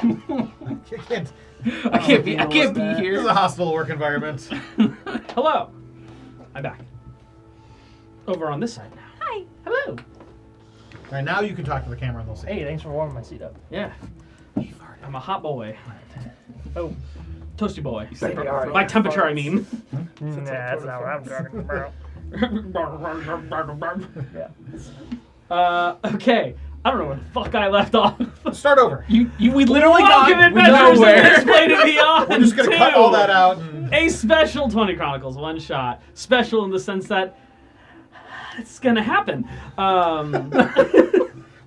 I can't be here. This is a hostile work environment. Hello. I'm back. Over on this side now. Hi. Hello. All right, now you can talk to the camera and they'll see. Hey, thanks for warming my seat up. Yeah. I'm a hot boy. Oh. Toasty boy. Alright. By temperature, I mean. Nah, that's not what I'm talking about. Yeah. Okay. I don't know where the fuck I left off. Start over. We literally Welcome got Adventures in nowhere. This Play to Beyond. We're just gonna cut all that out. And... A special 20 Chronicles, one shot. Special in the sense that it's gonna happen.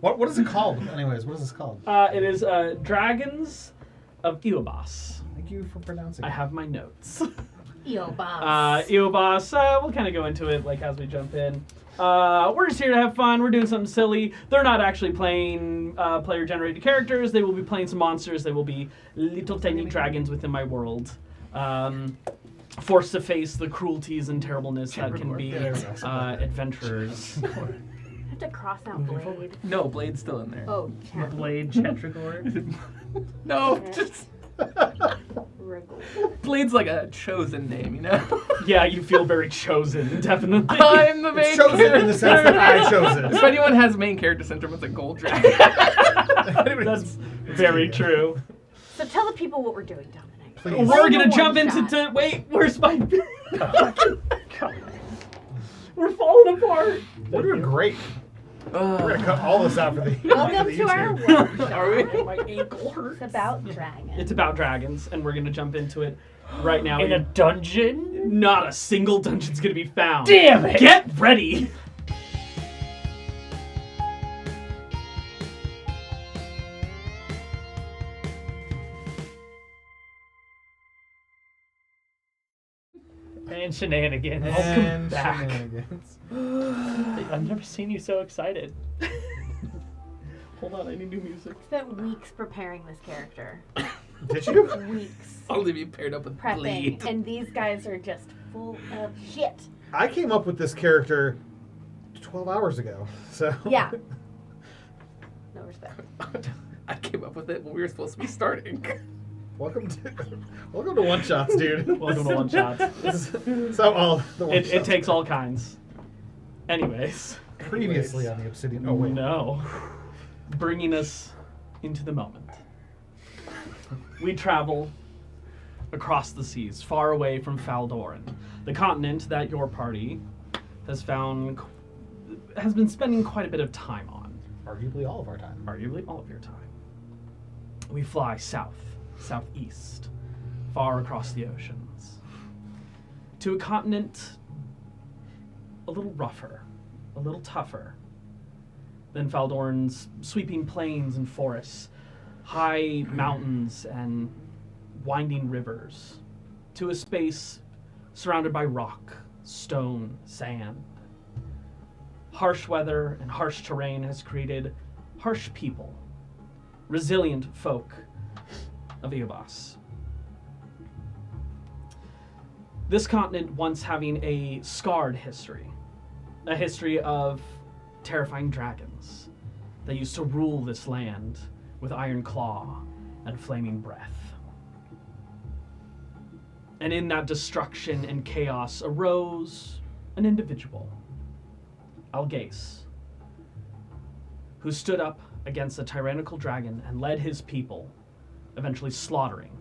What is it called? Anyways, what is this called? It is Dragons of Eobos. Thank you for pronouncing. I have my notes. Lobas. Eobos, we'll kind of go into it like as we jump in. We're just here to have fun. We're doing something silly. They're not actually playing player-generated characters. They will be playing some monsters. They will be little tiny dragons within my world. Forced to face the cruelties and terribleness that can be adventurers. I have to cross out Blade. No, Blade's still in there. Oh, chat. Blade Chetrigor. No, Yeah. just Wriggle. Blade's like a chosen name, you know? Yeah, you feel very chosen, definitely. I'm the main It's chosen character. in the sense that I chose it. If anyone has main character syndrome, it's a gold dragon. That's very true. So tell the people what we're doing, Dominic. Please. We're gonna One jump into... shot. Wait, where's my... We're falling apart. We're doing great. We're gonna cut all this out for the. Welcome for the to our YouTube. workshop. Are we? My ankle hurts. It's about dragons. It's about dragons, and we're gonna jump into it right now. In a dungeon? Not a single dungeon's gonna be found. Damn it! Get ready! And shenanigans. And back. shenanigans. I've never seen you so excited. Hold on, I need new music. Spent weeks preparing this character. Did you? Weeks I'll leave you paired up with prepping, Blade. and these guys are just full of shit. I came up with this character 12 hours ago. So. Yeah. No respect. I came up with it when we were supposed to be starting. Welcome to one shots, dude. Welcome to One Shot. So all the one It shots. takes all kinds. Anyways. Previously on the Obsidian. Oh wait. No. Bringing us into the moment. We travel across the seas, far away from Faldoran, the continent that your party has been spending quite a bit of time on. Arguably all of our time. Arguably all of your time. We fly southeast, far across the oceans, to a continent a little rougher, a little tougher than Faldoran's sweeping plains and forests, high mountains and winding rivers, to a space surrounded by rock, stone, sand. Harsh weather and harsh terrain has created harsh people, resilient folk of Eobos. This continent once having a scarred history, a history of terrifying dragons that used to rule this land with iron claw and flaming breath. And in that destruction and chaos arose an individual, Algace, who stood up against a tyrannical dragon and led his people, eventually slaughtering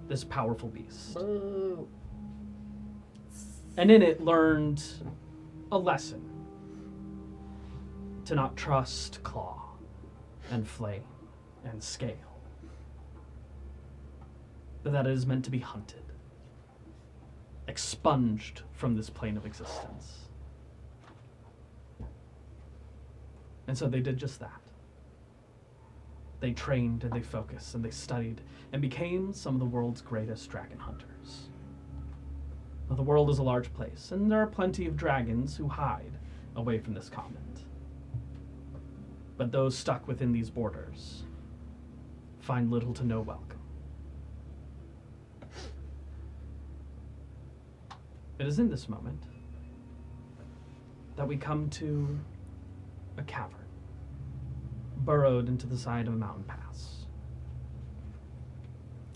this powerful beast. And in it learned a lesson: to not trust claw and flame and scale, but that it is meant to be hunted, expunged from this plane of existence. And so they did just that. They trained and they focused and they studied and became some of the world's greatest dragon hunters. Now, the world is a large place, and there are plenty of dragons who hide away from this continent. But those stuck within these borders find little to no welcome. It is in this moment that we come to a cavern, burrowed into the side of a mountain pass.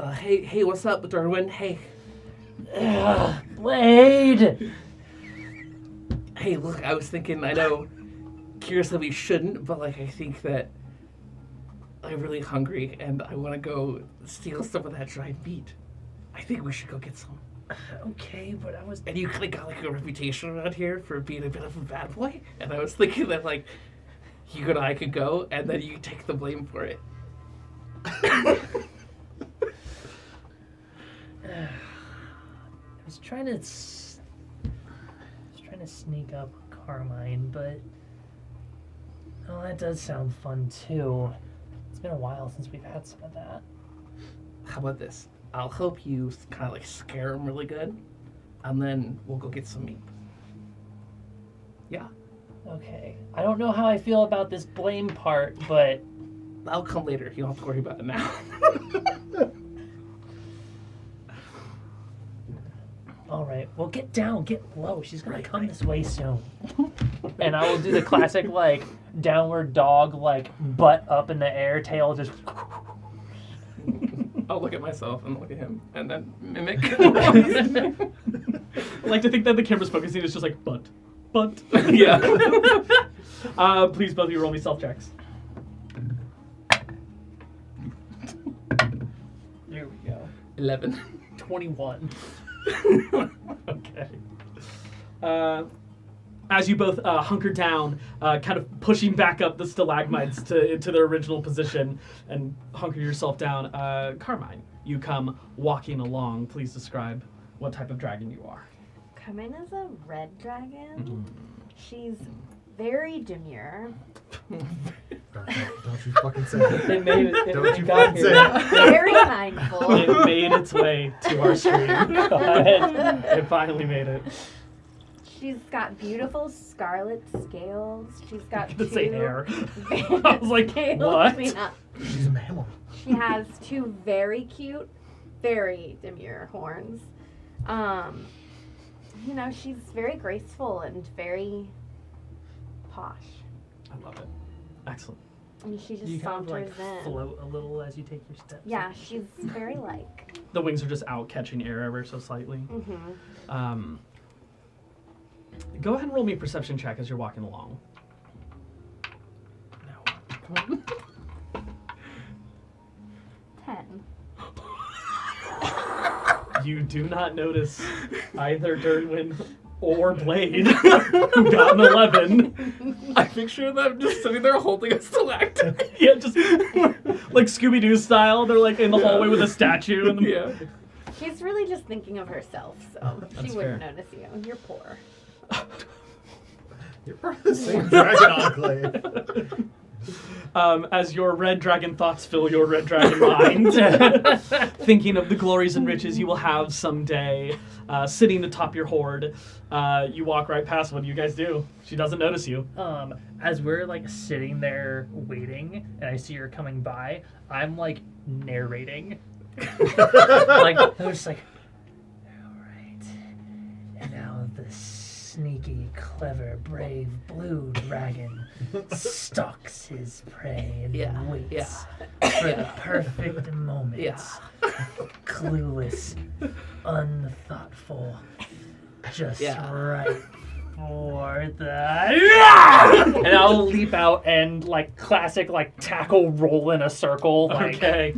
Hey, what's up, Darwin? Hey. Blade! Hey, look, I was thinking, I know Kira said we shouldn't, but, like, I think that I'm really hungry and I want to go steal some of that dried meat. I think we should go get some. Okay, but I was... And you kind of got, like, a reputation around here for being a bit of a bad boy. And I was thinking that, like, you and I could go and then you take the blame for it. I was trying to sneak up Carmine, but that does sound fun too. It's been a while since we've had some of that. How about this? I'll help you kind of like scare him really good, and then we'll go get some meat. Yeah, Okay. I don't know how I feel about this blame part, but I'll come later. You don't have to worry about it now. all right. Well, get down, get low. She's gonna come this way soon. And I will do the classic like downward dog, like butt up in the air, tail just. I'll look at myself and look at him, and then mimic. I like to think that the camera's focusing. It's just like butt. Yeah. Please, both of you roll me self checks. There we go. 11. 21. Okay. As you both hunker down, kind of pushing back up the stalagmites into their original position and hunker yourself down, Carmine, you come walking along. Please describe what type of dragon you are. Carmine is a red dragon. She's very demure. Don't you fucking say it. It made it. Don't you got fucking here. say it. Very mindful. It made its way to our screen. Go ahead. It finally made it. She's got beautiful scarlet scales. She's got To say hair. I I was like, what? She's a mammal. She has two very cute, very demure horns. You know, she's very graceful and very posh. I love it. Excellent. And she just You kind of saunters like in. float a little as you take your steps. Yeah, she's very like. The wings are just out catching air ever so slightly. Mm-hmm. Go ahead and roll me a perception check as you're walking along. No. Come on. 10. You do not notice either Dernwin or Blade, who got an 11. I picture them just sitting there holding a stalactite. Yeah, just like Scooby-Doo style. They're like in the hallway with a statue. And Yeah. She's really just thinking of herself, so she That's wouldn't fair. notice you. You're poor. You're part of the same dragon enclave. As your red dragon thoughts fill your red dragon mind, thinking of the glories and riches you will have someday, sitting atop your hoard, you walk right past. What do you guys do? She doesn't notice you. As we're like sitting there waiting, and I see her coming by, I'm like narrating. Like I was just like, all right, and now the sneaky, clever, brave blue dragon stalks his prey and waits for the perfect moment. Yeah. Clueless, unthoughtful, just right for the. And I'll leap out and like classic like tackle roll in a circle. Like, Okay.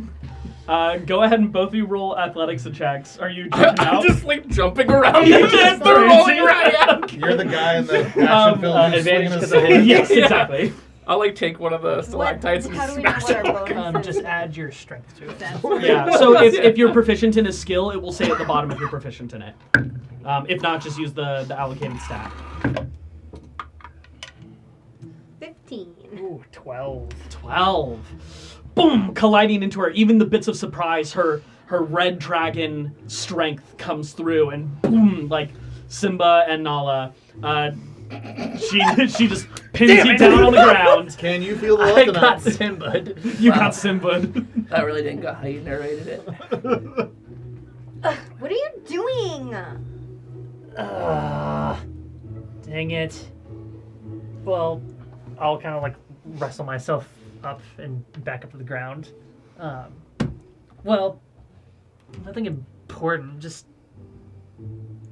Go ahead and both of you roll athletics checks. Are you jumping out? I'm just like jumping around. Yeah, and just they're rolling around. Yeah. You're the guy in the action film who's advantage swinging a 'cause sword. of- Yes, exactly. I'll like take one of the stalactites and How do we know smash what our it. bonus just is? add your strength to it. Yeah. So if you're proficient in a skill, it will say at the bottom if you're proficient in it. If not, just use the allocated stat. 15. Ooh, 12. 12. Boom! Colliding into her. Even the bits of surprise, her red dragon strength comes through, and boom! Like Simba and Nala, she just pins you down on the ground. Can you feel the I love got tonight? Simba. You got Simba. That really didn't go how you narrated it. What are you doing? Dang it. Well, I'll kind of like wrestle myself up and back up to the ground. Well, Nothing important. Just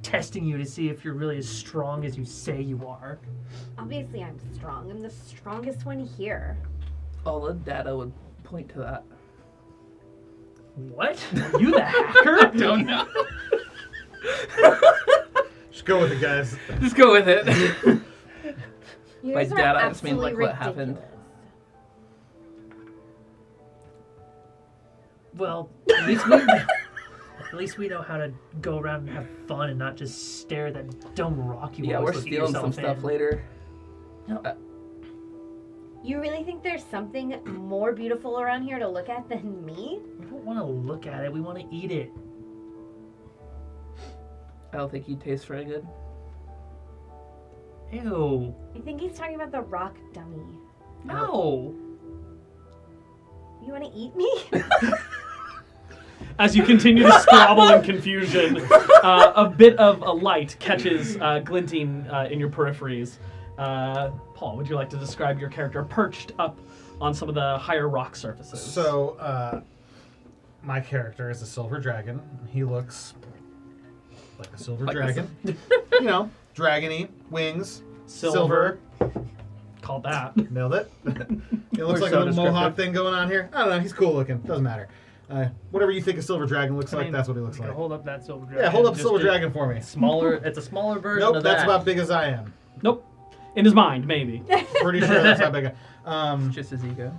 testing you to see if you're really as strong as you say you are. Obviously, I'm strong. I'm the strongest one here. All the data would point to that. What? Are you the hacker? Don't know. Just go with it, guys. Just go with it. You By guys are data, I just mean, like, absolutely what happened. ridiculous. Well, at least we know how to go around and have fun and not just stare at that dumb rock you Yeah, always we're look at stealing some yourself stuff in. later. No. You really think there's something more beautiful around here to look at than me? We don't want to look at it. We want to eat it. I don't think he tastes very good. Ew. I think he's talking about the rock dummy. No. You want to eat me? As you continue to squabble in confusion, a bit of a light catches glinting in your peripheries. Paul, would you like to describe your character perched up on some of the higher rock surfaces? So, my character is a silver dragon. He looks like a silver Like dragon. You know, dragony, wings, Silver. Called that. Nailed it. It looks We're like so a little mohawk descriptive. thing going on here. I don't know. He's cool looking. Doesn't matter. Whatever you think a silver dragon looks like, that's what he looks Gonna like. hold up that silver dragon. Yeah, hold up a Just silver a dragon for me. Smaller. It's a smaller version Nope, of that's that. about big as I am. Nope. In his mind, maybe. Pretty sure that's how big I am. Just his ego.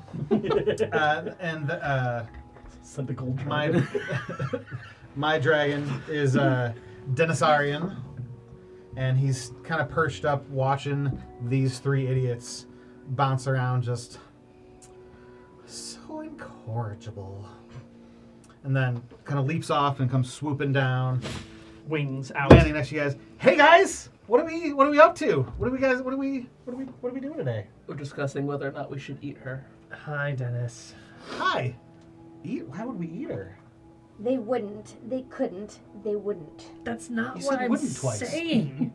Said the gold My dragon. my dragon is Denisarian, and he's kind of perched up watching these three idiots bounce around, just so incorrigible. And then kind of leaps off and comes swooping down, Wings out. landing next to you guys. Hey guys, what are we up to? What are we doing today? We're discussing whether or not we should eat her. Hi, Dennis. Hi. Why would we eat her? They wouldn't. They couldn't. They wouldn't. That's not You what said I'm wouldn't twice. saying.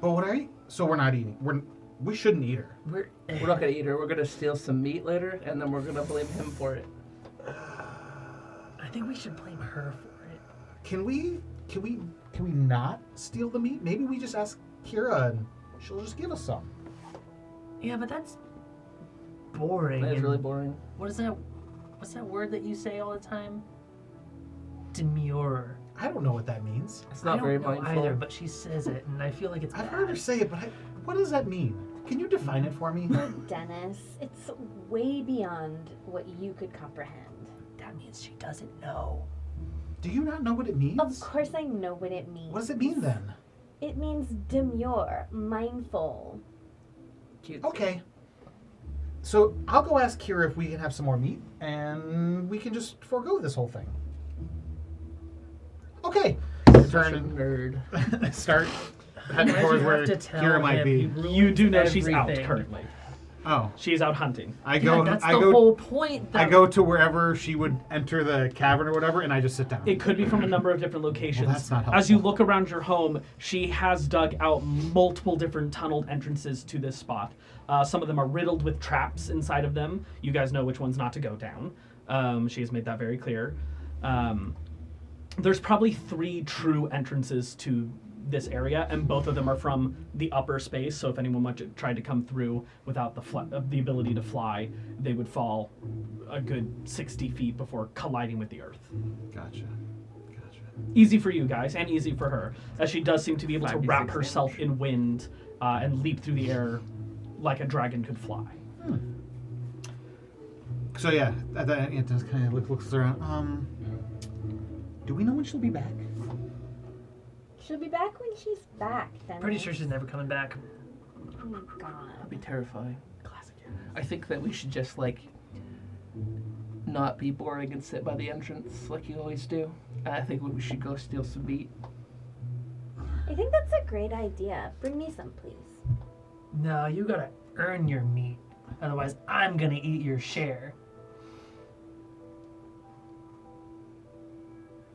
But what are you? So we're not eating. We shouldn't eat her. We're not gonna eat her. We're gonna steal some meat later, and then we're gonna blame him for it. I think we should blame her for it. Can we not steal the meat? Maybe we just ask Kira and she'll just give us some. Yeah, but that's boring. That is and really boring. What's that word that you say all the time? Demure. I don't know what that means. It's I not don't very know mindful. either, but she says it, and I feel like it's I've bad. heard her say it, but what does that mean? Can you define it for me? Oh, Dennis, it's way beyond what you could comprehend. That means she doesn't know. Do you not know what it means? Of course I know what it means. What does it mean then? It means demure, mindful. Cute. Okay. So I'll go ask Kira if we can have some more meat, and we can just forego this whole thing. Okay. Such a Turn. nerd. Start Why'd heading you towards have where to tell Kira might him? be. ruined You do know she's out everything. currently. Oh, She's out hunting. I go. Yeah, that's I the go. whole point. I go to wherever she would enter the cavern or whatever, and I just sit down. It could be from a number of different locations. Well, that's not As you helpful. look around your home, she has dug out multiple different tunneled entrances to this spot. Some of them are riddled with traps inside of them. You guys know which ones not to go down. She has made that very clear. There's probably 3 true entrances to this area, and both of them are from the upper space. So if anyone tried to come through without the ability to fly, they would fall a good 60 feet before colliding with the earth. Gotcha. Easy for you guys, and easy for her, as she does seem to be able to 5 to wrap 6 herself damage. in wind and leap through the air like a dragon could fly. So yeah, at that it just kind of looks around. Do we know when she'll be back? She'll be back when she's back, Dennis. Pretty sure she's never coming back. Oh my god. That'd be terrifying. Classic. I think that we should just not be boring and sit by the entrance like you always do. And I think we should go steal some meat. I think that's a great idea. Bring me some, please. No, you gotta earn your meat. Otherwise, I'm gonna eat your share.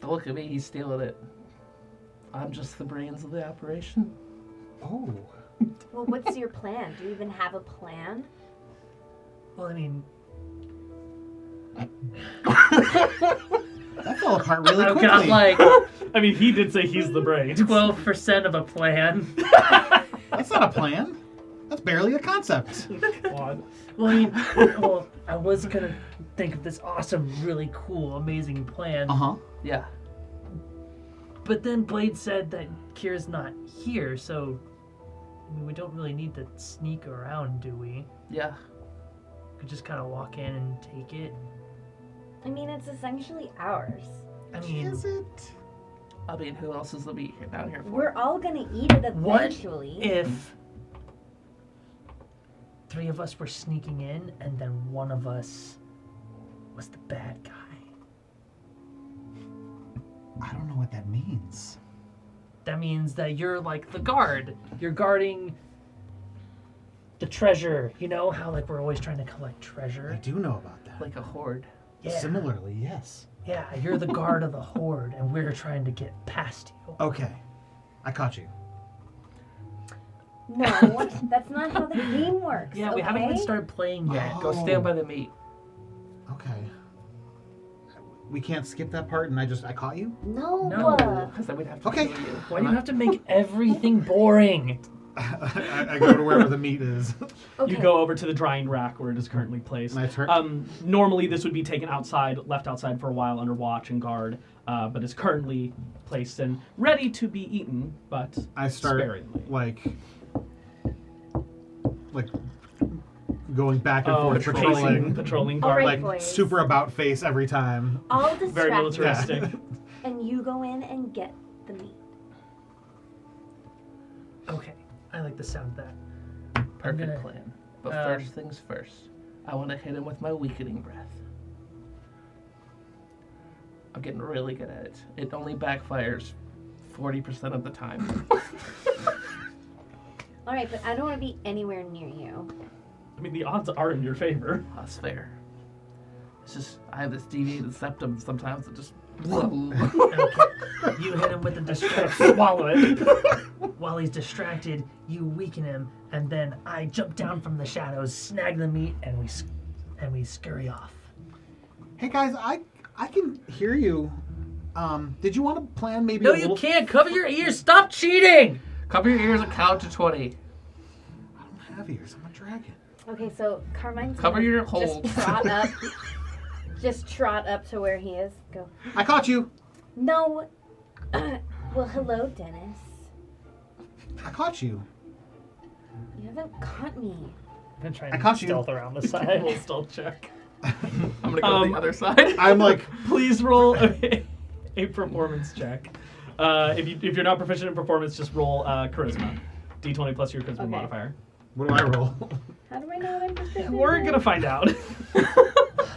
Don't look at me, he's stealing it. I'm just the brains of the operation. Oh. Well, what's your plan? Do you even have a plan? Well, I mean, fell apart really I've quickly. got like I mean, he did say he's the brain. 12% of a plan. That's not a plan. That's barely a concept. God. Well, I mean, I was gonna think of this awesome, really cool, amazing plan. Uh-huh. Yeah. But then Blade said that Kira's not here, so I mean, we don't really need to sneak around, do we? Yeah. We could just kind of walk in and take it. I mean, it's essentially ours. I mean, Is it? I mean, who else is the meat down here for? We're all gonna eat it what eventually. if 3 of us were sneaking in and then one of us was the bad guy? I don't know what that means. That means that you're like the guard. You're guarding the treasure. You know how like we're always trying to collect I treasure? do know about that. Like a horde. Yeah. Similarly, yes. Yeah, you're the guard of the horde and we're trying to get past you. Okay. I caught you. No, that's not how the game works. Yeah, we haven't even okay? started playing yet. Go stand by the meat. Okay. We can't skip that part and I caught you? No. No. Because then we'd have to Okay. kill you. Why do you have to make everything boring? I go to wherever the meat is. Okay. You go over to the drying rack where it is currently placed. And I turn. Normally, this would be taken outside, left outside for a while under watch and guard, but is currently placed and ready to be eaten, but I start sparingly. like going back and Oh, forth patrolling All guard. right. like boys. super about face every time. I'll Very distract you, militaristic. and you go in and get the meat. Okay, I like the sound of that. Perfect gonna, plan. But um, first things first. I want to hit him with my weakening breath. I'm getting really good at it. It only backfires 40% of the time. All right, but I don't want to be anywhere near you. I mean, the odds are in your favor. That's fair. It's just, I have this deviated septum sometimes that just... Okay. You hit him with the distract. Swallow it. While he's distracted, you weaken him, and then I jump down from the shadows, snag the meat, and we scurry off. Hey guys, I can hear you. Did you want to plan maybe No, a you little... can't. Cover your ears. Stop cheating. Cover your ears and count to 20. I don't have ears. I'm a dragon. Okay, so Carmine's Cover gonna your just holes. trot up. Just trot up to where he is. Go. I caught you. No. Well, hello, Dennis. I caught you. You haven't caught me. I'm gonna try I and caught you. stealth around the side. Roll stealth check. I'm going to go to the other side. I'm like, Please roll a performance check. If you're not proficient in performance, just roll charisma. D20 plus your charisma Okay. modifier. what do I roll? How do I know what I'm proficient We're in? gonna find out.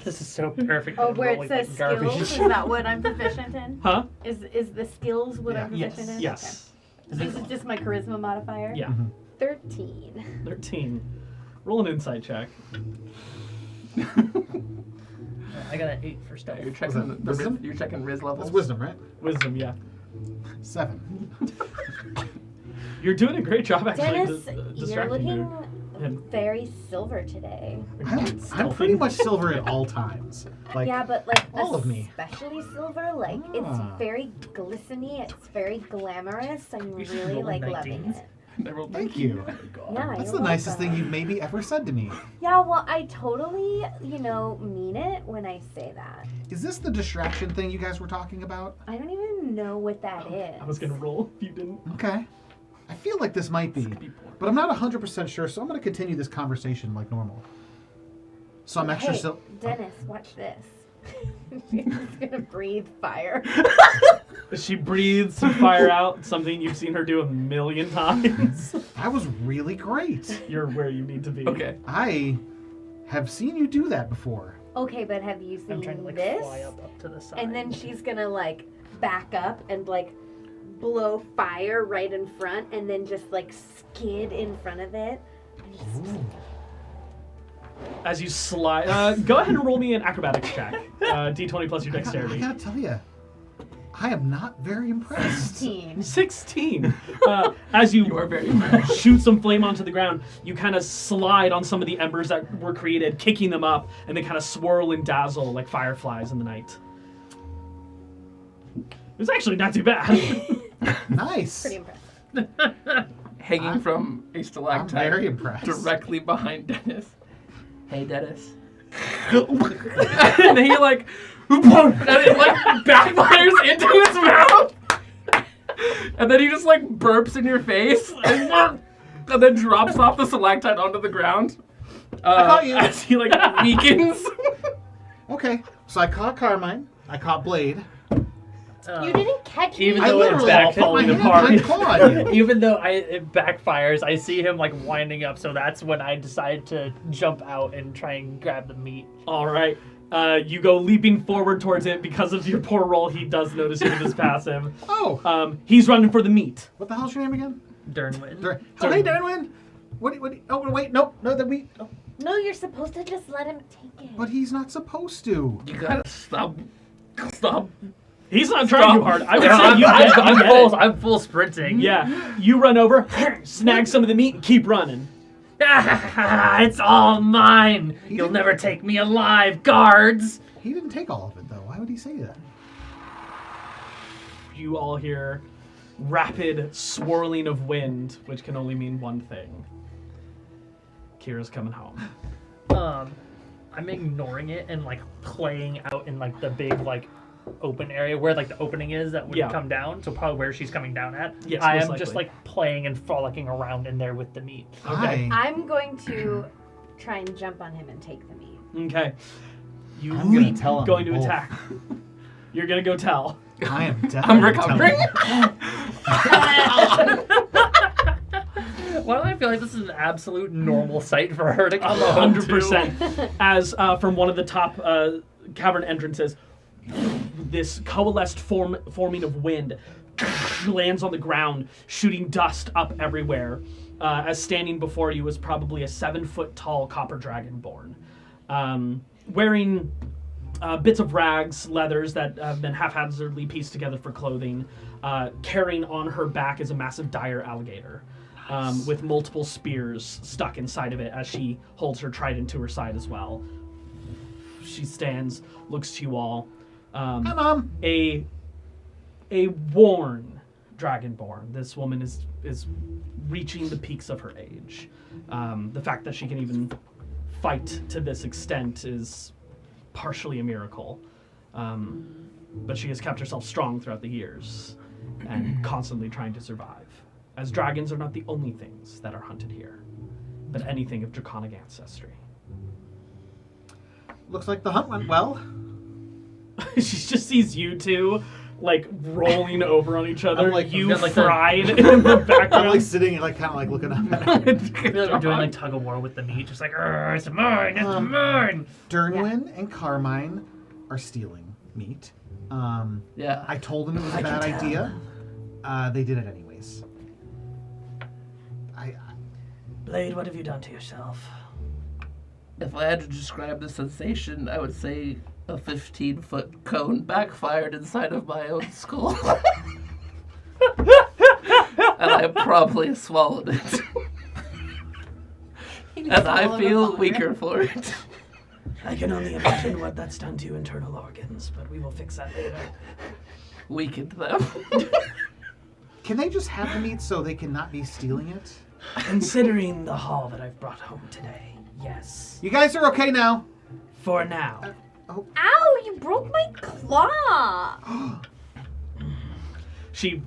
This is so perfect. Oh, I'm where it rolling says like skills, garbage. is that what I'm proficient in? Huh? Is the skills what I'm Yes. proficient in? Yes. Okay. This is just my charisma modifier? Yeah. 13. 13. Roll an insight check. I got an 8 for stealth. You're checking, that the riz, wisdom? you're checking Riz levels. That's wisdom, right? Wisdom, yeah. 7. You're doing a great job actually. Dennis, you're distracting looking you. And very silver today. I'm pretty much silver at all times. Like, yeah, but like all of me. especially silver, like Ah. it's very glistening, it's very glamorous. I'm You should really roll like 19s. loving it. I rolled thank you. Yeah, That's you're the nicest welcome. thing you've maybe ever said to me. Yeah, well, I totally, mean it when I say that. Is this the distraction thing you guys were talking about? I don't even know what that is. I was gonna roll if you didn't. Okay. I feel like this might be, but I'm not 100% sure, so I'm going to continue this conversation like normal. So I'm extra Hey, still. Dennis, watch this. She's just gonna breathe fire. She breathes some fire out, something you've seen her do 1,000,000 times. That was really great. You're where you need to be. Okay. I have seen you do that before. Okay, but have you I'm seen trying to like this? fly up to the side. And then she's gonna like back up and like blow fire right in front and then just like skid in front of it. As you slide, go ahead and roll me an acrobatics check. D20 plus your I dexterity. gotta tell you, I am not very impressed. 16. 16. As you You are very shoot some flame onto the ground, you kind of slide on some of the embers that were created, kicking them up, and they kind of swirl and dazzle like fireflies in the night. It's actually not too bad. Nice. Pretty impressive. Hanging from a I'm stalactite very impressed. directly behind Dennis. Hey, Dennis. And he like, And it like backfires into his mouth. And then he just like burps in your face. And then drops off the stalactite onto the ground. caught you. As he like weakens. Okay, so I caught Carmine. I caught Blade. You didn't catch Even me. though it's literally back put my falling hand apart. and clawed you. Even though it backfires, I see him like winding up, so that's when I decide to jump out and try and grab the meat. all right. You go leaping forward towards it because of your poor roll. He does notice you with his passive. Oh, He's running for the meat. what the hell's your name again? Dernwin. Oh, hey, Darwin. What? Oh, wait, nope, no, that we. Oh, No, you're supposed to just let him take it. but he's not supposed to. You gotta stop. Stop. He's not trying too hard. I would say I'm, you get it. I'm, You get full, it. I'm full sprinting. Yeah, you run over, snag some of the meat, and keep running. It's all mine. You'll never take me alive, guards. He didn't take all of it though. Why would he say that? You all hear rapid swirling of wind, which can only mean one thing. Kira's coming home. I'm ignoring it and like playing out in like the big like open area where like the opening is that would Yeah. come down. So probably where she's coming down at. Yes, I most am just likely. like playing and frolicking around in there with the meat. Hi. I'm going to try and jump on him and take the meat. Okay. You I'm gonna leap, tell him going to both. attack. You're gonna go tell. I am definitely. I'm recovering. Why do I feel like this is an absolute normal sight for her to come 100%. As from one of the top cavern entrances, this coalesced forming of wind lands on the ground, shooting dust up everywhere. As standing before you is probably a 7-foot tall copper dragonborn, wearing bits of rags, leathers that have been haphazardly pieced together for clothing. Carrying on her back is a massive dire alligator. With multiple spears stuck inside of it as she holds her trident to her side as well. She stands, looks to you all. Hi, Mom. A worn dragonborn. This woman is reaching the peaks of her age. The fact that she can even fight to this extent is partially a miracle. But she has kept herself strong throughout the years and constantly trying to survive. As dragons are not the only things that are hunted here, but anything of draconic ancestry. Looks like the hunt went well. She just sees you two, like, rolling over on each other. I'm like- you got, like, the- fried in the I'm background. like sitting and like kind of like looking up at him. I feel like we're doing like tug of war with the meat, just like it's mine, it's mine. Dernwin and Carmine are stealing meat. Yeah. I told them it was a I can bad tell. idea. They did it anyways. Blade, what have you done to yourself? If I had to describe the sensation, I would say a 15-foot cone backfired inside of my own skull. And I probably swallowed it. And I feel weaker for it. I can only imagine what that's done to your internal organs, but we will fix that later. Weakened them. Can they just have the meat so they cannot be stealing it? Considering the haul that I've brought home today, yes. You guys are okay now. For now. Ow, you broke my claw. She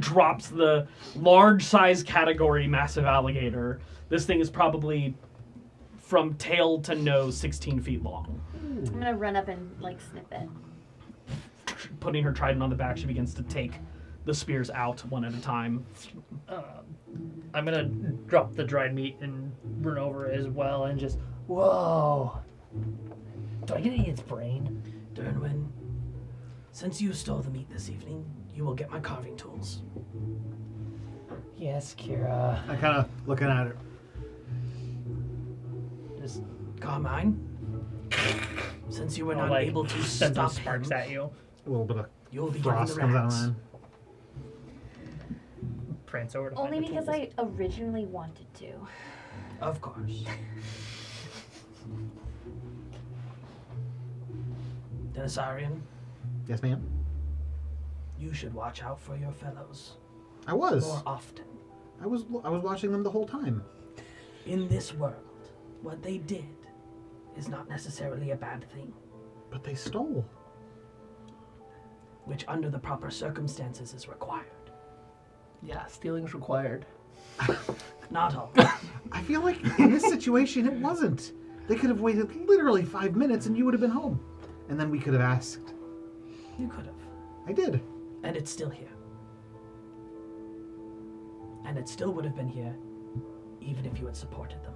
drops the large size category massive alligator. This thing is probably from tail to nose 16 feet long. I'm gonna run up and like snip it. Putting her trident on the back, she begins to take the spears out one at a time. I'm gonna drop the dried meat and run over as well and just whoa. Do I get to eat its brain? Dernwin, since you stole the meat this evening, you will get my carving tools. Yes, Kira. I kind of looking at her. Just Carmine, since you were not like, able to send stop those sparks him, at you. A little bit of you will be frost getting comes the out of rats. mine. Prance over to Only find the because tools. I originally wanted to. Of course. Denisarian, Yes, ma'am. You should watch out for your fellows I was. more often. I was watching them the whole time. In this world, what they did is not necessarily a bad thing, But they stole. which under the proper circumstances is required. Yeah, stealing's required. Not all. I feel like in this situation it wasn't. They could have waited literally 5 minutes and you would have been home. And then we could have asked. You could have. I did. And it's still here. And it still would have been here, even if you had supported them.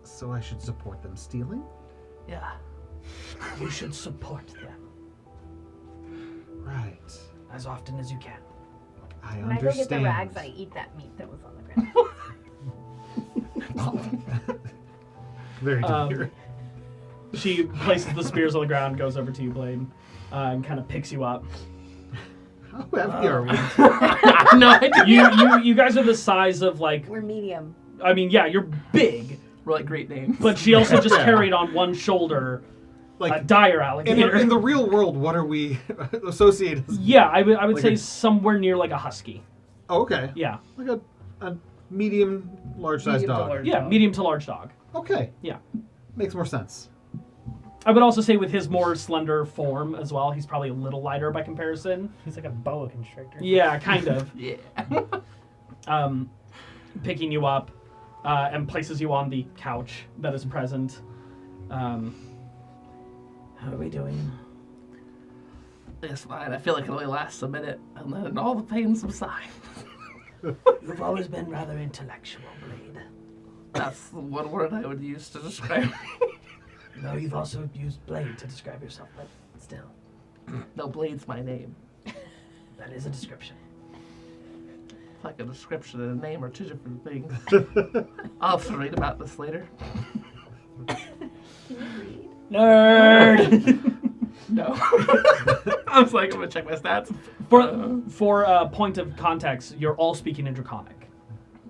So I should support them stealing? Yeah. You should support them Right. as often as you can. I When I understand. go get the rags, I eat that meat that was on the ground. Very dear. She places the spears on the ground, goes over to you, Blade, and kind of picks you up. How heavy are we? No, I didn't. You guys are the size of like, We're medium. I mean, yeah, you're big, We're like great names. but she also just Yeah. carried on one shoulder a Like dire in alligator. the real world, what are we associated as? Yeah, I would Like say a- somewhere near like a husky. Oh, okay. Yeah, Like a medium, large sized Medium to dog. large. yeah, Dog. medium to large dog. Okay. Yeah. Makes more sense. I would also say with his more slender form as well, he's probably a little lighter by comparison. He's like a boa constrictor. Yeah, kind of. Yeah. Picking you up and places you on the couch that is present. How are we doing? It's fine. I feel like it only lasts a minute, and then all the pain subsides. You've always been rather intellectual, Blade. That's the one word I would use to describe. No, you've also used Blade to describe yourself, but still, No, Blade's my name. that is a description. It's like a description and a name are two different things. I'll have to read about this later. Can you read? Nerd! No. I was like, I'm gonna check my stats. For a point of context, you're all speaking in Draconic,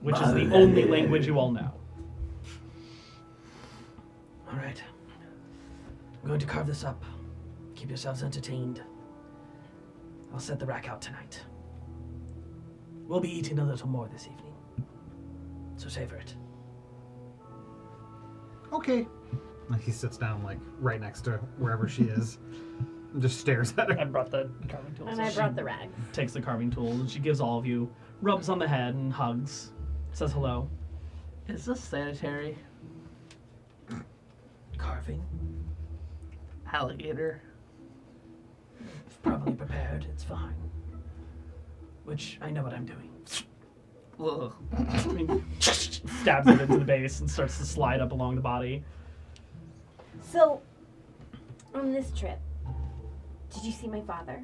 which is the only language you all know. All right. I'm going to carve this up. Keep yourselves entertained. I'll set the rack out tonight. We'll be eating a little more this evening, so savor it. Okay. And he sits down like right next to wherever she is and just stares at I her. brought the carving tools. And I brought the rags. Takes the carving tools and she gives all of you rubs on the head and hugs, says hello. Is this sanitary? Carving. Alligator. Probably prepared. It's fine. Which I know what I'm doing. Ugh. I mean, stabs it into the base and starts to slide up along the body. So, on this trip, did you see my father?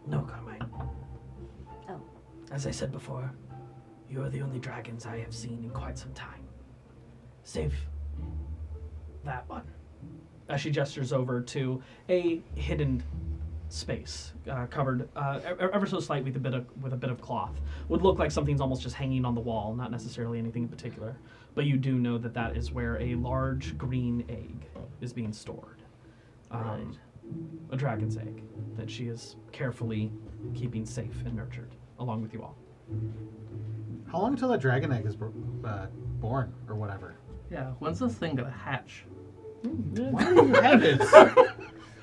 No, Carmine. Oh. As I said before, you are the only dragons I have seen in quite some time. Save that one. As she gestures over to a hidden space covered ever so slightly with a bit of cloth. Would look like something's almost just hanging on the wall, not necessarily anything in particular. But you do know that that is where a large green egg is being stored. A dragon's egg that she is carefully keeping safe and nurtured along with you all. How long until that dragon egg is born or whatever? Yeah, when's this thing gonna hatch? Why do you have it?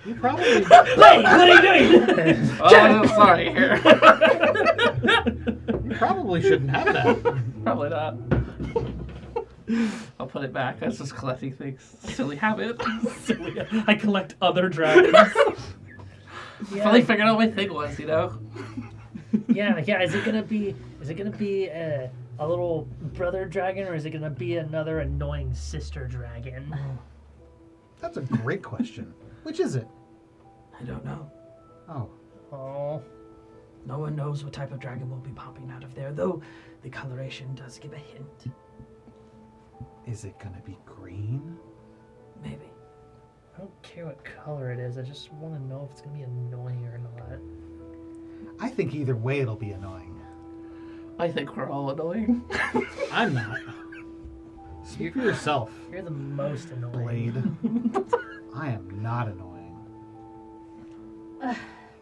You probably. Hey, what are you doing? Oh, sorry. Here. You probably shouldn't have that. Probably not. I'll put it back. I was just collecting things. Silly habit. I collect other dragons. Finally figured out what my thing was, you know? Yeah. Is it gonna be a little brother dragon, or is it gonna be another annoying sister dragon? That's a great question. Which is it? I don't know. Oh. Oh. No one knows what type of dragon will be popping out of there, though the coloration does give a hint. Is it gonna be green? Maybe. I don't care what color it is. I just want to know if it's gonna be annoying or not. I think either way it'll be annoying. I think we're all annoying. I'm not. Speak for yourself, You're the most annoying. Blade. I am not annoying.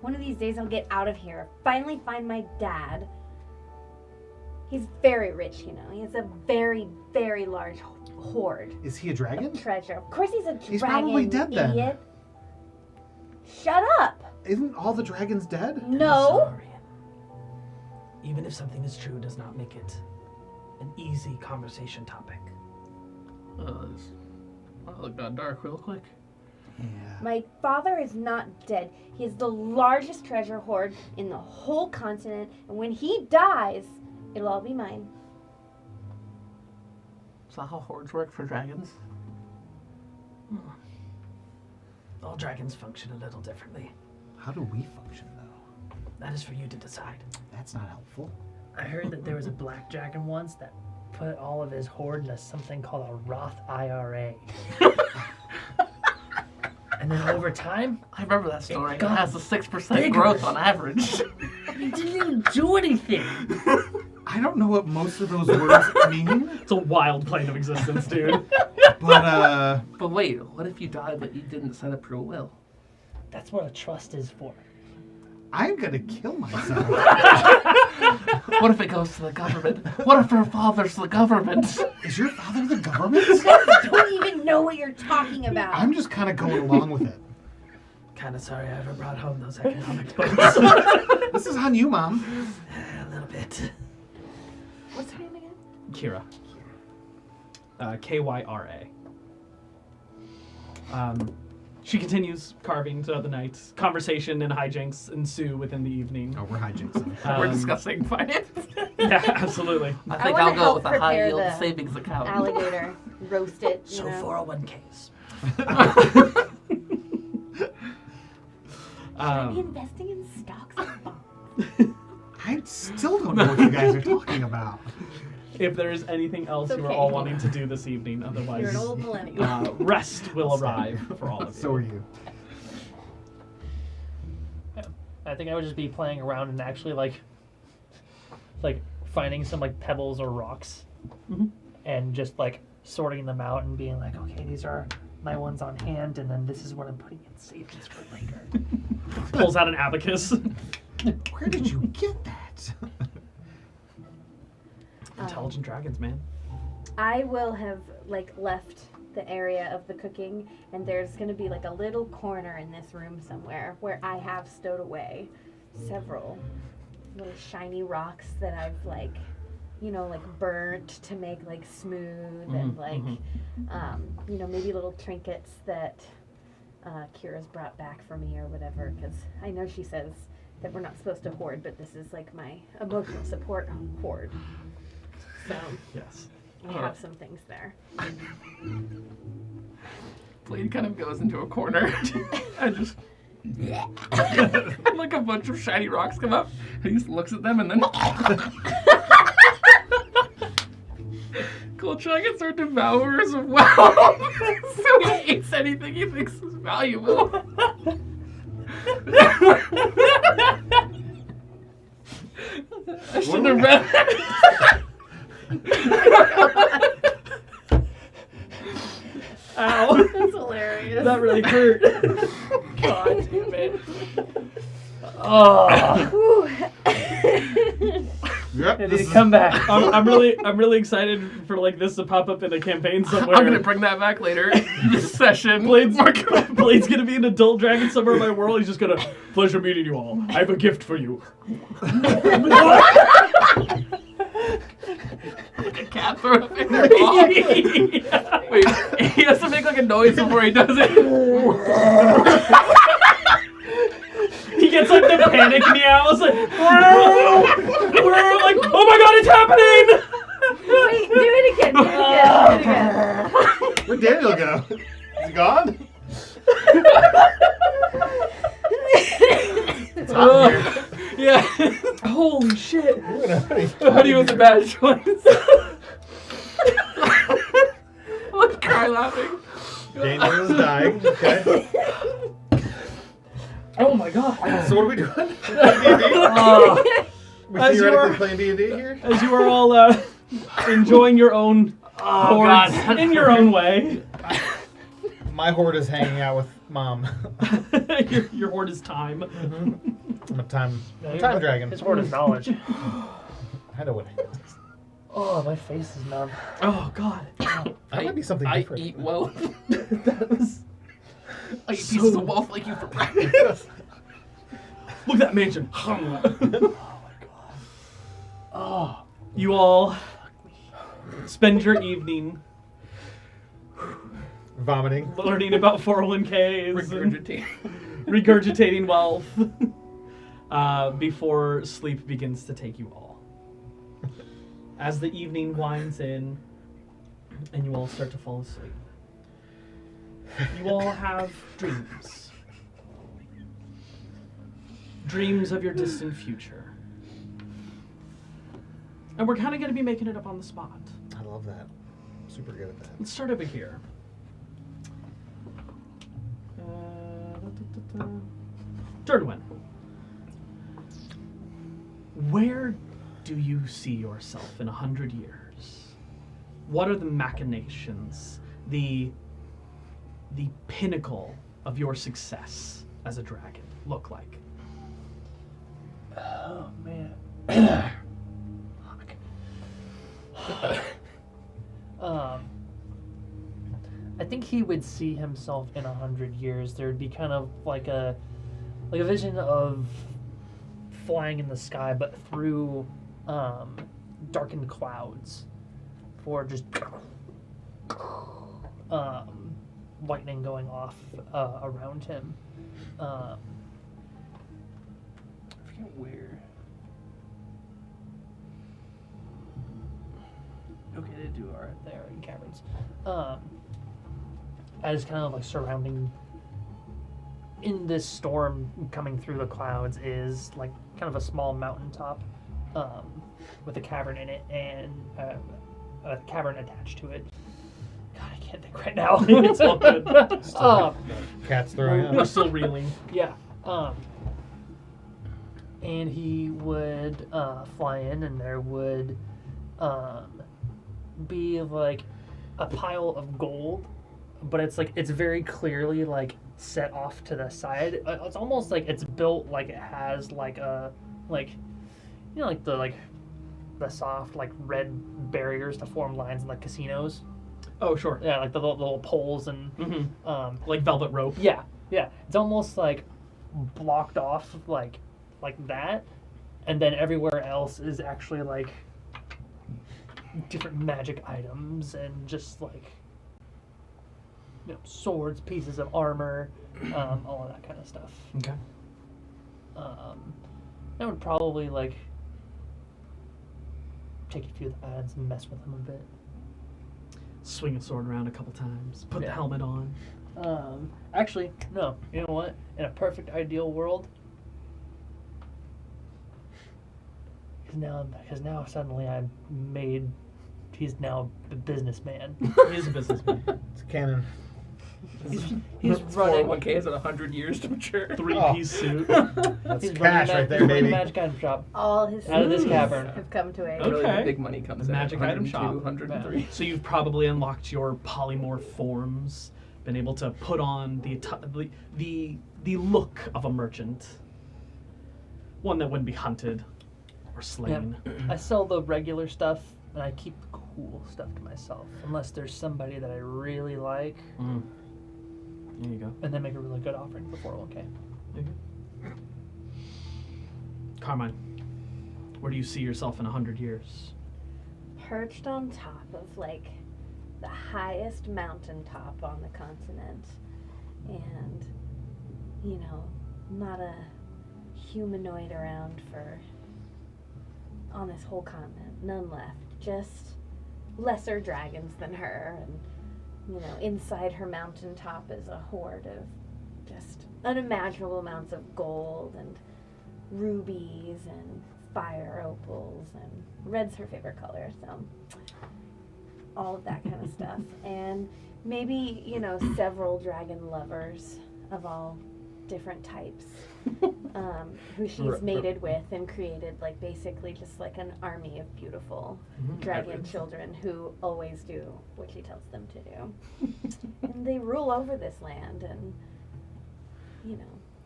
One of these days I'll get out of here. Finally find my dad. He's very rich, you know. He has a very, very large hoard Is he a dragon? of treasure. Of course he's a dragon, He's probably dead then. idiot. Shut up! Isn't all the dragons dead? No! Even if something is true, does not make it an easy conversation topic. It got dark real quick. Yeah. My father is not dead. He has the largest treasure hoard in the whole continent, and when he dies, it'll all be mine. Is that how hoards work for dragons? All dragons function a little differently. How do we function, though? That is for you to decide. That's not helpful. I heard that there was a black dragon once that put all of his hoard into something called a Roth IRA. And then over time, I remember that story. It got has a 6% bigger. growth on average. he didn't even do anything. I don't know what most of those words mean, It's a wild plane of existence, dude. but But wait, what if you die but you didn't set up your will? That's what a trust is for. I'm gonna kill myself. What if it goes to the government? What if her father's the government? Is your father the government? I don't even know what you're talking about. I'm just kind of going along with it. Kind of sorry I ever brought home those economic books. This is on you, Mom. A little bit. What's her name again? Kira. Kyra. She continues carving throughout the night. Conversation and hijinks ensue within the evening. Oh, we're hijinksing. We're Um, discussing finance. Yeah, absolutely. I think wanna I'll go help with a high prepare yield the savings account. Alligator. Roast it, you So know. 401ks. Should I be Um, investing in stocks and bonds? I still don't know what you guys are talking about. if there is anything else It's you are okay. all wanting to do this evening, You're otherwise, an old millennial. rest will arrive for all of you. So are you. I think I would just be playing around and actually like finding some like pebbles or rocks, and just like sorting them out and being like, okay, these are my ones on hand, and then this is what I'm putting in savings for later. Pulls out an abacus. Where did you get that? Intelligent dragons, man. I will have like left the area of the cooking, and there's gonna be like a little corner in this room somewhere where I have stowed away several little shiny rocks that I've like, you know, like burnt to make like smooth and like, you know, maybe little trinkets that Kira's brought back for me or whatever, because I know she says that we're not supposed to hoard, but this is like my emotional support hoard. So Yes. I have some things there. Blade kind of goes into a corner and just like a bunch of shiny rocks come up. He just looks at them and then cool dragons are devourers of wealth. So he eats anything he thinks is valuable. I should have read Ow. That's hilarious. That really hurt. God damn it. Oh. Yep. I need This to is, come back. I'm really excited for like this to pop up in a campaign somewhere. I'm gonna bring that back later. This session. Blade's gonna be an adult dragon somewhere in my world. He's just gonna pleasure meeting you all. I have a gift for you. A cat throw up in your paw. Wait, he has to make like a noise before he does it. He gets like the panic meows, like, like, oh my god, it's happening! Wait, do it again. Do it again. where'd Daniel go? Is he gone? It's hot in here. Yeah. Holy shit. Hoodie was a bad choice. Let's cry laughing. Daniel is dying. Okay. Oh my god. So what are we doing? D&D? We As you theoretically are- playing D&D here? As you are all enjoying your own hoards in your own way. My hoard is hanging out with Mom. your horn is time. I'm a time No, time dragon. His horn is knowledge. I know what it is. Oh, my face is numb. Oh God. That might be something I different. eat well. That was. I eat pieces of wolf like you for breakfast. Look at that mansion. Oh, You all spend your evening Vomiting. learning about 401ks, and Regurgitate. regurgitating wealth, before sleep begins to take you all. As the evening winds in, and you all start to fall asleep, you all have dreams. Dreams of your distant future. And we're kind of going to be making it up on the spot. I love that. Super good at that. Let's start over here. Dernwin, where do you see yourself in 100 years? What are the machinations, the pinnacle of your success as a dragon look like? oh man. I think he would see himself in 100 years. There would be kind of like a vision of flying in the sky, but through darkened clouds, for just lightning going off around him. I forget where. Okay, they do are there in caverns. As kind of like surrounding in this storm coming through the clouds is like kind of a small mountaintop with a cavern in it and a cavern attached to it. God, I can't think right now. It's all good. Cat's throwing We're up. still reeling. Yeah. And he would fly in, and there would be like a pile of gold, but it's very clearly like set off to the side. It's almost like it's built like it has like a the soft like red barriers to form lines in like casinos. Oh, sure. Yeah, like the little poles and Like velvet rope. yeah. It's almost like blocked off like that, and then everywhere else is actually like different magic items and just like swords, pieces of armor, all of that kind of stuff. Okay. I would probably like take a few of the ads and mess with them a bit. Swing a sword around a couple times. Put the Yeah. helmet on. Actually, no. You know what? In a perfect ideal world, because now suddenly he's now a businessman. He is a businessman. It's canon. He's running. 401k is at 100 years to mature. Three-piece suit. That's He's cash running right there, he's running baby. a magic item shop. All his Out of this secrets cavern. have come to aid. Okay. Really, the big money comes The in. magic item 102, shop. 103. So you've probably unlocked your polymorph forms, been able to put on the look of a merchant, one that wouldn't be hunted or slain. I sell the regular stuff, and I keep the cool stuff to myself, unless there's somebody that I really like, Mm. There you go. and then make a really good offering for 401k. Carmine, where do you see yourself in 100 years? Perched on top of like the highest mountaintop on the continent, and not a humanoid around on this whole continent. None left. Just lesser dragons than her, and inside her mountaintop is a horde of just unimaginable amounts of gold and rubies and fire opals, and red's her favorite color, so all of that kind of stuff. And maybe several dragon lovers of all different types, who she's mated with and created like basically just like an army of beautiful dragon children who always do what she tells them to do. And they rule over this land, and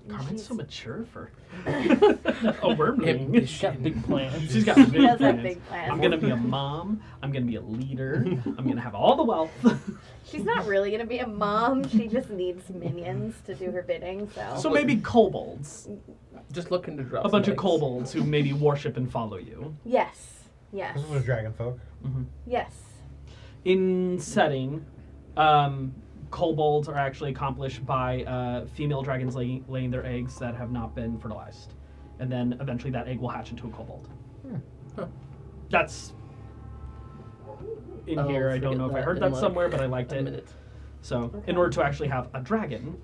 Carmen's so She's- mature for a wormling. She's got big plans. She's got She big does plans. have big plans. I'm gonna be a mom. I'm gonna be a leader. I'm gonna have all the wealth. She's not really gonna be a mom. She just needs minions to do her bidding. So maybe kobolds. Just looking to drop A bunch some of eggs. kobolds who maybe worship and follow you. Yes. Yes. This was dragon folk. Yes. In setting, kobolds are actually accomplished by female dragons laying their eggs that have not been fertilized. And then eventually that egg will hatch into a kobold. Huh. That's in I'll here. I don't forget know if I that heard in, that like, somewhere, but I liked a it. minute. So in order to actually have a dragon,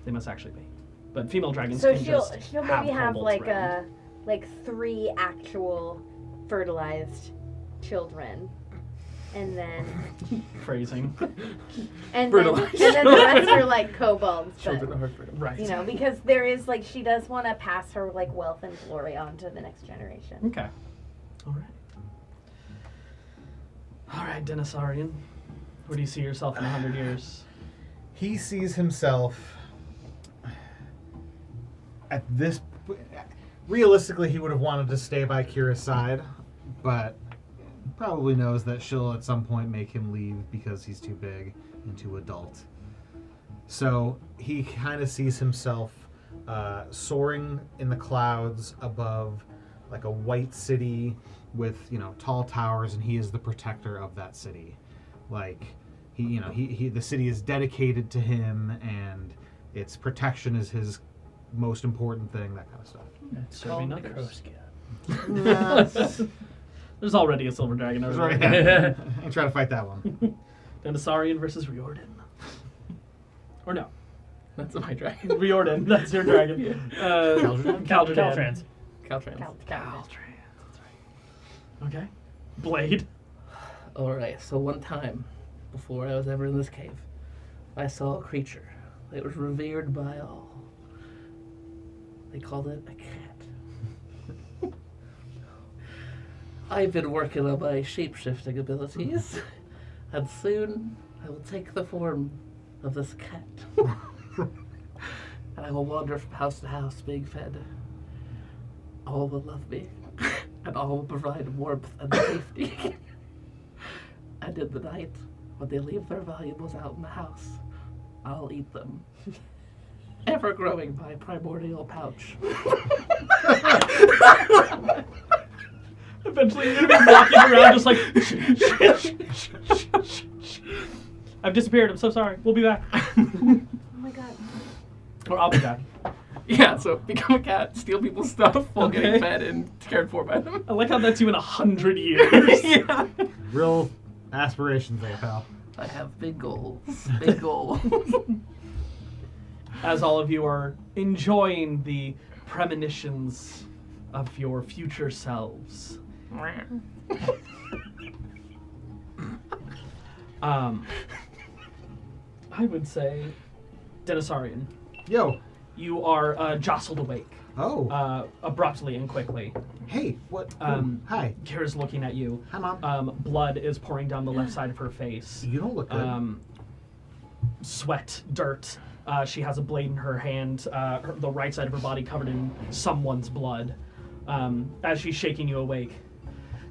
they must actually be. But female dragons So can she'll just maybe have kobolds like around. like 3 actual fertilized children, and then Phrasing. and Fertilized. then the rest are like kobolds. Children But, are hard for them. Right. you know, because there is like she does want to pass her like wealth and glory on to the next generation. Okay. All right. All right, Denisarian. Where do you see yourself in 100 years? He sees himself at this. Realistically, he would have wanted to stay by Kira's side, but probably knows that she'll at some point make him leave because he's too big and too adult. So he kind of sees himself soaring in the clouds above like a white city with, you know, tall towers, and he is the protector of that city. Like he the city is dedicated to him, and its protection is his most important thing, that kind of stuff. Serving Called the others. Crowscat. There's already a silver dragon over Sorry, there. I'm trying to fight that one. Denisarian versus Riordan. Or no. That's my dragon. Riordan, that's your dragon. Caldradan? Caldradan. Caltrans. Caltrans. Caltrans, that's right. Okay. Blade. Alright, so one time, before I was ever in this cave, I saw a creature that was revered by all. They called it a cat. I've been working on my shape-shifting abilities, and soon I will take the form of this cat. And I will wander from house to house being fed. All will love me, and all will provide warmth and safety. And in the night, when they leave their valuables out in the house, I'll eat them. Ever growing my primordial pouch. Eventually you're gonna be walking around just like I've disappeared, I'm so sorry. We'll be back. Oh my god. Or I'll be back. Yeah, so become a cat, steal people's stuff while Okay. getting fed and cared for by them. I like how that's you in 100 years. Yeah. Real aspirations there, pal. I have big goals. Big goals. As all of you are enjoying the premonitions of your future selves. I would say, Denisarian, Yo. you are jostled awake Oh. abruptly and quickly. Hey. What? Hi. Kira's looking at you. Hi, Mom. Blood is pouring down the left side of her face. You don't look good. Sweat, dirt. She has a blade in her hand, the right side of her body covered in someone's blood. As she's shaking you awake.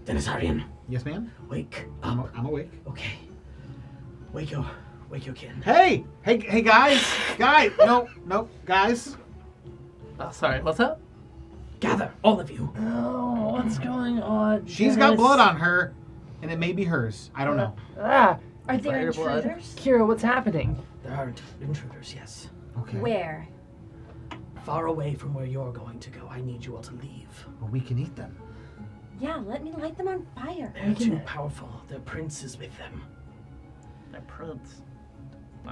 Denisarian, Yes, ma'am. wake I'm up. awake. Okay. Wake your kin. Hey, guys, no, guys. Oh, sorry, what's up? Gather, all of you. Oh, what's going on? She's got blood on her, and it may be hers. I don't know. Ah, Are there Fire blood. intruders? Kira, what's happening? There are intruders, yes. Okay. Where? Far away from where you're going to go. I need you all to leave. Well, we can eat them. Yeah, let me light them on fire. They're too powerful. Their prince is with them. My prince.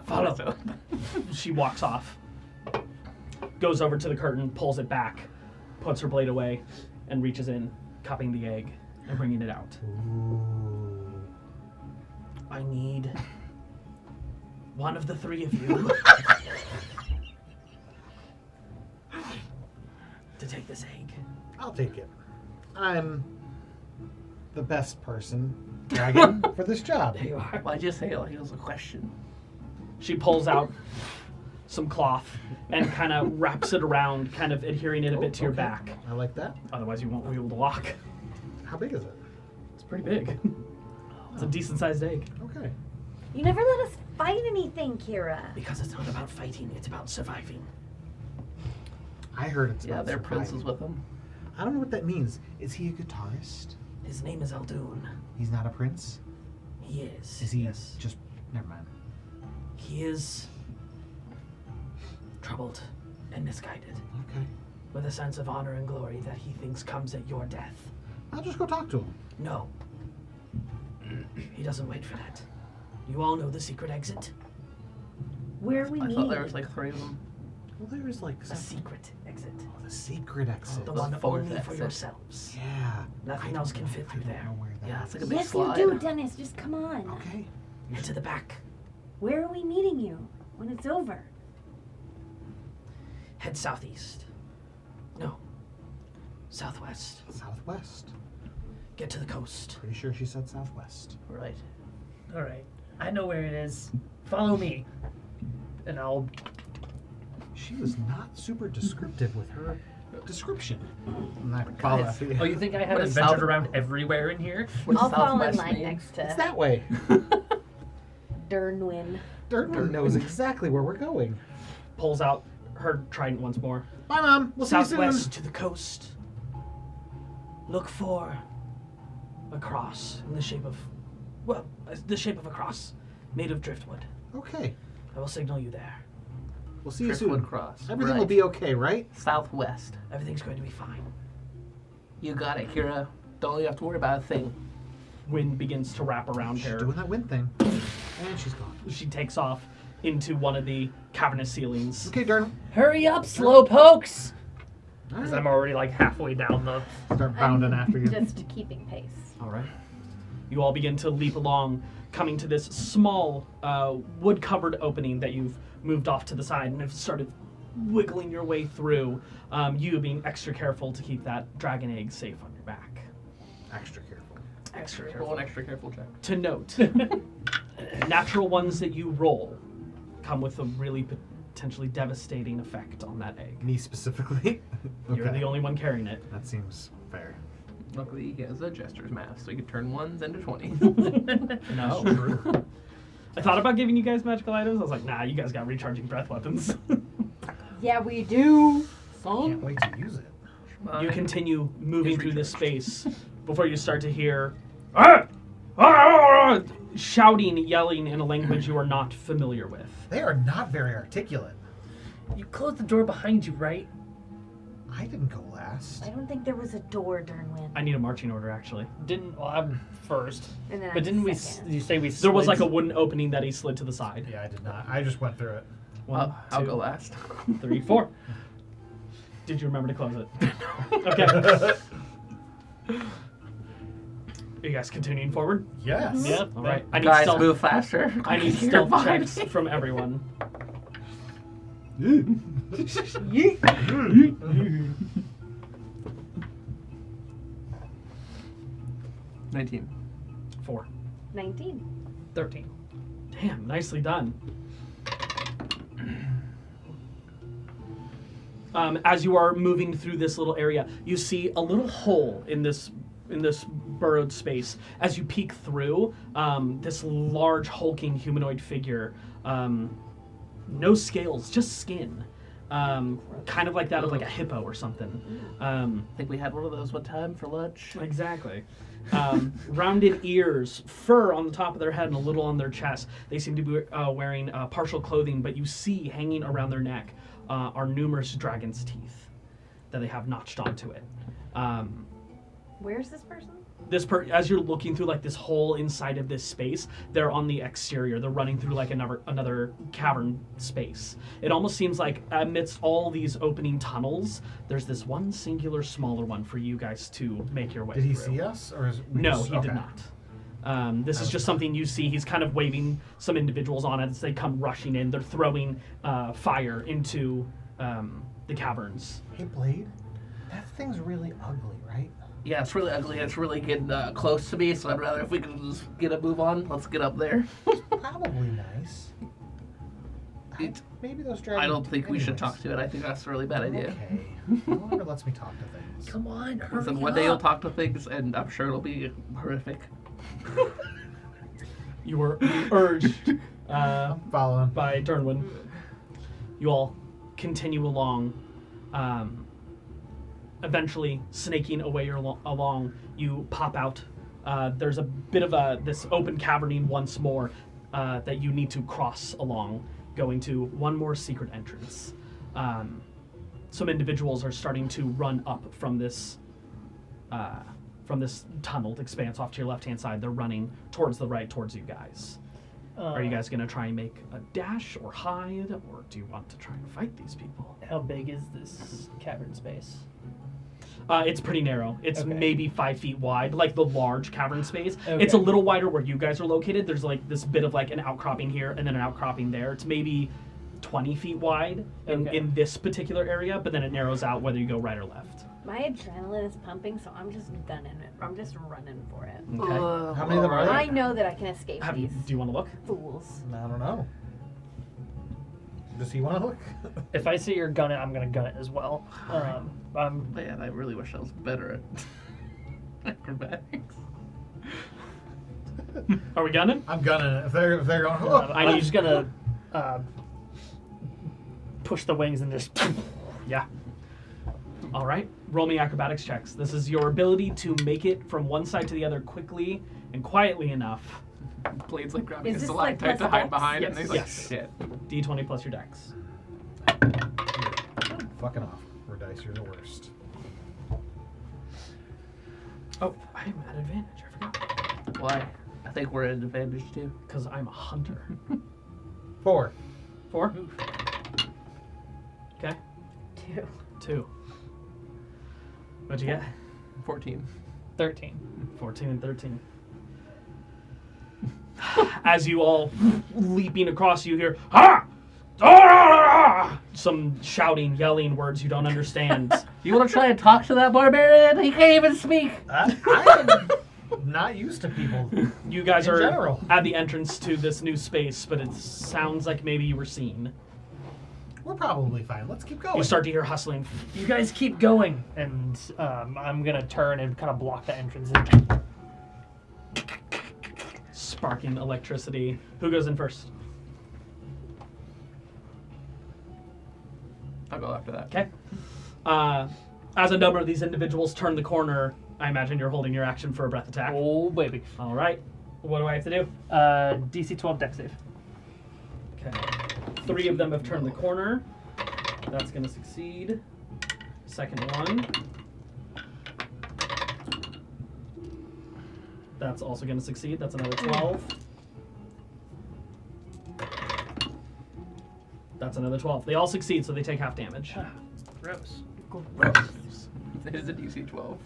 Follow. She walks off, goes over to the curtain, pulls it back, puts her blade away, and reaches in, cupping the egg and bringing it out. Ooh. I need one of the 3 of you to take this egg. I'll take it. I'm the best person, dragon, for this job. There you are. Why'd you say it like it was a question? She pulls out some cloth and kind of wraps it around, kind of adhering it a bit to your Okay. back. I like that. Otherwise, you won't be able to walk. How big is it? It's pretty big. It's a decent-sized egg. Okay. You never let us fight anything, Kira. Because it's not about fighting, it's about surviving. I heard it's Yeah, about their surviving. prince is with them. I don't know what that means. Is he a guitarist? His name is Aldoon. He's not a prince? He is. Is he Yes. just... Never mind. He is troubled and misguided, Okay. with a sense of honor and glory that he thinks comes at your death. I'll just go talk to him. No. He doesn't wait for that. You all know the secret exit? Where are we I meeting? thought there was like 3 of them. Well, there is like... A secret exit. the secret exit. The The one fourth only for exit. yourselves. Yeah. Nothing else can fit through I don't there. know where that Yeah, is. it's like a big Yes, slide. you do, Dennis. Just come on. Okay. Head to the back. Where are we meeting you when it's over? Head southeast. No. Southwest. Southwest. Get to the coast. Pretty sure she said southwest. Right. All right, I know where it is. Follow me, and I'll. She was not super descriptive with her description. I'm not Guys. follow after you. Oh, you think I haven't What is ventured south- around everywhere in here? What does I'll fall in Southwest line mean? next It's to that way. Dernwin. Dirt knows exactly where we're going. Pulls out her trident once more. Bye, Mom. We'll see you soon. Southwest to the coast. Look for a cross in the shape of, well, the shape of a cross made of driftwood. Okay. I will signal you there. We'll see you Driftwood soon. Cross. Everything will Right. be okay, right? Southwest. Everything's going to be fine. You got it, Kira. Don't you have to worry about a thing. Wind begins to wrap around She's her. doing that wind thing. And she's gone. She takes off into one of the cavernous ceilings. Okay, Darn. Hurry up, slowpokes! All Because right. I'm already like halfway down the. Start bounding after you. Just keeping pace. All right. You all begin to leap along, coming to this small wood-covered opening that you've moved off to the side and have started wiggling your way through. You being extra careful to keep that dragon egg safe on your back. Extra careful. Extra Roll an extra careful check. To note, natural ones that you roll come with a really potentially devastating effect on that egg. Me specifically? You're the only one carrying it. That seems fair. Luckily, he has a jester's mask, so he can turn 1s into 20s. No. I thought about giving you guys magical items. I was like, nah, you guys got recharging breath weapons. Yeah, we do. Can't wait to use it. You continue moving Is through this recharged. space before you start to hear "Ah! Ah!" shouting, yelling in a language you are not familiar with. They are not very articulate. You closed the door behind you, right? I didn't go last. I don't think there was a door, Dernwin. I need a marching order, actually. Didn't. Well, I'm first. And then But didn't we? second. You say we? There was slid- like a wooden opening that he slid to the side. Yeah, I did not. I just went through it. One, I'll two, go last. 3, 4. Did you remember to close it? Okay. Are you guys continuing forward? Yes. Yeah. All right. I need Guys, stealth. move faster. I need You're stealth behind checks me. from everyone. 19. 4. 19. 13. Damn, nicely done. As you are moving through this little area, you see a little hole in this burrowed space. As you peek through, this large hulking humanoid figure, no scales, just skin, kind of like that of like a hippo or something. I think we had one of those one time for lunch. Exactly. Rounded ears, fur on the top of their head and a little on their chest. They seem to be wearing partial clothing, but you see hanging around their neck are numerous dragon's teeth that they have notched onto it. Where's this person? As you're looking through like this hole inside of this space, they're on the exterior. They're running through like another cavern space. It almost seems like amidst all these opening tunnels, there's this one singular smaller one for you guys to make your way Did he through. see us, or is we No, just- he did okay. not. This is just something you see. He's kind of waving some individuals on it as they come rushing in. They're throwing fire into the caverns. Hey, Blade, that thing's really ugly, right? Yeah, it's really ugly. It's really getting close to me, so I'd rather if we could just get a move on. Let's get up there. Probably nice. Maybe those dragons. I don't think we should Anyways. talk to it. I think that's a really bad idea. Okay. No one ever lets me talk to things. Come on, hurry Listen, one day you'll up. talk to things, and I'm sure it'll be horrific. You were urged Following. by Dernwin. You all continue along. Eventually, snaking away along, you pop out. There's a bit of this open cavern once more that you need to cross along, going to one more secret entrance. Some individuals are starting to run up from this tunneled expanse off to your left-hand side. They're running towards the right, towards you guys. Are you guys going to try and make a dash or hide, or do you want to try and fight these people? How big is this cavern space? It's pretty narrow. It's Okay. maybe 5 feet wide, like the large cavern space. Okay. It's a little wider where you guys are located. There's like this bit of like an outcropping here and then an outcropping there. It's maybe 20 feet wide Okay. in this particular area, but then it narrows out whether you go right or left. My adrenaline is pumping, so I'm just gunning it. I'm just running for it. Okay. How many of them are there? I know that I can escape Do these you want to look? fools. I don't know. Does he want to look? If I see you're gunning, I'm gonna gun it as well. Man, I really wish I was better at acrobatics. Are we gunning? I'm gunning it. If they're going, oh, I I'm need- just gonna push the wings and just. Yeah. All right. Roll me acrobatics checks. This is your ability to make it from one side to the other quickly and quietly enough. Blades like grabbing Is his this, like, stalactite to plus hide dex? behind, Yes. and he's like, Yes. shit. D20 plus your dex. fucking off. For dice, you're the worst. Oh, I'm at advantage. I forgot. Why? I think we're at an advantage too. Because I'm a hunter. 4. 4. Okay. 2. 2. What'd you get? 14. 13. 14 and 13. As you all leaping across, you hear, ha! Some shouting, yelling words you don't understand. You want to try and talk to that barbarian? He can't even speak. I'm not used to people. You guys In are general. at the entrance to this new space, but it sounds like maybe you were seen. We're probably fine. Let's keep going. You start to hear hustling. You guys keep going, and I'm gonna turn and kind of block the entrance. Sparking electricity. Who goes in first? I'll go after that. Okay. As a number of these individuals turn the corner, I imagine you're holding your action for a breath attack. Oh baby. All right. What do I have to do? DC 12 dex save. Okay. 3 of them have turned the corner. That's going to succeed. Second one. That's also going to succeed. That's another 12. That's another 12. They all succeed, so they take half damage. Gross. It is a DC 12.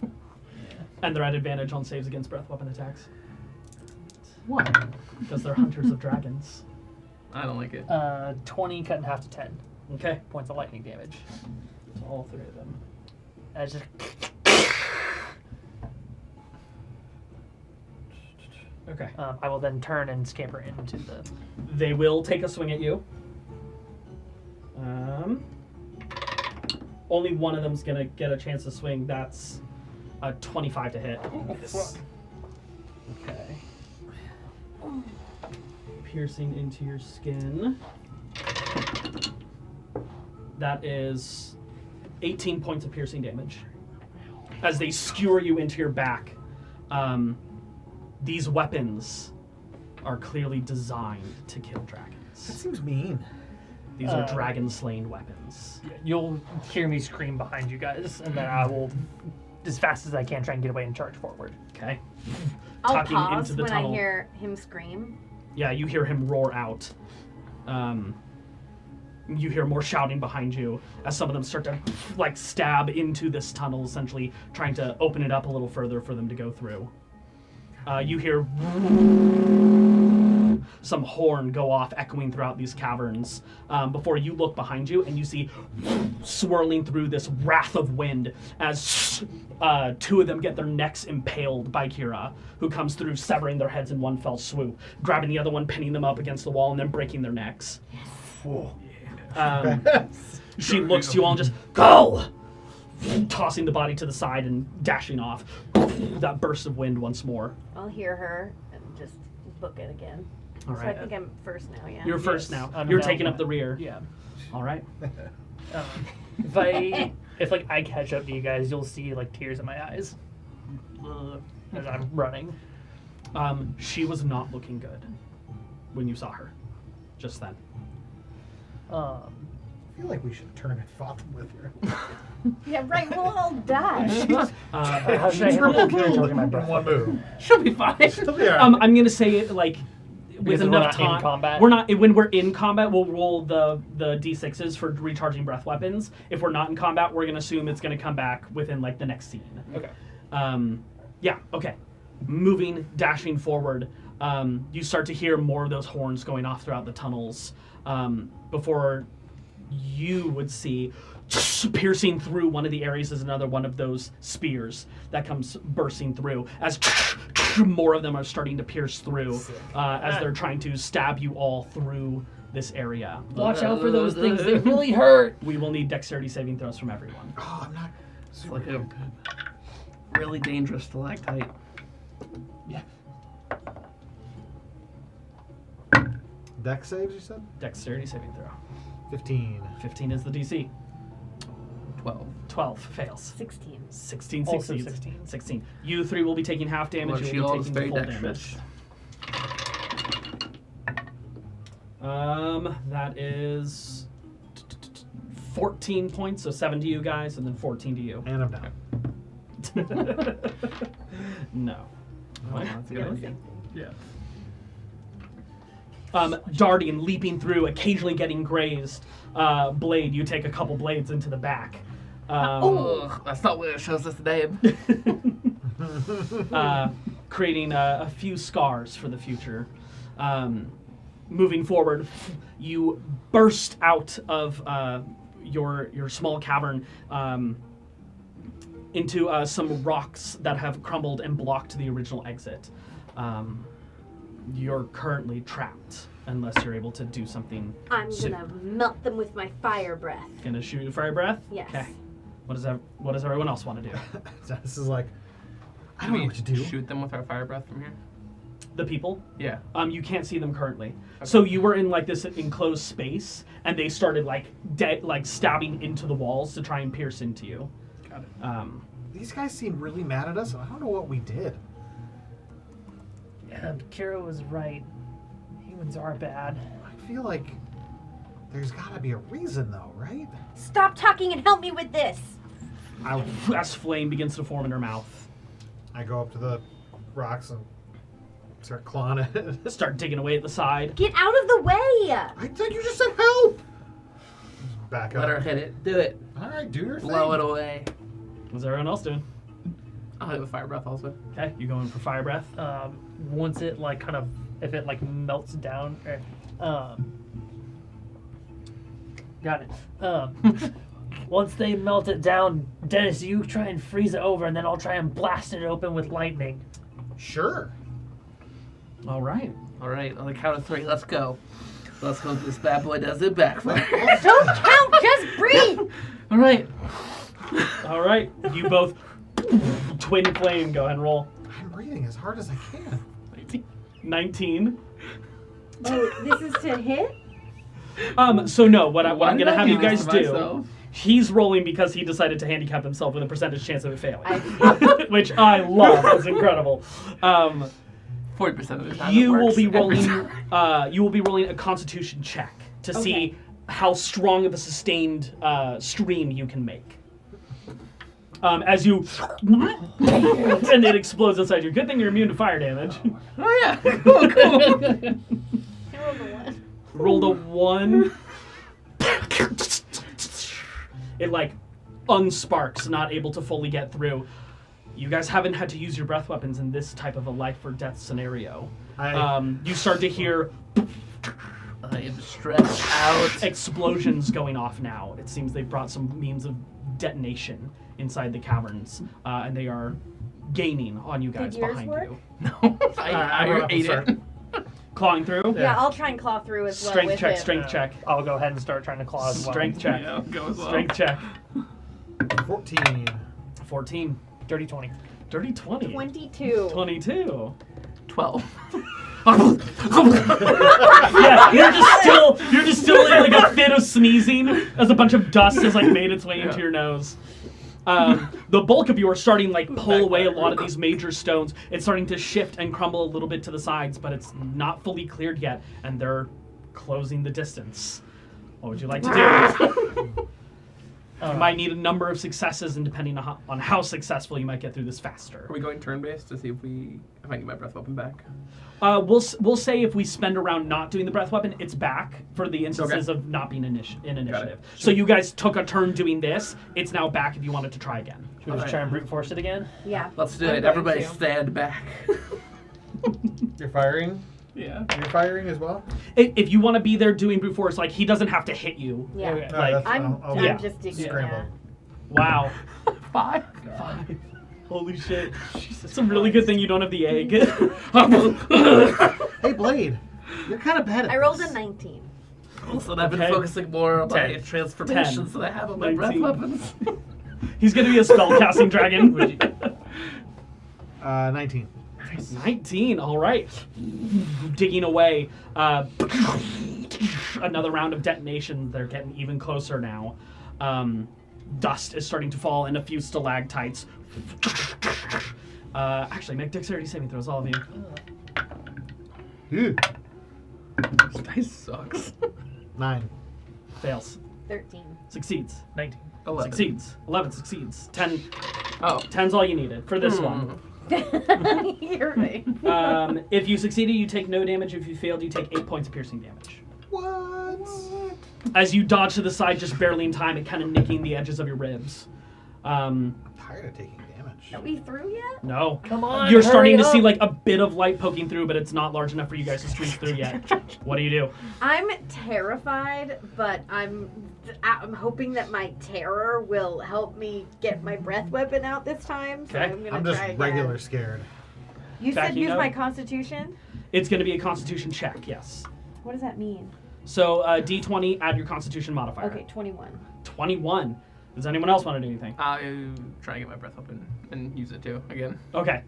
And they're at advantage on saves against breath weapon attacks. Why? Because they're hunters of dragons. I don't like it. 20 cut in half to 10 Okay. points of lightning damage. So all 3 of them. I just Okay. I will then turn and scamper into the. They will take a swing at you. Only one of them's gonna get a chance to swing. That's a 25 to hit. Okay. Piercing into your skin. That is 18 points of piercing damage. As they skewer you into your back, these weapons are clearly designed to kill That dragons. seems mean. These are dragon-slaying weapons. You'll hear me scream behind you guys, and then I will, as fast as I can, try and get away and charge forward. Okay. I'll Tucking pause into the when tunnel. I hear him scream. Yeah, you hear him roar out. You hear more shouting behind you as some of them start to like stab into this tunnel, essentially trying to open it up a little further for them to go through. You hear some horn go off, echoing throughout these caverns. Before you look behind you, and you see swirling through this wrath of wind as 2 of them get their necks impaled by Kira, who comes through, severing their heads in one fell swoop, grabbing the other one, pinning them up against the wall, and then breaking their necks. She looks to you all and just, go! Tossing the body to the side and dashing off. That burst of wind once more. I'll hear her and just book it again. All So I right. think I'm first now, yeah. You're first Yes. now. I'm You're now taking up one. the rear. Yeah. All right. If I catch up to you guys, you'll see like tears in my eyes as I'm running. She was not looking good when you saw her just then. I feel like we should turn and fought them with her. Yeah, right, we'll all die. How should I handle Triple the kill charging my in breath? one move. She'll be fine. She'll be all right. I'm gonna say it like with Because we're enough not in time. combat? We're not. When we're in combat, we'll roll the d6s for recharging breath weapons. If we're not in combat, we're gonna assume it's gonna come back within like the next scene. Okay. Yeah. Okay. Moving, dashing forward. You start to hear more of those horns going off throughout the tunnels. Before you would see, piercing through one of the areas is another one of those spears that comes bursting through as more of them are starting to pierce through as they're trying to stab you all through this area. Watch out for those things. They really hurt. We will need dexterity saving throws from everyone. Oh, I'm not It's super like a good. really dangerous stalactite. Yeah. Dex saves, you said? Dexterity saving throw. 15. 15 is the DC. 12. 12 fails. 16. 16 Also succeeds. 16. 16. You three will be taking half damage. Well, You will be Shield is taking very full dexterous. damage. That is 14 points, so 7 to you guys, and then 14 to you. And I'm down. No. Oh, that's a good idea. Yeah. Darting, leaping through, occasionally getting grazed. Blade, you take a couple blades into the back. Ugh, that's not what it shows us the name. Creating a few scars for the future. Moving forward, you burst out of your small cavern into some rocks that have crumbled and blocked the original exit. You're currently trapped unless you're able to do something. I'm soon. gonna melt them with my fire breath. Gonna shoot your fire breath? Yes. Okay. What does everyone else want to do? This is like, I Can don't know we what to do. shoot them with our fire breath from here? The people? Yeah. You can't see them currently. So you were in like this enclosed space, and they started like stabbing into the walls to try and pierce into you. Got it. These guys seem really mad at us, and I don't know what we did. Yeah, Kira was right. Humans are bad. I feel like there's gotta be a reason, though, right? Stop talking and help me with this. As flame begins to form in her mouth. I go up to the rocks and start clawing at it. Start digging away at the side. Get out of the way. I thought you just said help! Just back Let up. her hit it. Do it. Alright, do your Blow thing. it away. What's everyone else doing? I'll hit with fire breath also. Okay, you going for fire breath? Once it like kind of, if it like melts down, got it. Once they melt it down, Dennis, you try and freeze it over, and then I'll try and blast it open with lightning. Sure. All right. All right, on the count of 3, let's go. Let's hope this bad boy doesn't backfire. Don't count, just breathe. All right. All right. You both twin flame. Go ahead and roll. I'm breathing as hard as I can. 19. Oh, this is to hit? So no, what I'm Why did gonna I have you do this guys to do. myself? He's rolling because he decided to handicap himself with a percentage chance of it failing, I- which I love. It's incredible. 40% of the time. You it will works be every rolling. time. You will be rolling a Constitution check to see Okay. how strong of a sustained stream you can make. As you and it explodes inside you. Good thing you're immune to fire damage. Oh yeah. Cool. I Rolled rolled a 1. a 1. It like unsparks, not able to fully get through. You guys haven't had to use your breath weapons in this type of a life or death scenario. You start to hear I am stressed out. explosions going off now. It seems they've brought some means of detonation inside the caverns, and they are gaining on you guys Did yours behind work? you. No, I run up and ate start it. Clawing through? Yeah, I'll try and claw through as well. Strength with check, him. strength check. I'll go ahead and start trying to claw as well. Strength check. Yeah, go as well. Strength check. 14. 14. Dirty 20. Dirty 20. 22. 22. 12. Yeah, you're just still in like a fit of sneezing as a bunch of dust has like made its way into your nose. The bulk of you are starting like pull away a lot of these major stones. It's starting to shift and crumble a little bit to the sides, but it's not fully cleared yet, and they're closing the distance. What would you like to do? You might need a number of successes, and depending on how successful, you might get through this faster. Are we going turn-based to see if I get my breath weapon back? We'll say if we spend a round not doing the breath weapon, it's back for the instances of not being in initiative. So you guys took a turn doing this. It's now back if you wanted to try again. Should we just try and brute force it again? Yeah. Let's do I'm it. going Everybody to. stand back. You're firing? Yeah. You're firing as well? If you want to be there doing brute force, like he doesn't have to hit you. Yeah. Okay. Like, I'm yeah. just digging. Scramble. Yeah. wow. 5. Holy shit. It's a really good thing you don't have the egg. Hey, Blade. You're kind of bad at I rolled this. a 19. Also, I've been Okay. focusing more on my 10. transformations than I have on my breath 19. weapons. He's going to be a spell-casting dragon. 19. 19, all right. Digging away. Another round of detonation. They're getting even closer now. Dust is starting to fall in a few stalactites. Actually, make dexterity saving throws, all of you. Ew. This dice sucks. 9. Fails. 13. Succeeds. 19. 11. Succeeds. 11 succeeds. 10. Oh. 10's all you needed for this one. You're right. If you succeeded, you take no damage. If you failed, you take 8 points of piercing damage. What? As you dodge to the side, just barely in time, it kind of nicking the edges of your ribs. I'm tired of taking damage. Are we through yet? No. Come on. You're starting to hurry see up. like a bit of light poking through, but it's not large enough for you guys to squeeze through yet. What do you do? I'm terrified, but I'm hoping that my terror will help me get my breath weapon out this time. So Okay. I'm gonna I'm just try again. regular scared. You said Backing use up. my constitution? It's going to be a Constitution check, yes. What does that mean? So D20, add your Constitution modifier. Okay, 21. 21. Does anyone else want to do anything? I'll try and get my breath weapon and use it too, again. Okay.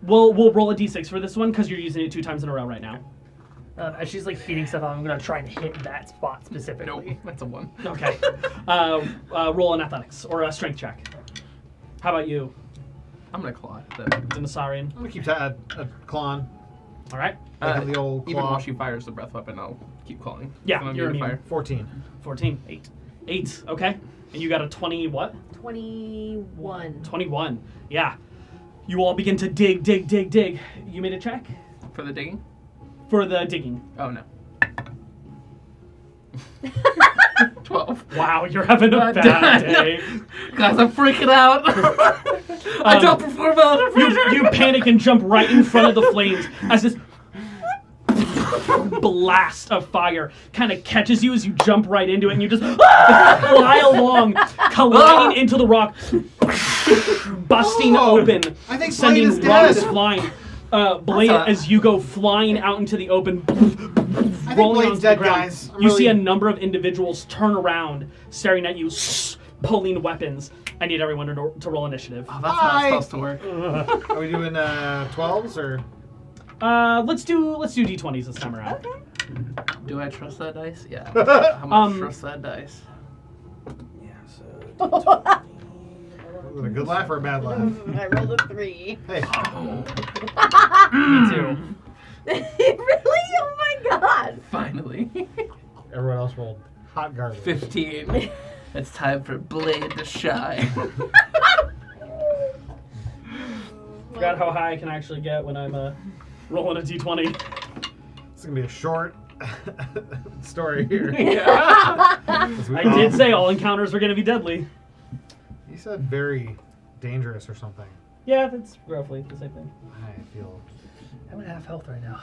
We'll roll a d6 for this one because you're using it 2 times in a row right now. As she's like feeding stuff out, I'm gonna try and hit that spot Nope, specifically. that's a 1. Okay. Roll an athletics or a strength check. How about you, I'm gonna claw it. Dinosaurian? I'm going to keep a clawing. All right. Like the old Even claw. while she fires the breath weapon, I'll keep clawing. Yeah, So I'm you're gonna immune. 14. 14. 8. Okay. And you got a 20 what? 21. 21. Yeah. You all begin to dig. You made a check For the digging? for the digging. Oh, no. 12. Wow, you're having a bad day. Guys, I'm freaking out. I don't perform well under pressure. You panic and jump right in front of the flames as this blast of fire kind of catches you as you jump right into it, and you just fly along, colliding into the rock, busting open, I think sending Blade is rocks dead. flying. Blade, as you go flying out into the open, rolling Blade's onto dead, the ground, guys. I'm you see a really- number of individuals turn around, staring at you, pulling weapons. I need everyone to roll initiative. Oh, that's how it's supposed to work. Are we doing 12s or? Let's do d20s this time around. Okay. Do I trust that dice? Yeah. How much trust that dice? Was it a good laugh or a bad laugh? I rolled a 3. Hey, Me too. Really? Oh my god. Finally. everyone else rolled hot garbage. 15. It's time for Blade to shine. Forgot how high I can actually get when I'm rolling a d20. It's gonna be a short story here. I did say all encounters were going to be deadly. You said very dangerous or something. Yeah, that's roughly the same thing. I feel. I'm at half health right now.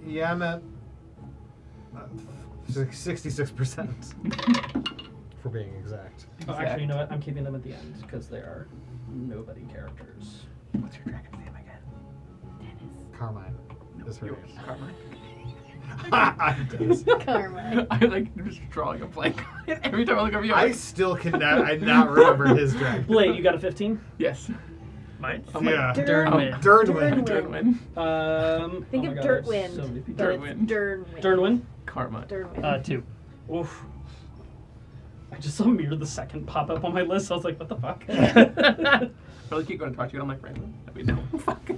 Yeah, I'm at 66%. For being exact. Oh, actually, you know what? I'm keeping them at the end because they are nobody characters. What's your dragon's name again? Carmine. Is her You're name. Carmine. I'm Dennis. Karma. I like just drawing a blank on it every time I look over you. I'm I like, still cannot. I not remember his dragon. Blade, you got a 15. yes. Mine. I'm like, Yeah. Durnwin. Durnwin. Durnwin. Durnwin. Think Oh of my God, Dirt there's Wind, so many people. but Dirt it's Wind. Durnwin. Durnwin. Karma. Durnwin. 2. Oof. I just saw Mir the second pop up on my list. I was like, what the fuck? Really keep going to talk to you. I'm like, Brandon. I mean, no. Fuck.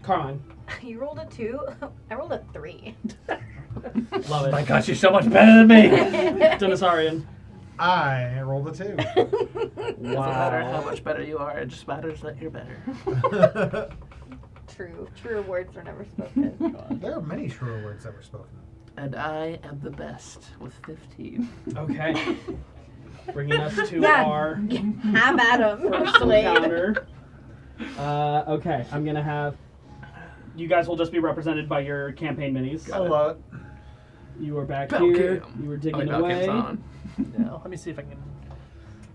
Carmine. You rolled a 2. I rolled a 3. Love it. My God, she's so much better than me. Denisarian. I rolled a 2. Doesn't matter how much better you are. It just matters that you're better. True. Truer words were never spoken. There are many truer words that were spoken. And I am the best with 15. Okay. Bringing us to Yeah. our Have at 'em, first Blade. encounter. Okay, I'm gonna have. You guys will just be represented by your campaign minis. A lot. You are back Bell here. cam. You were Oh, digging Bell away. cam's on. No, let me see if I can get it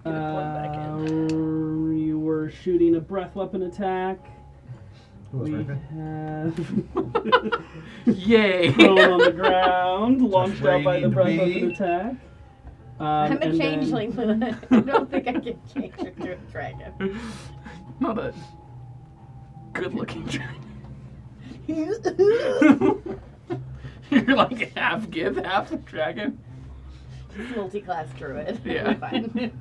plugged back in. You were shooting a breath weapon attack. Who was We raping? have Yay! thrown on the ground, launched out by the waiting breath to weapon be. attack. I'm a and then- changeling, but I don't think I can change into a dragon. Not a good-looking dragon. You're like half gith, half dragon. Multi-class druid. Yeah. Fine.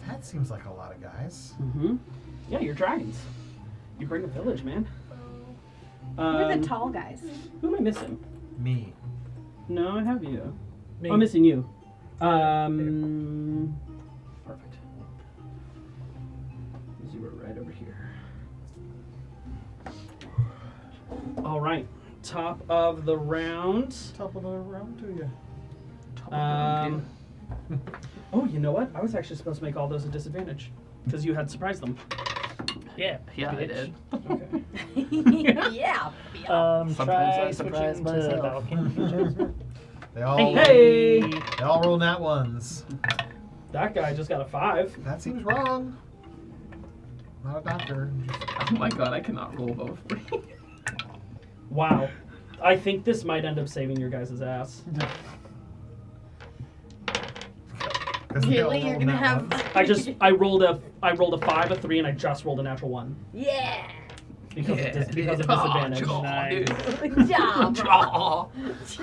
That seems like a lot of guys. Mm-hmm. Yeah, you're dragons. You bring a village, man. We're the tall guys. Who am I missing? Me. No, I have you. Me. I'm missing you. Perfect. You were right over here. All right. Top of the round. Top of the round to you. Oh, you know what? I was actually supposed to make all those a disadvantage because you had surprised them. Yeah. Yeah, I bitch. did. Okay. Yeah. Try Sometimes I switching surprise to myself. battle king. They all Hey! they all roll nat ones. That guy just got a 5. That seems wrong. Not a doctor. Oh my god, I cannot roll both. Wow. I think this might end up saving your guys' ass. 'Cause they all Really? You're roll gonna nat have. ones. I rolled a 5, a 3, and I just rolled a natural 1 Yeah. because of disadvantage. Nice. Good job. Oh,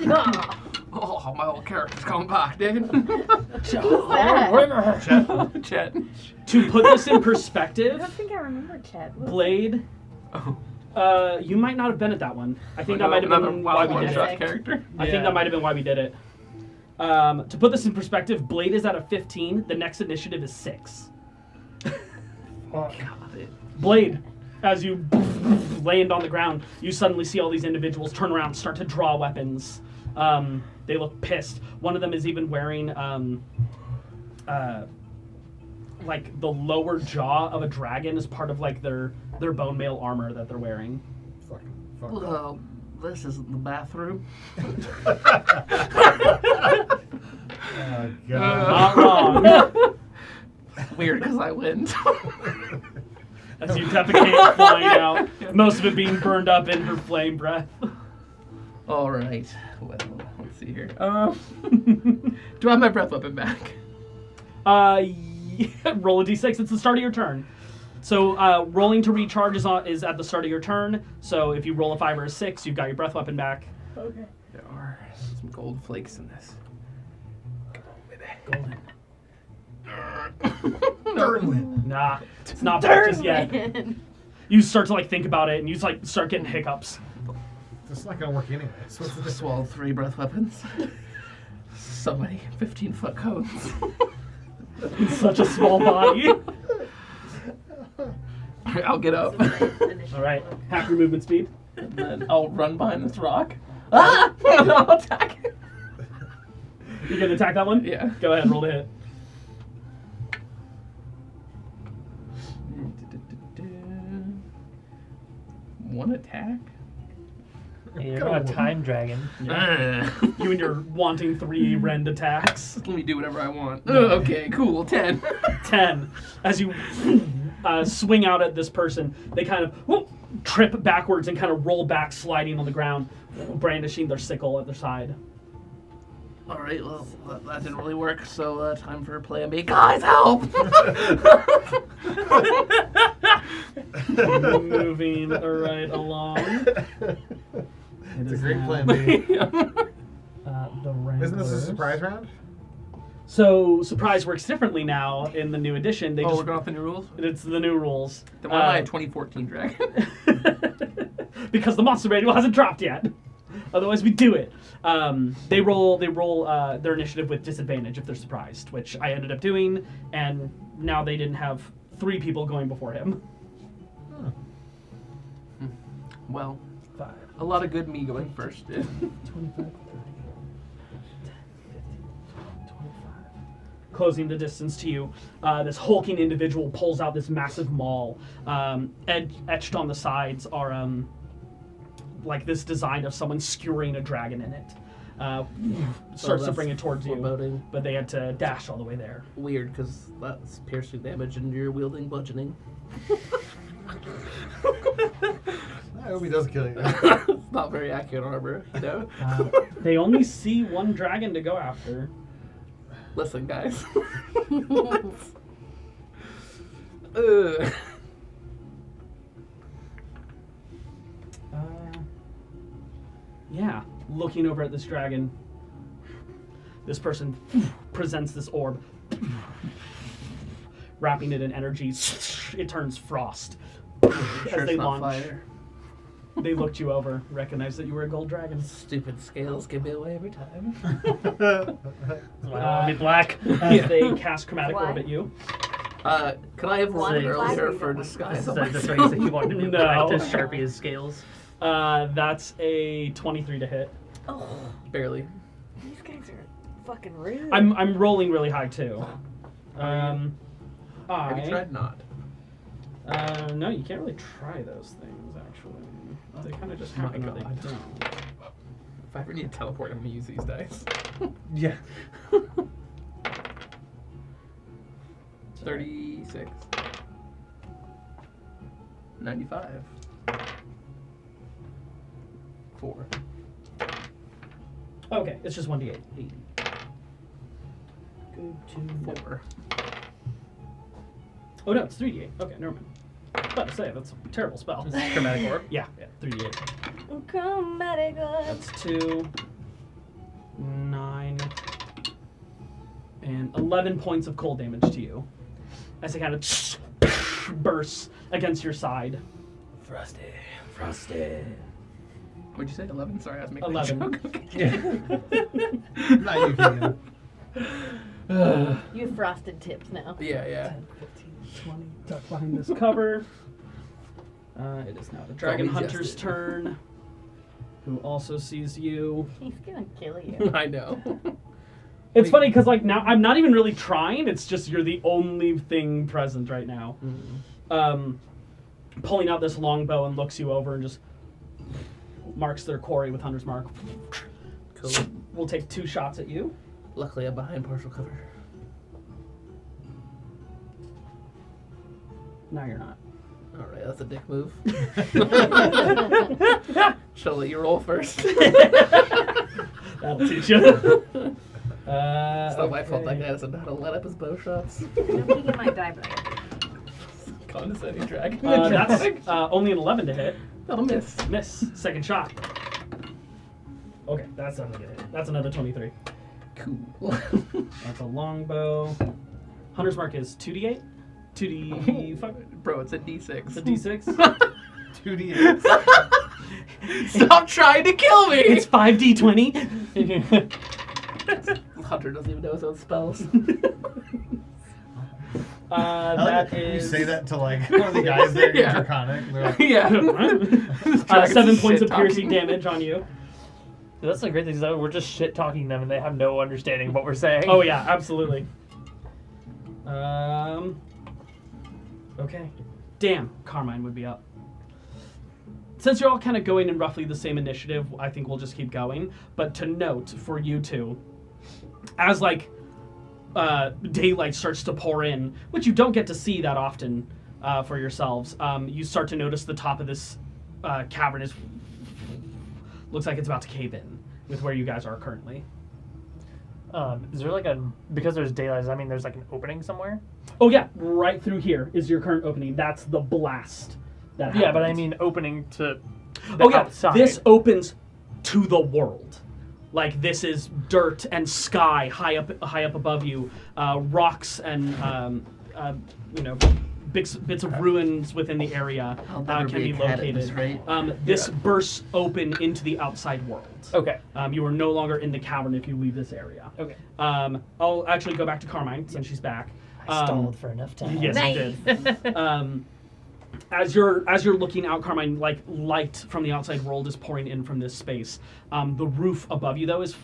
Yeah. oh, my old character's coming back, dude. Who's that? Chet. Chet. To put this in I perspective, don't think I remember Chet. Blade, Oh, you might not have been at that one. I think that might have another been why we wild did shot it. character. I think that might have been why we did it. To put this in perspective, Blade is at a 15. The next initiative is 6. God, it. Blade, as you land on the ground, you suddenly see all these individuals turn around, start to draw weapons. They look pissed. One of them is even wearing like the lower jaw of a dragon as part of like their bone mail armor that they're wearing. Fuck. Fuck. Well, this isn't the bathroom. Oh, God. Not wrong. Weird because I win. As you defecate flying out, most of it being burned up in her flame breath. All right. Well, let's see here. Do I have my breath weapon back? Yeah, roll a d6. It's the start of your turn. So rolling to recharge is at the start of your turn. So if you roll a 5 or a 6, you've got your breath weapon back. Okay. There are some gold flakes in this. Come on, baby. Durnwin. Nah, it's not back just yet. You start to like think about it, and you like start getting hiccups. It's not gonna work anyway. So what's the difference? Swallow 3 breath weapons. So many 15-foot cones. In such a small body. Alright, I'll get up. All right, half your movement speed. And then I'll run behind this rock. Ah! And then I'll attack it. You gonna attack that one? Yeah. Go ahead, roll to hit. One attack? You're not a time dragon. You and your wanting 3 rend attacks. Let me do whatever I want. Okay, cool. 10. 10. As you swing out at this person. They kind of trip backwards and kind of roll back, sliding on the ground, brandishing their sickle at their side. All right, well, that didn't really work, so time for plan B. Guys, help! Moving right along. It's a great plan, B. The Wranglers. Isn't this a surprise round? So surprise works differently now in the new edition. They We're going off the new rules? It's the new rules. Then why am I a 2014 dragon? Because the monster manual hasn't dropped yet. Otherwise, we do it. They roll their initiative with disadvantage if they're surprised, which I ended up doing, and now they didn't have 3 people going before him. Well, 5, a lot of good me going first. 25, 30, 10, 15, 20, 25. Closing the distance to you, this hulking individual pulls out this massive maul. Etched on the sides are like this design of someone skewering a dragon in it. Starts to bring it towards you, foreboding. but they had to dash all the way there. Weird, because that's piercing damage and you're wielding bludgeoning. I hope he does kill you. It's not very accurate armor, you know? They only see one dragon to go after. Listen, guys. Ugh. Yeah, looking over at this dragon, this person presents this orb, wrapping it in energy. It turns frost Sure as it's they not launch. fire. They looked you over, recognized that you were a gold dragon. Stupid scales give me away every time. Be black. As they cast chromatic Why? orb at you. Can I have One rolled black earlier or you for don't want disguise? Is on that just myself? what you said you wanted to do? No. Like to Sharpie his scales. That's a 23 to hit. Oh, Barely. these guys are fucking rude. I'm rolling really high too. Have you tried not? No, you can't really try those things actually. They kind of just happen or they God. don't. If I ever need to teleport, I'm gonna use these dice. Yeah. 36. 95. 4. Okay, it's just 1d8. 80. Good to know. 4. Oh no, it's 3d8. Okay, never mind. About to say, that's a terrible spell. Chromatic orb. Yeah, 3d8. Chromatic orb. That's 2, 9, and 11 points of cold damage to you. As it kind of bursts against your side. Frosty. What'd you say? 11? Sorry, I was making 11. a joke. Okay. Not you, Keegan. You have frosted tips now. Yeah. 10, 15, 20. Duck behind this cover. It is now the Dragon Call me Hunter's Justin. turn, who also sees you. He's gonna kill you. I know. It's funny because like now I'm not even really trying. It's just you're the only thing present right now. Pulling out this longbow and looks you over and just marks their quarry with Hunter's Mark. Cool. We'll take 2 shots at you. Luckily, I'm behind partial cover. No, you're not. All right, that's a dick move. Shall I let you roll first? That'll teach you. It's not my fault that guy doesn't know how to let up his bow shots. Nobody get my die back. Condescending dragon. That's only an 11 to hit. That'll miss. Miss. Second shot. Okay, that's not gonna hit. That's another 23. Cool. That's a longbow. Hunter's Mark is 2d8? 2d5? Bro, it's a D6. It's a d6? 2d8. Stop trying to kill me! It's 5d20? Hunter doesn't even know his own spells. That You is... say that to like one of the guys there Yeah. in Draconic. They're like, Yeah. Dragon's 7 points of shit-talking. piercing damage on you. That's the great thing is that we're just shit talking them and they have no understanding of what we're saying. Oh yeah, absolutely. Okay. Damn, Carmine would be up. Since you're all kind of going in roughly the same initiative, I think we'll just keep going. But to note for you two, as like daylight starts to pour in, which you don't get to see that often for yourselves. You start to notice the top of this cavern looks like it's about to cave in with where you guys are currently. Is there like because there's daylight, does that mean there's like an opening somewhere? Oh yeah, right through here is your current opening. That's the blast. That Yeah, but I happened. mean opening to the Oh yeah, outside. this opens to the world. Like this is dirt and sky high up above you, rocks and bits of ruins within the area I'll never can be be a cat at this located. rate. This bursts open into the outside world. Okay. You are no longer in the cavern if you leave this area. Okay. I'll actually go back to Carmine since she's back. I stalled for enough time. Yes, you did. As you're looking out, Carmine, like light from the outside world is pouring in from this space. The roof above you, though, is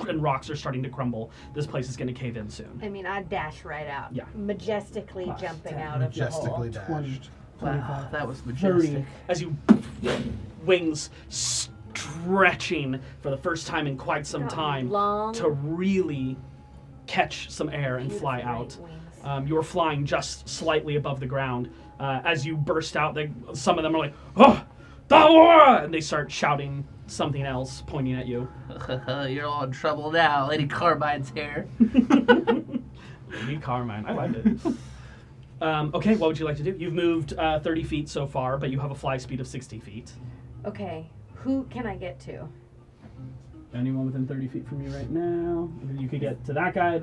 and rocks are starting to crumble. This place is going to cave in soon. I mean, I dash right out. Yeah. Majestically jumping out of the hole. Majestically dashed. Wow, that was 30. majestic. As you wings stretching for the first time in quite some time Long, to really catch some air and fly beautiful out. white wings. You're flying just slightly above the ground. As you burst out, some of them are like, "Oh, Dawa!" and they start shouting something else, pointing at you. You're all in trouble now. Lady Carmine's here. Lady Carmine, I like it. Okay, what would you like to do? You've moved 30 feet so far, but you have a fly speed of 60 feet. Okay, who can I get to? Anyone within 30 feet from you right now? You could get to that guy,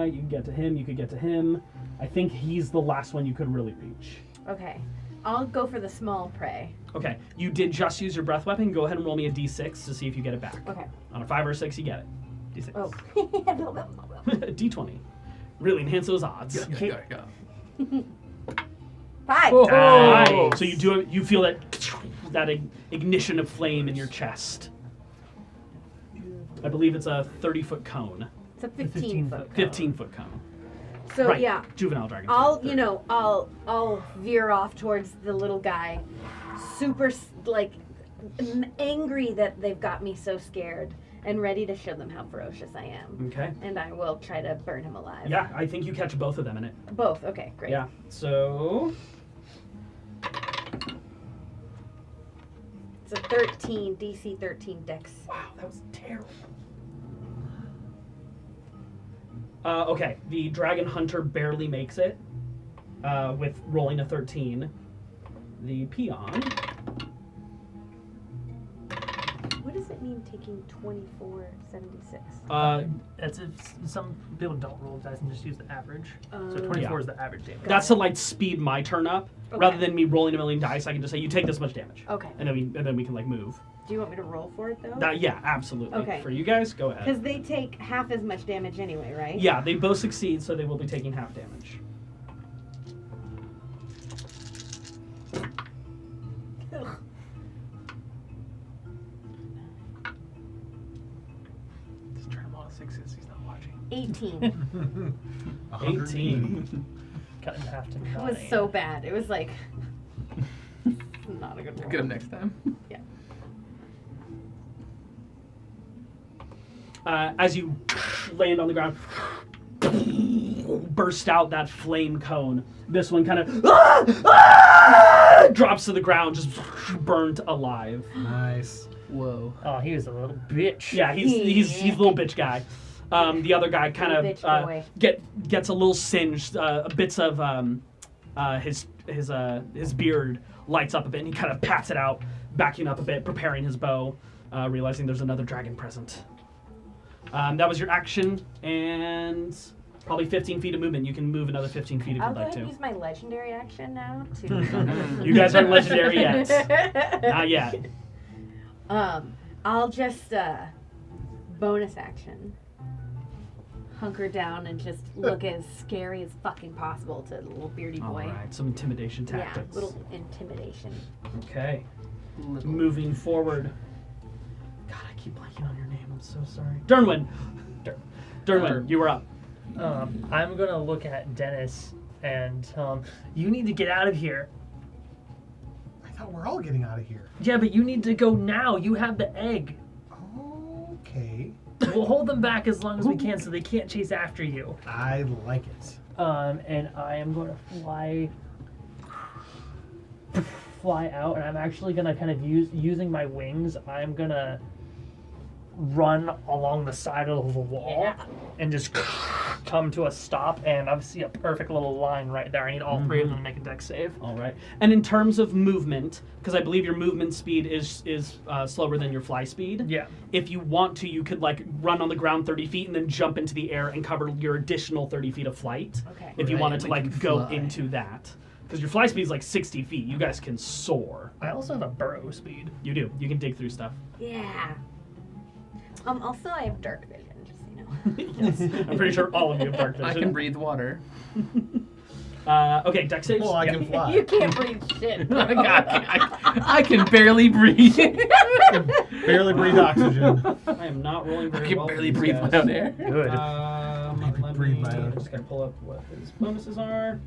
you can get to him, you could get to him. I think he's the last one you could really reach. Okay, I'll go for the small prey. Okay, you did just use your breath weapon. Go ahead and roll me a d6 to see if you get it back. Okay. On a 5 or 6, you get it. D6. Oh. D20. Really enhance those odds. Yeah. 5. Oh. Nice. So you feel that ignition of flame in your chest. I believe it's a 30-foot cone. It's a 15-foot. 15-foot cone. So right. yeah, Juvenile dragon. I'll veer off towards the little guy, super angry that they've got me so scared, and ready to show them how ferocious I am. Okay. And I will try to burn him alive. Yeah, I think you catch both of them in it. Both. Okay, great. Yeah. So It's a 13 DC 13 Dex. wow, that was terrible. Okay, the dragon hunter barely makes it with rolling a 13. The peon. What does it mean taking 2476? That's if some people don't roll dice and just use the average. So Oh. 24 Yeah. is the average damage. That's to like speed my turn up. Okay. Rather than me rolling a million dice, I can just say you take this much damage. Okay. And then we can like move. Do you want me to roll for it though? Yeah, absolutely. Okay. For you guys, go ahead. Because they take half as much damage anyway, right? Yeah, they both succeed, so they will be taking half damage. Just turn him on 6 he's not watching. 18. 18. Cut in half to It 9. was so bad. It was like not a good roll. Get him next time. Yeah. As you land on the ground, burst out that flame cone. This one kind of drops to the ground, just burnt alive. Nice. Whoa. Oh, he was a little bitch. Yeah, he's a little bitch guy. The other guy kind Little of bitch boy. gets a little singed. Bits of his beard lights up a bit, and he kind of pats it out, backing up a bit, preparing his bow, realizing there's another dragon present. That was your action, and probably 15 feet of movement. You can move another 15 feet if I'll you'd go like ahead and to. use my legendary action now to. You guys aren't legendary yet. Not yet. I'll just bonus action. Hunker down and just look as scary as fucking possible to the little beardy All boy. right, some intimidation Yeah, tactics. little intimidation. Okay. Little. Moving forward. God, I keep blanking on your name. I'm so sorry. Dernwin. Dernwin, you were up. I'm going to look at Dennis and tell him, you need to get out of here. I thought we're all getting out of here. Yeah, but you need to go now. You have the egg. Okay. We'll hold them back as long as we can so they can't chase after you. I like it. And I am going to fly fly out, and I'm actually gonna kind of using my wings. I'm gonna run along the side of the wall and just come to a stop, and I see a perfect little line right there. I need all three of them to make a dex save. All right. And in terms of movement, because I believe your movement speed is slower than your fly speed. Yeah. If you want to, you could like run on the ground 30 feet and then jump into the air and cover your additional 30 feet of flight. Okay. If you Right, wanted to we like can go fly. into that, because your fly speed is like 60 feet. You guys can soar. I also have a burrow speed. You do. You can dig through stuff. Yeah. Also, I have dark vision, just so you know. Yes. I'm pretty sure all of you have dark vision. I can breathe water. Okay, dex saves. Well, I Yeah. can fly. You can't breathe shit. I can barely breathe. Barely breathe oxygen. I am not rolling very I can well. barely with these breathe guys. my own air. Good. Let breathe me, my own. I just gotta pull up what his bonuses are.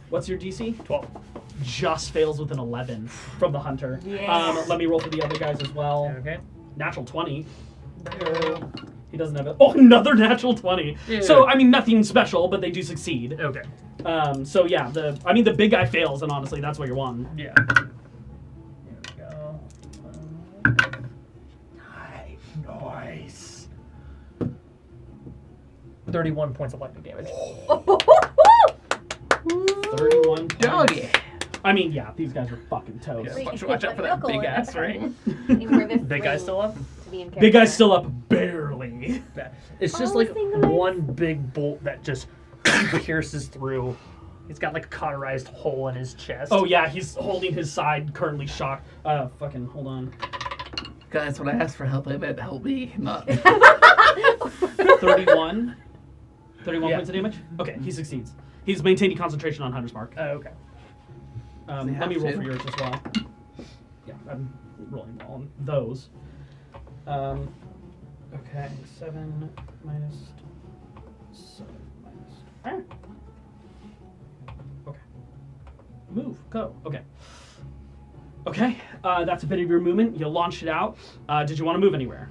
What's your DC? 12. Just fails with an 11 from the hunter. Yeah. Let me roll for the other guys as well. Okay. Natural 20. He doesn't have it. Oh, another natural 20. Yeah. So, I mean, nothing special, but they do succeed. Okay. So, yeah, the big guy fails, and honestly, that's what you're one. Yeah. Here we go. Nice. 31 points of lightning damage. 31 Dog points. I mean, yeah, these guys are fucking toast. Yeah. Watch out for that big ass ring. Big guy still up? Big guy's still up barely. It's just Oh, like single leg. one big bolt that just pierces through. He's got like a cauterized hole in his chest. Oh, yeah, he's holding his side, currently shocked. Fucking, hold on. Guys, when I asked for help, I meant help me, not. 31. 31 Yeah. points of damage? Okay, he succeeds. He's maintaining concentration on Hunter's Mark. Okay. They Let me have roll to. for yours as well. Yeah, I'm rolling on those. Okay, 7 minus 7 minus. Okay. Move, go. Okay. Okay, that's a bit of your movement. You launched it out. Did you want to move anywhere?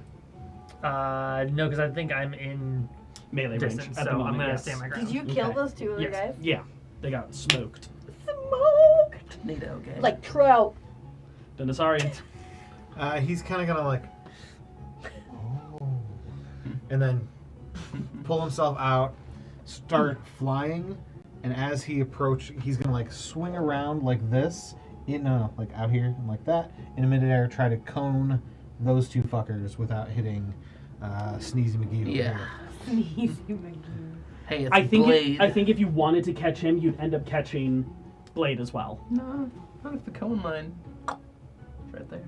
No, because I think I'm in Melee distance, range so at the moment. I'm gonna yes. stand my ground. Did you kill Okay. those two other Yes. guys? Yeah, they got smoked. Smoked. NATO, okay. Like trout. Denisarian. He's kind of gonna like, and then pull himself out, start flying, and as he he's gonna like swing around like this, like out here and like that, in midair, try to cone those two fuckers without hitting Sneezy McGee. over Yeah. here. Hey, it's I think Blade. I think if you wanted to catch him, you'd end up catching Blade as well. No, not if the cone line. It's right there.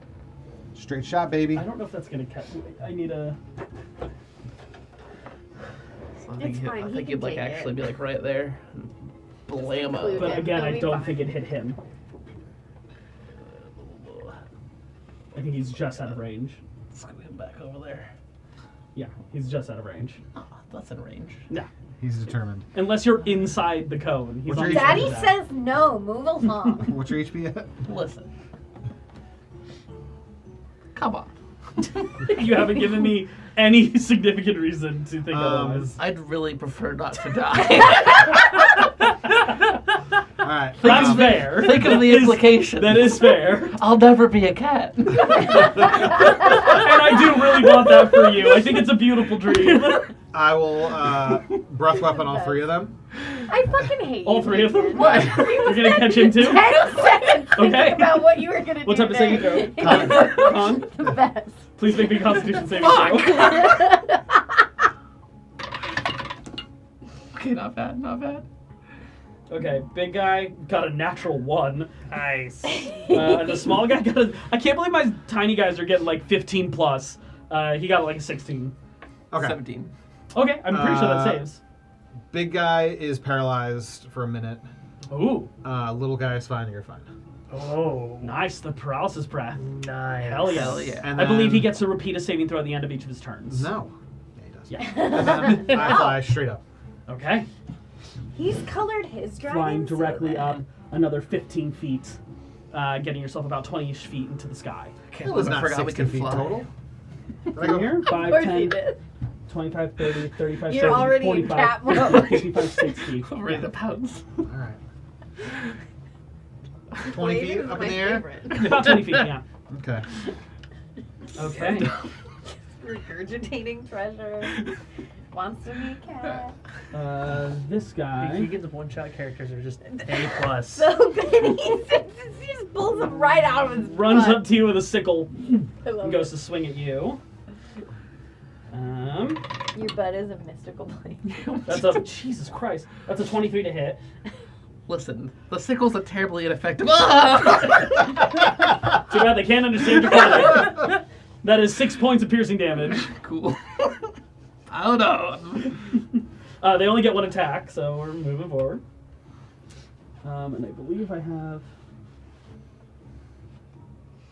Straight shot, baby. I don't know if that's gonna catch. I need a. So I It's think, fine, I he think can you'd like take it. actually be like right there. Blammo. include But Yeah, again, he'll I be don't fine. think it hit him. I think he's just out of range. Scoot him back over there. Yeah, he's just out of range. Oh, that's in range. Yeah, He's determined. unless you're inside the cone. He's What's on your the Daddy other side. says no. Move along. What's your HP at? Listen. Come on. You haven't given me any significant reason to think Um, otherwise. I'd really prefer not to die. All right. That's fair. Think of the Is- implications. That is fair. I'll never be a cat. And I do really want that for you. I think it's a beautiful dream. I will breath weapon all three of them. I fucking hate All you, three of them? Nathan. What? You're gonna catch him too? 10 seconds Okay. thinking about what you were gonna What do. type of saving throw? Con. Con? The best. Please make me a Constitution saving throw. Okay, not bad, not bad. Okay, big guy got a natural 1. Nice. And the small guy got a... I can't believe my tiny guys are getting like 15 plus. He got like a 16. Okay. 17. Okay, I'm pretty sure that Uh, saves. Big guy is paralyzed for a minute. Ooh, Little guy is fine. You're fine. Oh, nice. The paralysis breath. nice. Hell yeah. Hell yeah. And I believe he then- gets to repeat a saving throw at the end of each of his turns. No. Yeah, he does. Yeah. And then I fly straight up. Okay. He's colored his dragon. Flying directly so up another 15 feet, getting yourself about 20-ish feet into the sky. Can't It was believe I not forgot we 60 could feet fly. total. Did I From go? here, Of 5, course 10, he did. 25, 30, 35, You're 40, already in 45, cat mode. 55, 60. I'm ready to pounce. All right. 20 feet up in the air? About 20 feet, yeah. Okay. Okay. Regurgitating treasure. Wants to be a cat. This guy. Vegans of one-shot characters are just A+. So good. He just pulls him right out of his Runs butt. up to you with a sickle I love and goes it. to swing at you. Your butt is a mystical blade. That's a Jesus Christ. That's a 23 to hit. Listen, the sickle's a terribly ineffective. Too bad they can't understand your clothing. That is 6 points of piercing damage. Cool. I don't know. They only get one attack, so we're moving forward. And I believe I have.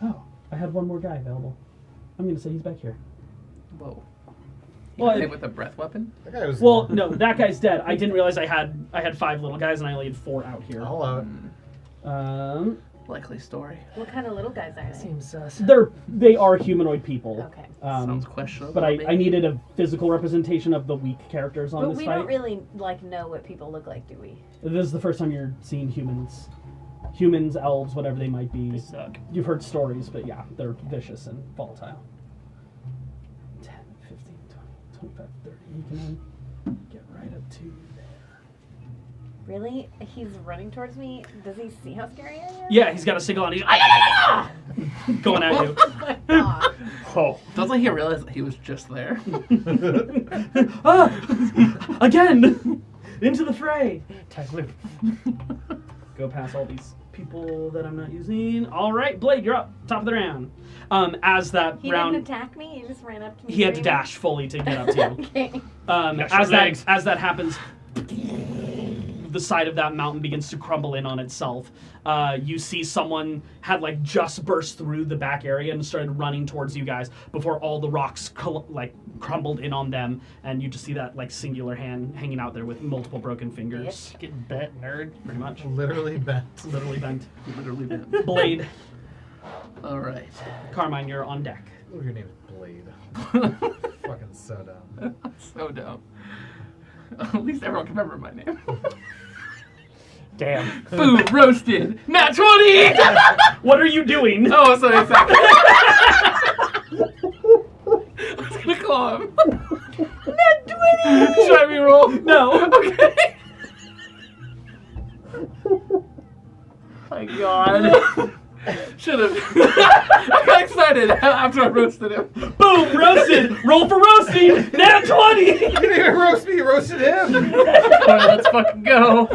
Oh, I had one more guy available. I'm gonna say he's back here. Whoa. Well, You hit with a breath weapon? That guy was. Well, no, that guy's dead. I didn't realize I had 5 little guys, and I only had 4 out here. Hello. Likely story. What kind of little guys are they? Seems sus. They are humanoid people. Okay. Sounds questionable. But I maybe. needed a physical representation of the weak characters on But this we fight. don't really know what people look like, do we? This is the first time you're seeing humans. Humans, elves, whatever they might be. They suck. You've heard stories, but yeah, they're vicious and volatile. 10, 15, 20, 25, 30. You can get right up to there. Really? He's running towards me. Does he see how scary I am? Yeah, he's got a sickle on. He's going at you. Oh my god. Oh. Doesn't like he realize that he was just there? Again! Into the fray! Time loop. Go past all these people that I'm not using. All right, Blade, you're up. Top of the round. As that He round, didn't attack me. He just ran up to me. he had to screaming. dash fully to get up to you. Okay. As that happens, the side of that mountain begins to crumble in on itself. You see someone had like just burst through the back area and started running towards you guys before all the rocks crumbled in on them, and you just see that like singular hand hanging out there with multiple broken fingers. Getting bent, nerd. Pretty much. Literally bent. Literally bent. Literally been. Blade, All right. Carmine, you're on deck. Oh, your name is Blade. Fucking so dumb. So dumb. At least everyone can remember my name. Damn. Boom, roasted. Nat 20! What are you doing? Oh, sorry, sorry. I was gonna call him. Nat 20! Should I re-roll? No. Okay. My God. Should have. I got excited after I roasted him. Boom, roasted. Roll for roasting. Nat 20. You didn't even roast me, you roasted him! Alright, let's fucking go.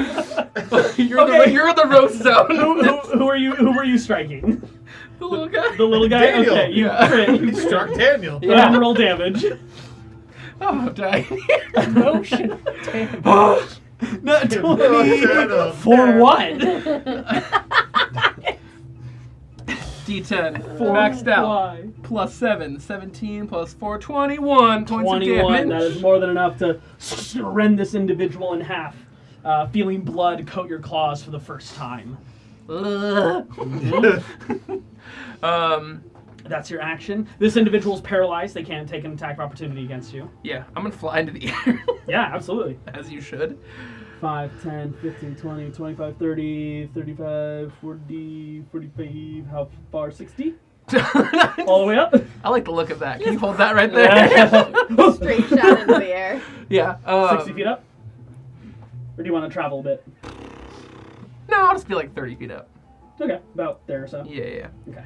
You're, Okay. you're in the roast zone. Who are you striking? The little guy. The little guy? Daniel. Okay, you Yeah. crit. You struck Daniel. Go ahead and roll damage. Oh, I'm dying. Oh shit. Damn. Nat 20. Oh, For what? D10. For Maxed out. why? Plus 7. 17 plus 4. 21 points of 21. damage. That is more than enough to rend this individual in half. Feeling blood coat your claws for the first time. That's your action. This individual is paralyzed. They can't take an attack of opportunity against you. Yeah, I'm gonna fly into the air. Yeah, absolutely. As you should. 5, 10, 15, 20, 25, 30, 35, 40, 45, how far? 60? All the way up? I like the look of that. Can you hold that right there? Straight shot into the air. Yeah. 60 feet up? Or do you want to travel a bit? No, I'll just be like 30 feet up. Okay, about there or so. Yeah. Okay.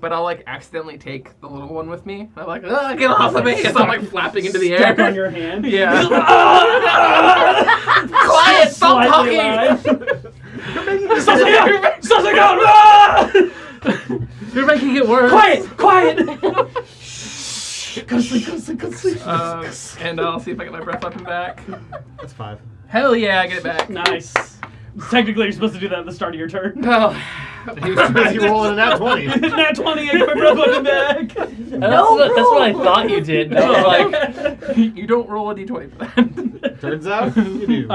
But I'll like accidentally take the little one with me. I'm like, get off of me! As I'm like flapping into the air. Stuck on your hand. Yeah. Quiet! Stop Slightly talking! alive. Something out! You're making it worse. Quiet! Go to sleep. And I'll see if I get my breath weapon back. That's 5. Hell yeah, I get it back. Nice. Technically, you're supposed to do that at the start of your turn. Oh. He was busy rolling a nat 20. Nat 20, I get my breath weapon back. That's what I thought you did. I was like, You don't roll a d20 for that. Turns out you do.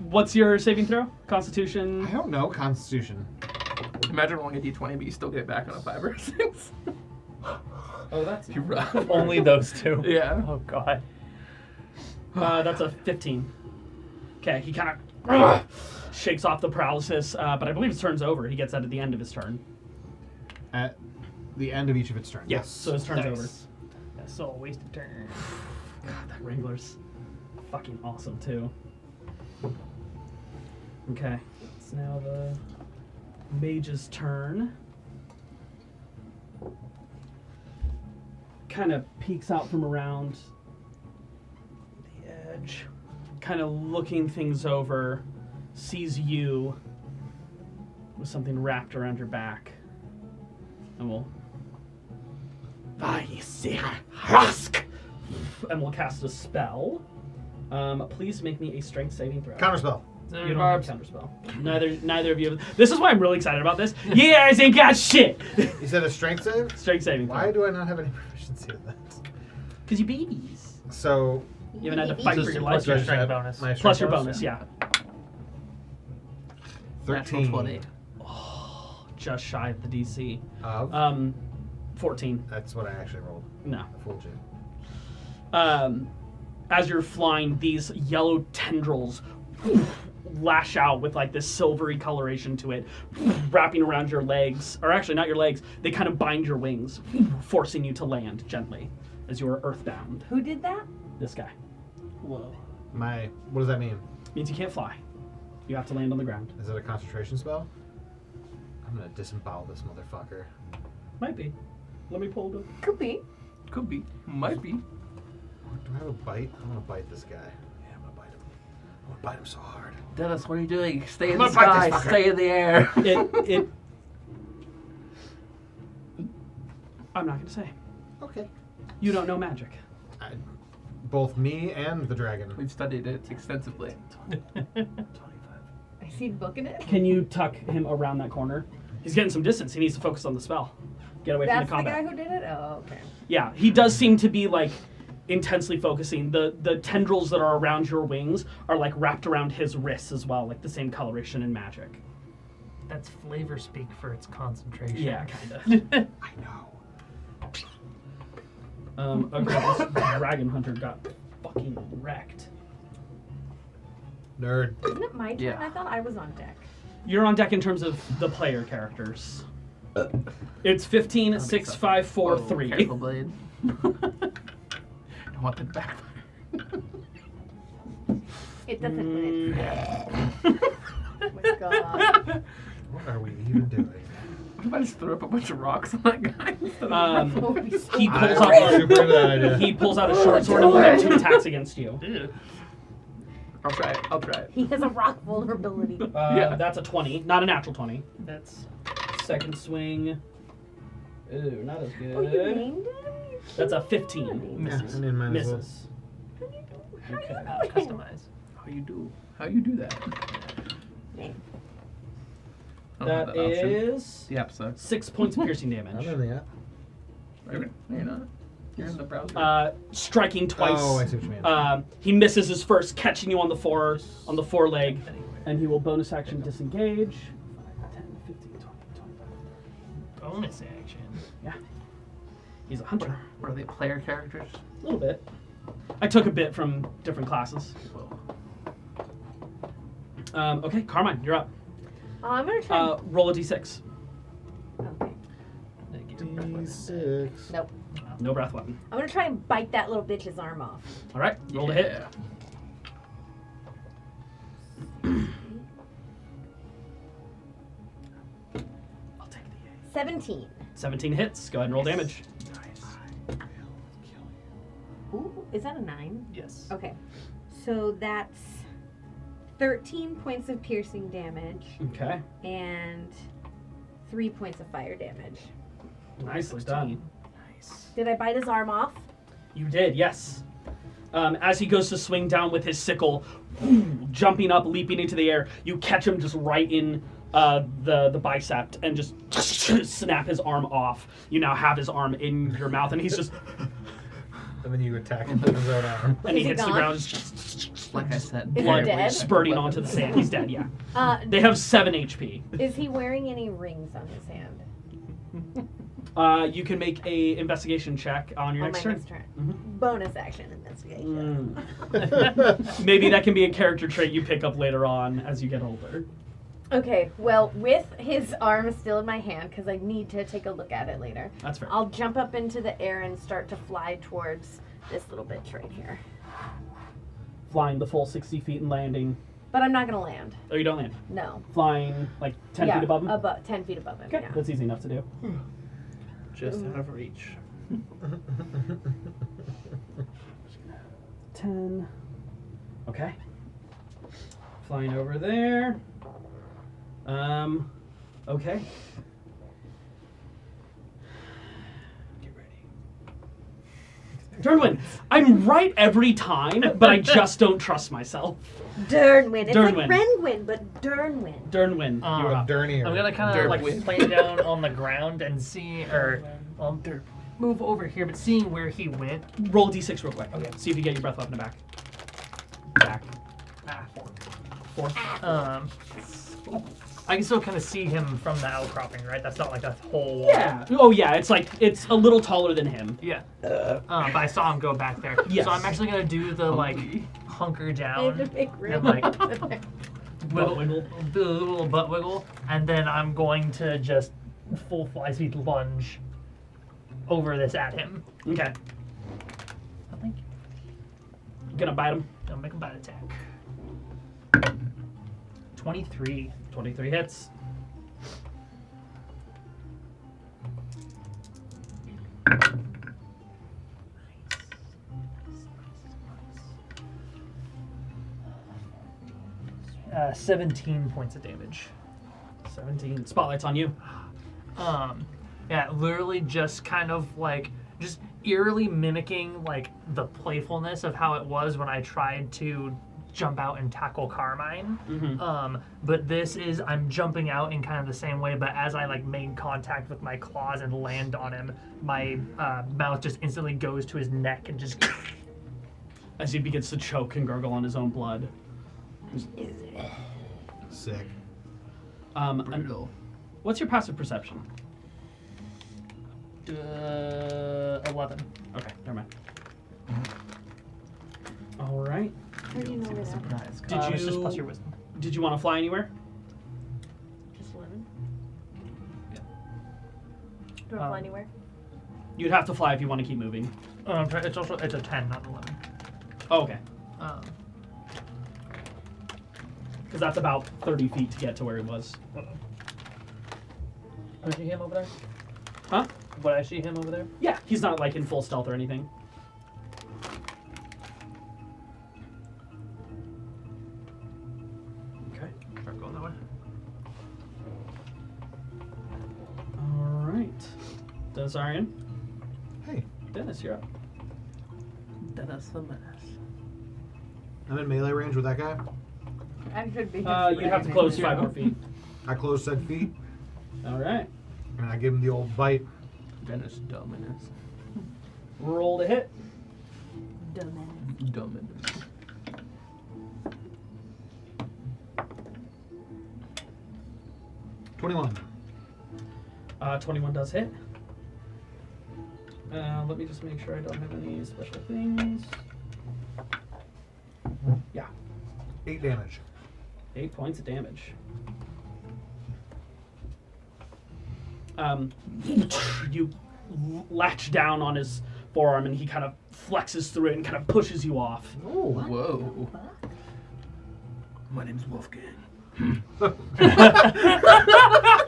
What's your saving throw? Constitution? I don't know. Constitution. Imagine rolling a d20, but you still get it back on a 5 or 6. Oh, that's You rough. only those two. Yeah. Oh god. That's a 15. Okay, he kind of shakes off the paralysis, but I believe his turn's over. He gets that at the end of his turn. At the end of each of its turns. Yes, so his turn's over. That's so wasted turn. God, that Wrangler's fucking awesome too. Okay, it's now the mage's turn. Kind of peeks out from around the edge, kind of looking things over, sees you with something wrapped around your back, and will and will cast a spell. Please make me a strength saving throw. Counterspell. You don't have a counterspell. Neither of you. This is why I'm really excited about this. You guys ain't got shit. You said a strength save? Strength saving throw. Why do I not have any proficiency in that? Because you babies. So, You haven't had to fight for your life. Plus your do I just strength add bonus. my strength Plus your bonus, yeah. 13. 20. Just shy of the DC. Of? 14. That's what I actually rolled. No. I fooled you. As you're flying, these yellow tendrils lash out with like this silvery coloration to it, wrapping around your legs, or actually not your legs, they kind of bind your wings, forcing you to land gently as you are earthbound. Who did that? This guy. Whoa. What does that mean? Means you can't fly. You have to land on the ground. Is it a concentration spell? I'm gonna disembowel this motherfucker. Might be. Let me pull the... Could be. Could be. Might be. Do I have a bite? I'm gonna bite this guy. Yeah, I'm gonna bite him. I'm gonna bite him so hard. Dennis, what are you doing? Stay in I'm the gonna bite sky. this fucker. Stay in the air. I'm not going to say. Okay. You don't know magic. Both me and the dragon. We've studied it extensively. I see booking it. Can you tuck him around that corner? He's getting some distance. He needs to focus on the spell. Get away That's from the the guy combat. who did it? Oh, okay. Yeah, he does seem to be like intensely focusing. The tendrils that are around your wings are like wrapped around his wrists as well, like the same coloration in magic. That's flavor speak for its concentration. Yeah, kind of. I know. Okay, this dragon hunter got fucking wrecked. Nerd. Isn't it my turn? Yeah. I thought I was on deck. You're on deck in terms of the player characters. It's 15, 6, 5, 4, 3. Careful, Blade. Don't want the backfire. It doesn't when it's. Oh my god. What are we even doing? What if I just throw up a bunch of rocks on that guy? That would be so He bad. pulls I'm out super into that idea. he pulls out a short sword and will make 2 attacks against you. I'll try it. I'll try it. He has a rock vulnerability. Yeah. That's a 20, not a natural 20. That's Second swing. Ooh, not as Oh, you good. named him? That's a 15. Yeah, I mean, mine as well. Misses. Okay. customize. How you do that? Name. I don't have That option. is The app sucks. 6 points of piercing I'm damage. in the app. No, you're not. You're in the browser. Striking twice. Oh, I see what you mean. He misses his first, catching you on the foreleg, and he will bonus action disengage. 5, 10, 15, 20, 25. Bonus action. Yeah. He's a hunter. What are they, player characters? A little bit. I took a bit from different classes. Okay, Carmine, you're up. I'm gonna try. Roll a d6. Okay. D6. Nope. No breath weapon. I'm gonna try and bite that little bitch's arm off. All right, roll to hit. I'll take the 17. 17 hits. Go ahead and roll damage. Ooh, is that a 9? Yes. Okay. So that's 13 points of piercing damage Okay. and 3 points of fire damage. Nicely done. Nice. Did I bite his arm off? You did, yes. As he goes to swing down with his sickle, jumping up, leaping into the air, you catch him just right in the bicep and just snap his arm off. You now have his arm in your mouth, and he's just And then you attack him with his own arm. and he Is he hits the gone? ground, just Like I said, Is he blood dead? spurting onto the sand. He's dead. Yeah. Uh, They have 7 HP. is he wearing any rings on his hand? You can make a investigation check on your On next my turn. next turn. Mhm. Bonus action investigation. Maybe that can be a character trait you pick up later on as you get older. Okay, well, with his arm still in my hand, because I need to take a look at it later, That's fair. I'll jump up into the air and start to fly towards this little bitch right here. Flying the full 60 feet and landing. But I'm not going to land. Oh, you don't land. No. Flying like 10 feet above him? 10 feet above him, Okay, yeah. that's easy enough to do. Just out of reach. 10. Okay. Flying over there. Okay. Get ready. Dernwin, I'm right every time, but I just don't trust myself. Dernwin. It's Dernwin. like Renwin, but Dernwin. Dernwin, you're up. Dernier. I'm gonna kind of like Derp. play down on the ground and see, or move over here, but seeing where he went. Roll a d6 real quick. Okay. See if you get your breath weapon back. Back. Ah, 4. I can still kind of see him from the outcropping, right? That's not like a whole wall. Yeah. Oh, yeah. It's like it's a little taller than him. Yeah. But I saw him go back there. Yes. So I'm actually gonna do the like hunker I have down a big and room. like Butt wiggle. do a little butt wiggle, and then I'm going to just full fly speed lunge over this at him. Okay. I think Gonna bite him. I'll make a bite attack. 23. 23 hits. 17 points of damage. 17. Spotlight's on you. Yeah, literally just kind of like just eerily mimicking like the playfulness of how it was when I tried to jump out and tackle Carmine. But this is I'm jumping out in kind of the same way, but as I like made contact with my claws and land on him, my mouth just instantly goes to his neck and just As he begins to choke and gurgle on his own blood. Sick. And what's your passive perception? 11. Okay, never mind. All right. How do you know that? Surprise. Did It's just you plus your wisdom. did you want to fly anywhere? Just 11? Yeah. Do I fly anywhere? You'd have to fly if you want to keep moving. It's also it's a 10, not 11. Oh, okay. Because that's about 30 feet to get to where he was. I see him over there? Huh? Would I see him over there? Yeah, he's not like in full stealth or anything. Okay. Start going that way. All right. Dennisarian. Hey, Dennis, you're up. Dennis the Menace. I'm in melee range with that guy. I could be. You'd have to close 5 more feet. I close said feet, All right. and I give him the old bite. Dennis Dominus. Roll to hit. Dumbass. Dominus. $21. 21 does hit. Let me just make sure I don't have any special things. Yeah, 8 damage. 8 points of damage. You latch down on his forearm and he kind of flexes through it and kind of pushes you off. Oh, whoa. My name's Wolfgang.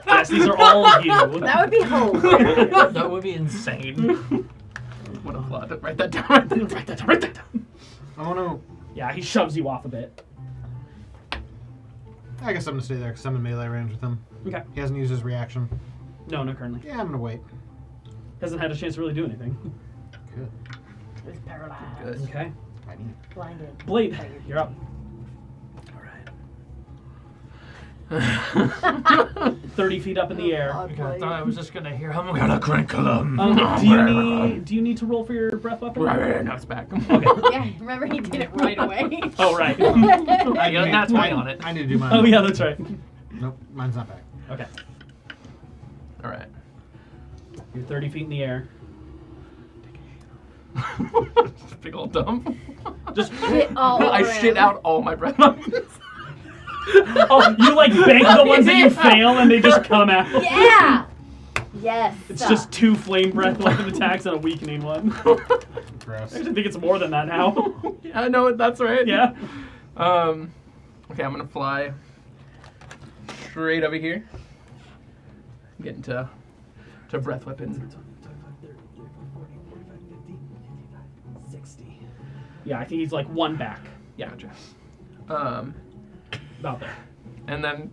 Yes, these are all you. That would be hilarious. That would be insane. What a plot. Write that down. Write that down. Write that down. I want to. Yeah, he shoves you off a bit. I guess I'm gonna stay there because I'm in melee range with him. Okay. He hasn't used his reaction. No, not currently. Yeah, I'm gonna wait. Hasn't had a chance to really do anything. Good. It's paralyzed. Good. Okay. I need. Blinded. Blade, you're up. All right. 30 feet up in the air. I thought I was just gonna hear I'm gonna crinkle him. Do you need to roll for your breath weapon? Now it's back. Okay. Yeah, remember he did it right away. Oh, right. I got a nat 20 on it. I need to do mine. Oh, yeah, that's right. Nope, mine's not back. Okay. All right. You're 30 feet in the air. Big old dump. Just Shit all I around. shit out all my breath weapons. oh, you like bank the ones that you fail and they just come out. Yeah! Yes. It's just 2 flame breath weapon attacks and a weakening one. Gross. I actually think it's more than that now. Yeah, I know it. That's right. Yeah. Okay, I'm gonna fly straight over here. Get into breath weapons. 60. Yeah, I think he's like 1 back. Yeah, Gotcha. about there. And then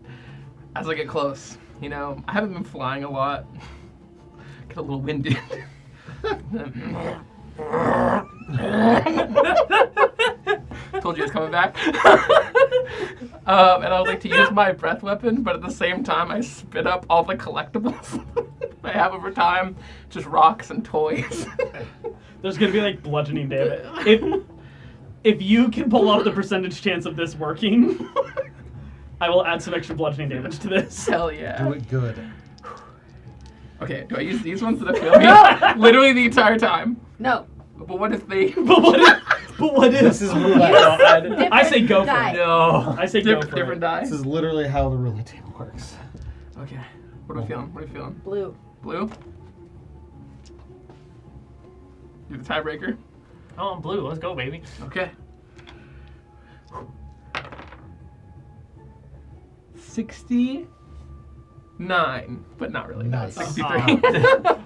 as I get close, I haven't been flying a lot. Get a little winded. Told you it's coming back. And I would like to use my breath weapon, but at the same time I spit up all the collectibles I have over time. Just rocks and toys. There's gonna be like bludgeoning damage. If you can pull off the percentage chance of this working, I will add some extra bludgeoning damage to this. Hell yeah. Do it good. Okay, do I use these ones that I feel me? Literally the entire time. No. But what if they... But what if? This is roulette. I say go for die. it. No. I say go for different it. die? This is literally how the roulette table works. Okay. What are we feeling? What are you feeling? Blue. Blue? You're the tiebreaker? Oh, I'm blue. Let's go, baby. Okay. 69, but not really. Nice. 63.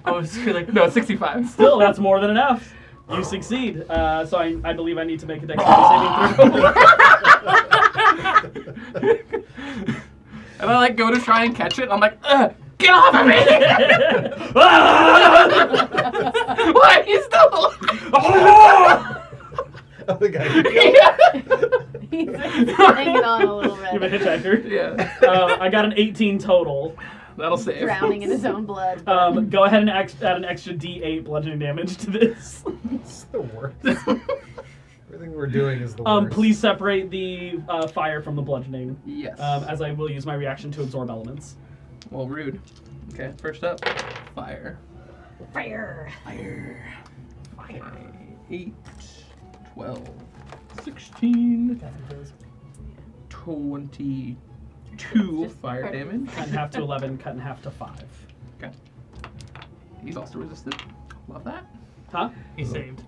I was like, No, 65. Still, that's more than enough. You succeed. So I believe I need to make a dexterity saving throw. And I go to try and catch it. I'm like, ugh, get off of me! Why are you still? Oh, the guy. He's hanging on a little You have a bit. hitchhiker. Yeah, I got an 18 total. that'll save. Drowning in his own blood. Go ahead and add an extra D8 bludgeoning damage to this. It's the worst. Everything we're doing is the worst. Please separate the fire from the bludgeoning, Yes. as I will use my reaction to absorb elements. Well, rude. Okay, first up, fire. Fire. Fire. Okay, 8, 12, 16, 22 Just fire part of it. damage. Cut in half to 11, cut in half to 5. Okay. He's also resistant. Love that. Huh? he saved.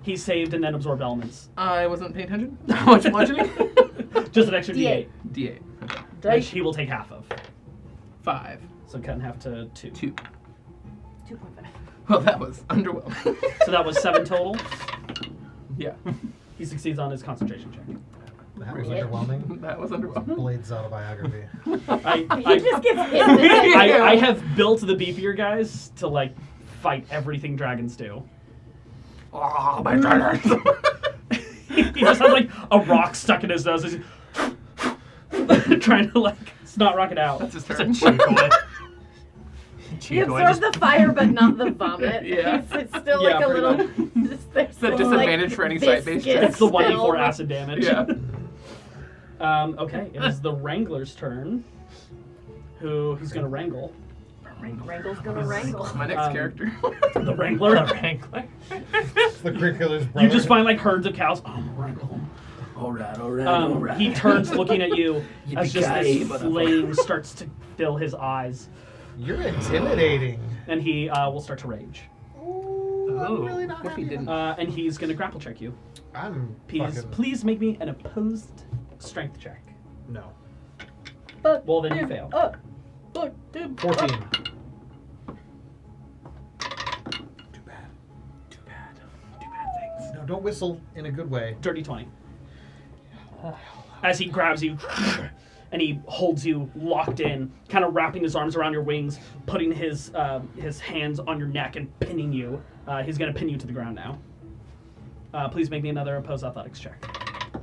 He saved and then absorbed elements. I wasn't paying attention. How much bludgeoning? Just an extra D8, D8. Okay. which he will take half of. 5. So cut in half to 2. 2. 2.5. Well, that was underwhelming. So that was 7 total. Yeah. He succeeds on his concentration check. That was Yeah. underwhelming. That was underwhelming. Blade's autobiography. He I, just gets hit in the head. I have built the beefier guys to fight everything dragons do. Oh, my dragons. He just has a rock stuck in his nose. He's trying to snot rock it out. That's his It's a turn. chew toy. He Chew toy. absorbs the fire, but not the vomit. Yeah. It's still Yeah, like a pretty little. much. There's It's a some, disadvantage for any sight-based biscuits check. It's the 1d4 still. acid damage. Yeah. Okay, it is the Wrangler's turn. He's gonna wrangle. Wrangle's gonna wrangle. My next character. The Wrangler. Wrangler. It's the Crickler's brother. You just find herds of cows. Oh, wrangle. All right. He turns looking at you as just Yippee-ki-yay, this motherfucker. flame starts to fill his eyes, You're intimidating. and he will start to rage. Ooh, I'm Ooh. really not What if he happy. didn't? And he's gonna grapple check you. I'm Please, please make me an opposed strength check. No. But Well, then you fail. up. Look, dude. 14. Too bad. Too bad. Too bad things. No, don't whistle in a good way. Dirty 20. As he grabs you and he holds you locked in, kind of wrapping his arms around your wings, putting his hands on your neck and pinning you. He's going to pin you to the ground now. Please make me another opposed athletics check.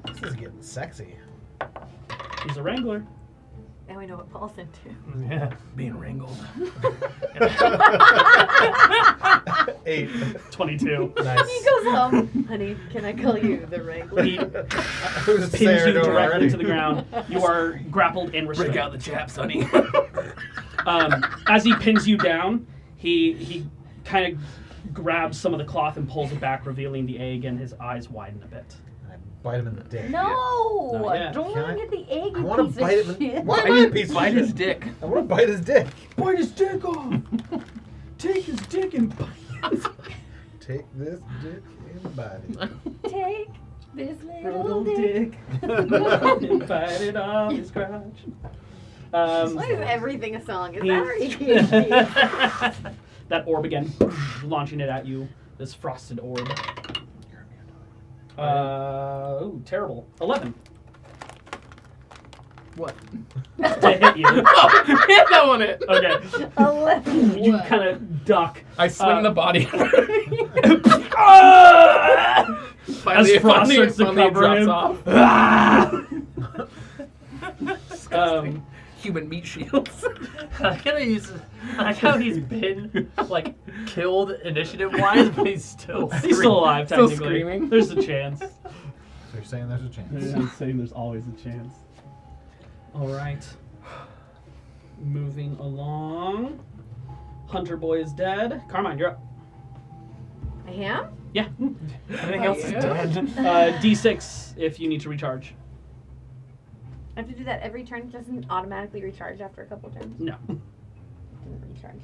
This is getting sexy. He's a Wrangler. Now we know what Paul's into. Yeah. Being wrangled. 8. 22. Nice. He goes home. Honey, can I call you the Wrangler? He Who's pins you saying directly already? to the ground. You are grappled and restrained. Break out the chaps, honey. As he pins you down, he kind of grabs some of the cloth and pulls it back, revealing the egg, and his eyes widen a bit. I bite him in the dick. No! Not yet. Don't Can let I- him get the egg, I you want to piece bite of him. shit. Why am I a piece of Bite shit? his dick. I want to bite his dick. Bite his dick off! Take his dick and bite it. Take this dick and bite it. Take this little Little dick. dick. And bite it off his crotch. Why is everything a song? Is that our ADHD? That orb again, launching it at you. This frosted orb. Terrible. 11 What? to hit you. Oh, hit that one hit. Okay. 11. You kind of duck. I swing the body. Ah! Finally, As Frost finally, starts to finally it cover drops him. off. Ah! Human meat shields. I like how he's been like killed initiative-wise, but he's still He's still alive, Still technically. screaming. There's a chance. So you're saying there's a chance. I'm saying there's always a chance. All right. Moving along. Hunter Boy is dead. Carmine, you're up. I am? Yeah. Everything else is Yeah. dead. D6 if you need to recharge. I have to do that every turn. It doesn't automatically recharge after a couple turns. No. Doesn't recharge.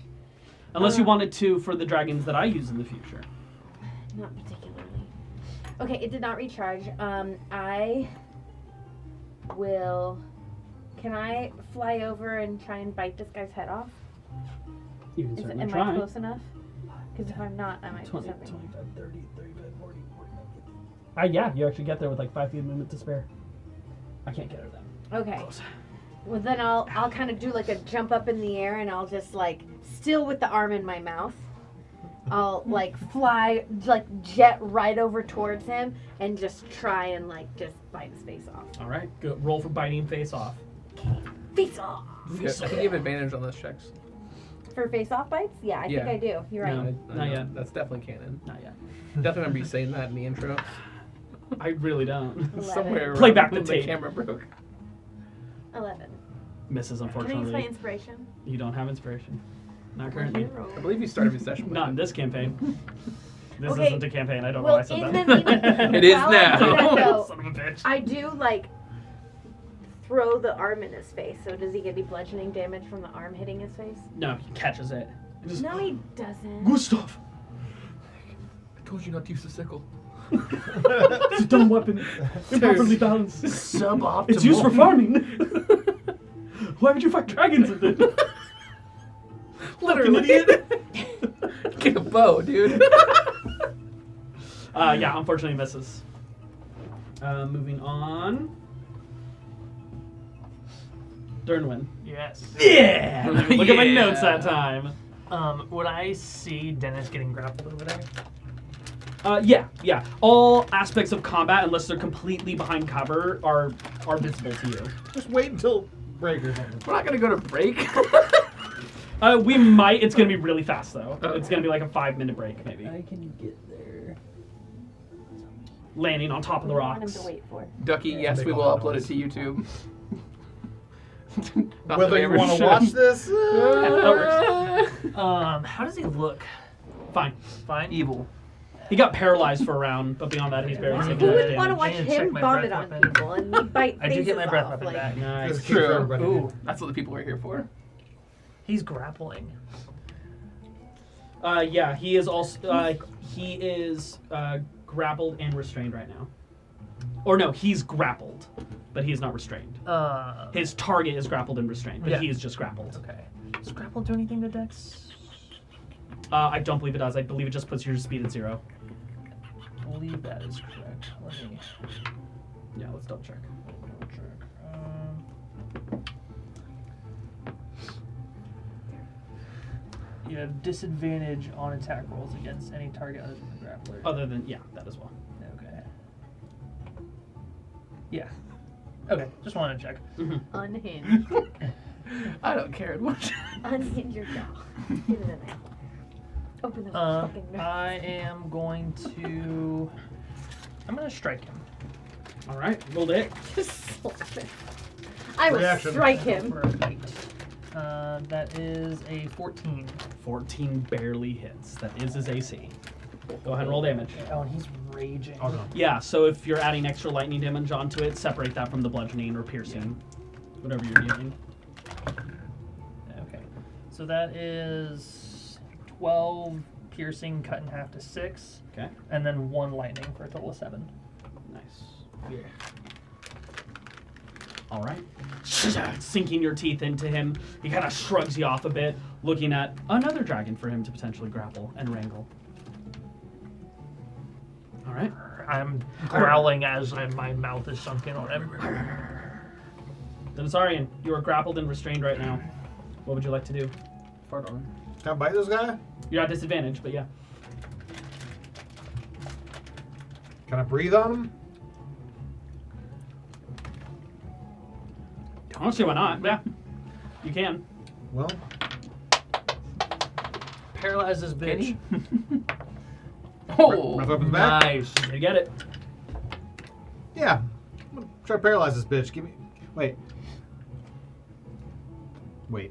Unless you wanted to for the dragons that I use in the future. Not particularly. Okay, it did not recharge. I will. Can I fly over and try and bite this guy's head off? You can certainly Am try. I close enough? Because if I'm not, I might do 20, something. 25, 30, 35, 40, 45. Yeah, you actually get there with like 5 feet of movement to spare. I can't get her then. Okay. Well, then I'll kind of do like a jump up in the air, and I'll just like still with the arm in my mouth. I'll like fly, like jet right over towards him, and just try and like just bite his face off. All right, go roll for biting face off. Face off. Yeah, I think you have advantage on those checks. For face off bites? Yeah, I Yeah. think I do. You're right. No. I Not know. yet. That's definitely canon. Not yet. Definitely remember you saying that in the intro. I really don't. 11. Somewhere Play around back the when tape. camera broke. 11. Misses, Can I use my unfortunately. inspiration? You don't have inspiration. Not currently. I believe you started your session with Not in it. this campaign. This Okay. isn't a campaign. I don't know Well, why I said in that. the meantime, It is while I do now. that, though, Son of a bitch. I do like throw the arm in his face. So does he get any bludgeoning damage from the arm hitting his face? No, he catches it. Just, No, he doesn't. Gustav! I told you not to use the sickle. It's a dumb weapon. Improperly balanced. Suboptimal. It's used for farming. Why would you fight dragons with it? Literally. idiot. Get a bow, dude. Yeah, unfortunately misses. Moving on. Dernwin. Yes. Yeah! Look at my Yeah. notes that time. Would I see Dennis getting grappled over there? Yeah. All aspects of combat, unless they're completely behind cover, are visible to you. Just wait until break or something. We're not gonna go to break. We might. It's gonna be really fast though. Okay. It's gonna be like a 5-minute break, maybe. I can get there. Landing on top of the What do you want him rocks. to wait for? Ducky, yes, Make we a will lot of upload it noise. to YouTube. Not that Whether I you ever want to should. watch this, that How does he look? Fine. Fine. Evil. He got paralyzed for a round, but beyond that, he's barely Who taking much would want to damage. watch I need to check him my vomit breath on weapon. people and me bite I do get my faces breath off, weapon like, back. Nice. It's cute for True. everybody. Ooh, that's what the people are here for. He's grappling. Yeah, he is also grappled and restrained right now. Or no, he's grappled, but he is not restrained. His target is grappled and restrained, but Yeah. he is just grappled. Okay. Does grapple do anything to Dex? I don't believe it does. I believe it just puts your speed at 0. I believe that is correct. Let me Yeah, let's double check. check. You have disadvantage on attack rolls against any target other than the grappler. Other than, yeah, that as well. Okay. Yeah. Okay, just wanted to check. unhinged. I don't care much. Unhinge your jaw. Get it in there. Open the fucking mouth. I am going to. I'm gonna strike him. All right, rolled it. Just slap it. I will Reaction. strike him. For a bite. That is a 14. 14 barely hits. That is his AC. Go ahead and roll damage. Oh, and he's raging. I'll go. Yeah, so if you're adding extra lightning damage onto it, separate that from the bludgeoning or piercing. Whatever you're dealing. Okay. So that is 12 piercing cut in half to 6. Okay. And then 1 lightning for a total of 7. Nice. Yeah. All right. Sinking your teeth into him, he kind of shrugs you off a bit, looking at another dragon for him to potentially grapple and wrangle. All right. I'm growling as my mouth is sunken on him. Denisarian, you are grappled and restrained right now. What would you like to do? Fart on. Can I bite this guy? You're at disadvantage, but yeah. Can I breathe on him? I don't see why not. Yeah, you can. Well, Paralyze this bitch. Oh, breath weapon back. nice. You get it. Yeah. I'm gonna try to paralyze this bitch. Give me. Wait. Wait.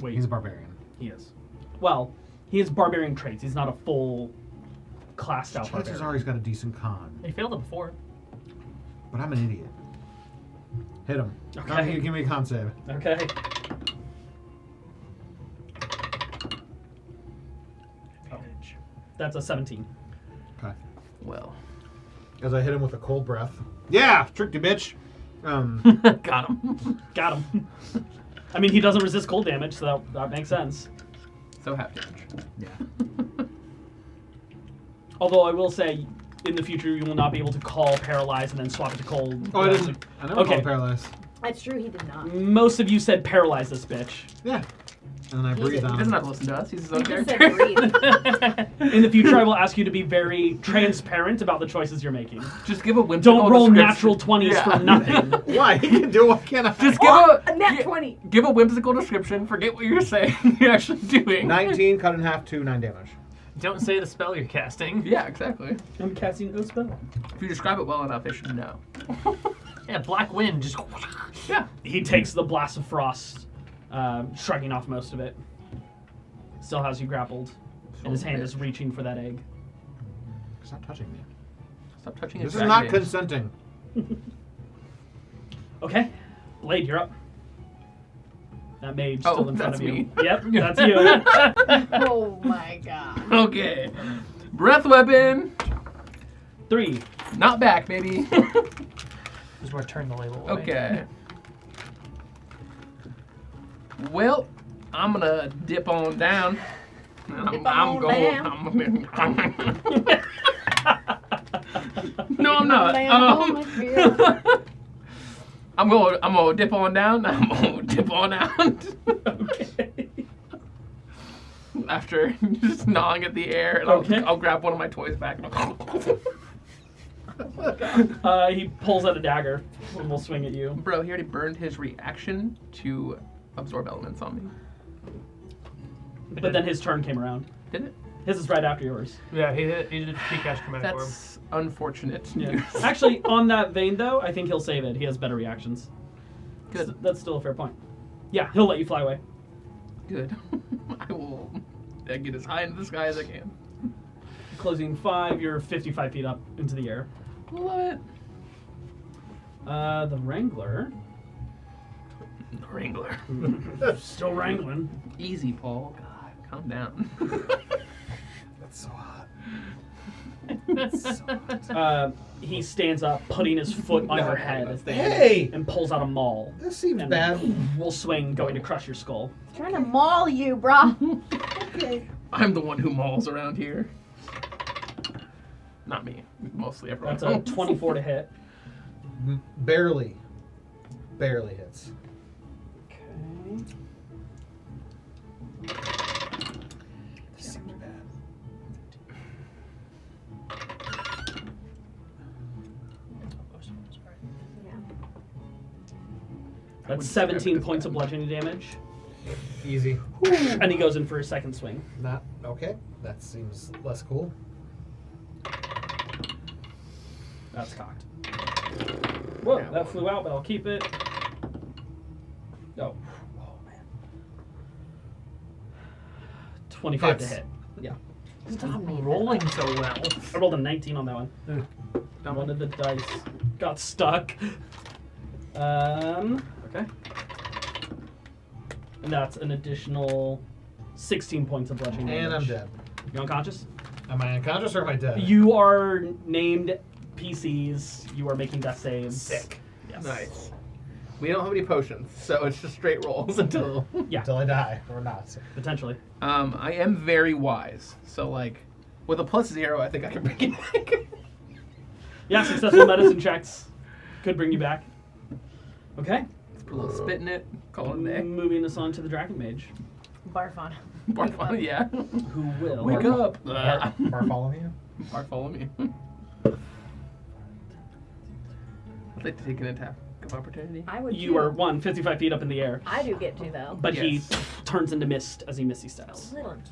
He's a barbarian. He is. Well, he has barbarian traits. He's not a full classed out Chances barbarian. are he's got a decent con. He failed it before. But I'm an idiot. Hit him. Okay. Give me a con save. Okay. That's a 17. Okay. Well, As I hit him with a cold breath. Yeah! Tricked you, bitch! got him. Got him. I mean, he doesn't resist cold damage, so that makes sense. So half damage. Yeah. Although I will say, in the future, you will not be able to call paralyze and then swap it to cold. Oh, I didn't. I never Okay. called paralyzed. That's true, he did not. Most of you said paralyze this bitch. Yeah. And then I He breathe didn't. He on doesn't him. have to listen to us. He's his own He just character. said breathe. In the future, I will ask you to be very transparent about the choices you're making. Just give a whimsical Don't roll description. natural 20s Yeah. for nothing. Why? He can do it. Why can't I? Just give A nat gi- 20. Give a whimsical description. Forget what you're saying. You're actually doing. 19 cut in half to 9 damage. Don't say the spell you're casting. Yeah, exactly. I'm casting a spell. If you describe it well enough, they should know. Yeah, black wind just. Yeah. He takes the blast of frost, shrugging off most of it. Still has you grappled, and his hand is reaching for that egg. Stop touching me. Stop touching This his is not dragon. consenting. Okay, Blade, you're up. That mage Oh, still in front that's of you. me. Yep, that's you. Oh my god. Okay. Breath weapon. 3. Not back, baby. Just want to turn the label away. Okay. Well, I'm gonna dip on down. Dip on down. No, I'm not. I'm gonna dip on down. I'm gonna dip on out. Okay. After just gnawing at the air, and Okay. I'll grab one of my toys back. He pulls out a dagger and will swing at you. Bro, he already burned his reaction to absorb elements on me. But then his turn came around. Did it? His is right after yours. Yeah, he cast Chromatic Orb. That's unfortunate. Yeah. news. Actually, on that vein, though, I think he'll save it. He has better reactions. Good. That's still a fair point. Yeah, he'll let you fly away. Good. I will get as high into the sky as I can. Closing 5, you're 55 feet up into the air. Love it. The Wrangler. The Wrangler. Still wrangling. Easy, Paul. God, calm down. That's so hot. He stands up, putting his foot on your head Hey! and pulls out a maul. This seems And bad. will swing, going to crush your skull. Trying to maul you, brah. Okay. I'm the one who mauls around here. Not me. Mostly everyone That's a else. 24 to hit. Barely. Barely hits. Okay. This seems bad. Yeah. That's 17 points of bludgeoning damage. Easy. And he goes in for a second swing. Not okay. That seems less cool. That's cocked. Whoa, that flew out, but I'll keep it. Oh. Oh, man. 25 Hits. to hit. Yeah. Stop rolling so well. I rolled a 19 on that one. One of the dice got stuck. Okay. And that's an additional 16 points of bludgeoning And I'm damage. dead. You unconscious? Am I unconscious or am I dead? You are named PCs. You are making death saves. Sick. Yes. Nice. We don't have any potions, so it's just straight rolls until. Yeah, Until I die or not. potentially. I am very wise, so like, with a +0, I think I can bring it back. Yeah, successful medicine checks could bring you back. Okay. Let's put a little spit in it. Call it a day. Moving us on to the Dragon Mage, Barf on. Barf on it, yeah. who will Wake up. Bartholomew? Bartholomew. I'd like to take an attack of opportunity. I would. You too. are 55 feet up in the air, I do get to though. but he Yes. turns into mist as he misty steps. Little cunt.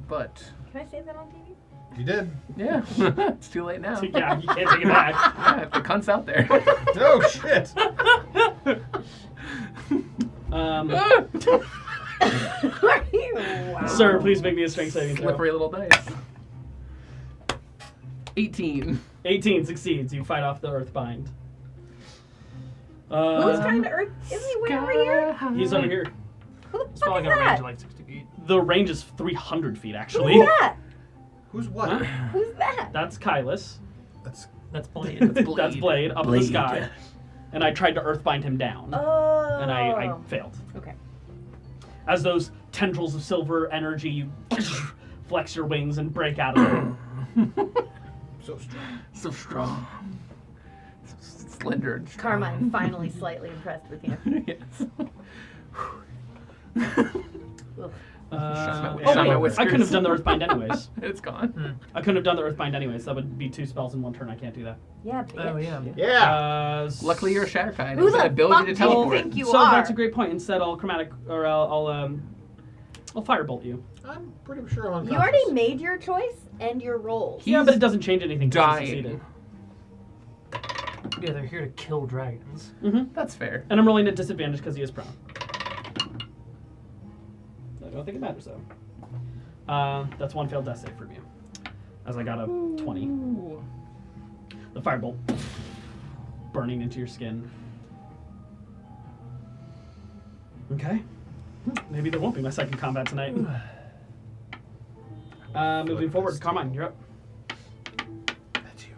But, Can I say that on TV? You did. yeah, it's too late now. So yeah, you can't take it back. Yeah, the cunt's out there. Oh, shit. Wow. Sir, please make me a strength saving throw. Slippery little dice. 18. 18 succeeds. You fight off the Earthbind. Who's trying to earth? Isn't he way over here? He's over here. Who the It's fuck probably is got a range that? of like 60 feet. The range is 300 feet, actually. Who's that? Who's what? Huh? Who's that? That's Kylus. That's That's Blade. That's Blade up in the sky. And I tried to Earthbind him down. Oh. And I failed. Okay. As those tendrils of silver energy, you flex your wings and break out of it. so strong. So strong. So slender and strong. Carmine, finally slightly impressed with you. Yes. Ugh. Shot my I couldn't whiskers. have done the Earthbind anyways. It's gone. I couldn't have done the Earthbind anyways. That would be 2 spells in 1 turn. I can't do that. Yeah, bitch. Oh yeah. Yeah. Luckily, you're a Shatterkind. Who It's an the ability fuck to do you teleport. think you so are? that's a great point. Instead, I'll chromatic, or I'll firebolt you. I'm pretty sure I'm unconscious. You already made your choice and your rolls. Yeah, but it doesn't change anything. 'cause you dying. succeeded. Yeah, they're here to kill dragons. That's fair. And I'm rolling at disadvantage because he is prone. I don't think it matters though. That's 1 failed death save from you. As I got a 20. Ooh. The firebolt burning into your skin. Okay. Maybe there won't be my second combat tonight. Moving forward, Carmine, you're up. That's you.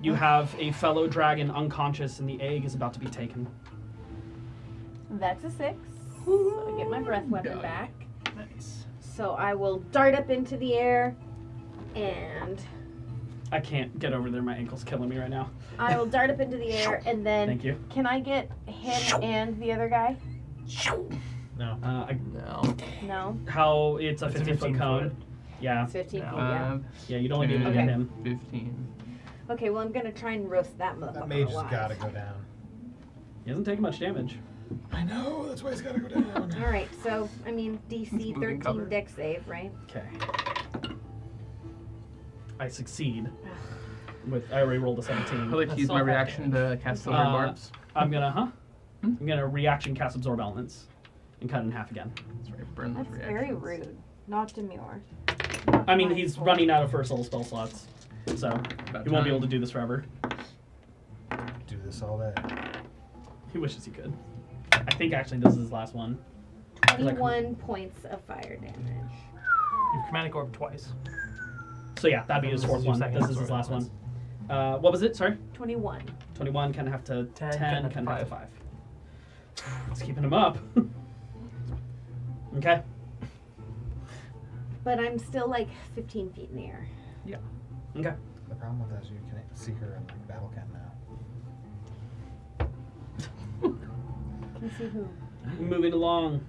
You have a fellow dragon unconscious, and the egg is about to be taken. That's a 6. So I get my breath weapon Done. back. Nice. So I will dart up into the air and I can't get over there. My ankle's killing me right now. I will dart up into the air and then Thank you. can I get him and the other guy? No. No. No? How it's a It's a 15-foot 15 cone. foot. Yeah. It's 15 feet, No. yeah. Yeah, you'd only be able to Okay. get him. 15. Okay, well I'm gonna try and roast that motherfucker That mage has alive. got to go down. He hasn't taken much damage. I know. That's why he's got to go down. Alright, so I mean DC Moving 13 cover. deck save, right? Okay. I succeed. I already rolled a 17. I'd like to That's use all my that reaction to cast Silver Barbs. I'm gonna, I'm gonna reaction cast Absorb Elements and cut it in half again. That's right, burn those That's reactions. very rude. Not demure. I mean, he's running out of first level spell slots, so About he won't be time. able to do this forever. Do this all day. He wishes he could. I think actually this is his last one. 21 points of fire damage. You've chromatic orb twice. So yeah, that'd be his This is fourth your one. second This is his Absorb last one. Elements. What was it? Sorry? 21. 21, can have to 10, 10, can can have have to to 5. It's keeping him up. Okay. But I'm still like 15 feet in the air. Okay. The problem with that is you can see her in like battle cam now. Can you see who? Moving along.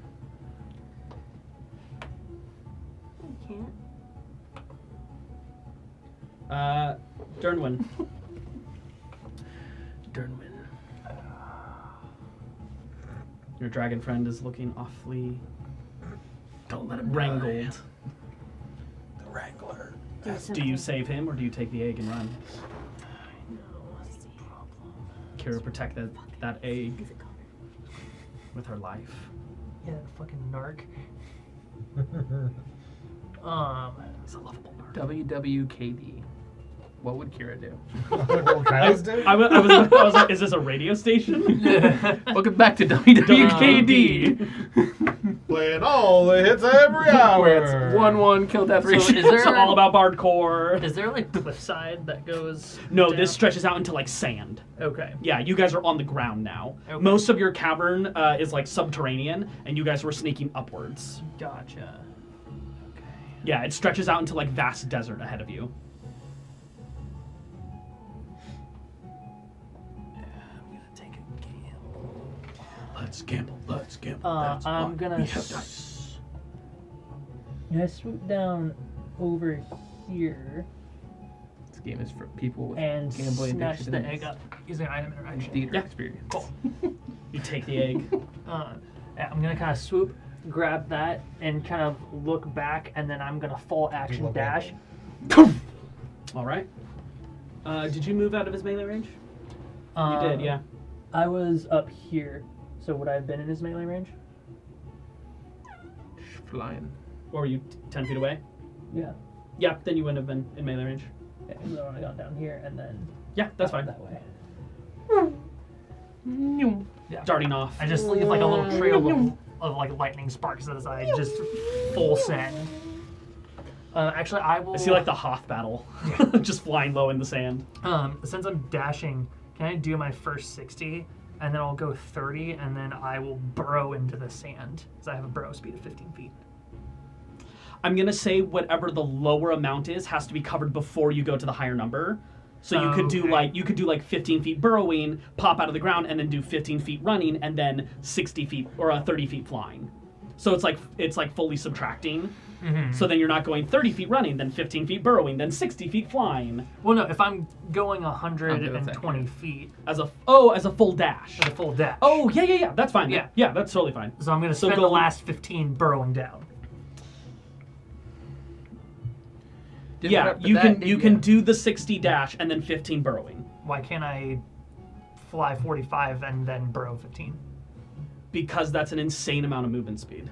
You can't. Dernwin. Dernwin. Your dragon friend is looking awfully Don't let him wrangled. The Wrangler. Do Do you something. save him or do you take the egg and run? Kira protect that egg Is it gone? with her life. Yeah, that fucking narc. He's a lovable bard. WWKD. What would Kira do? What Kyle's do? I was like, is this a radio station? Welcome back to WWKD. Playing all the hits every hour. Where it's 1-1 kill death So ratio. is there It's all about bardcore. is there like cliffside that goes? No, down? this stretches out into like sand. Okay. Yeah, you guys are on the ground now. Okay. Most of your cavern is like subterranean, and you guys were sneaking upwards. Gotcha. Okay. Yeah, it stretches out into like vast desert ahead of you. Take a gamble. Let's gamble. Let's gamble. I'm gonna. We have dice. I swoop down over here This game is for people with and gambling snatch addiction the and egg up using item interaction. theater Yeah. experience. Cool. You take the egg. Yeah, I'm gonna kind of swoop, grab that, and kind of look back, and then I'm gonna full action Look dash. All right. Did you move out of his melee range? You Um, did, yeah. I was up here, so would I have been in his melee range? Flying. Or were you 10 feet away? Yeah. Yeah, then you wouldn't have been in melee range. Yeah, so I would have gone down here and then Yeah, that's fine. that way. Darting off. I just leave like a little trail of like lightning sparks as I just full send. Actually, I will. I see like the Hoth battle, just flying low in the sand. Since I'm dashing, can I do my first 60, and then I'll go 30, and then I will burrow into the sand because I have a burrow speed of 15 feet. I'm gonna say whatever the lower amount is has to be covered before you go to the higher number. So you could do Okay. like 15 feet burrowing, pop out of the ground, and then do 15 feet running, and then 60 feet or 30 feet flying. So it's like fully subtracting. Mm-hmm. So then you're not going 30 feet running, then 15 feet burrowing, then 60 feet flying Well, no, if I'm going I'm good with 120 that. feet as a full dash. as a full dash. Oh yeah, that's fine. Yeah. Yeah, that's totally fine. So I'm going to So spend go- the last 15 burrowing down. Didn't Yeah, rep you that, can did you ya? can do the 60 dash and then 15 burrowing Why can't I fly 45 and then burrow 15? because that's an insane amount of movement speed.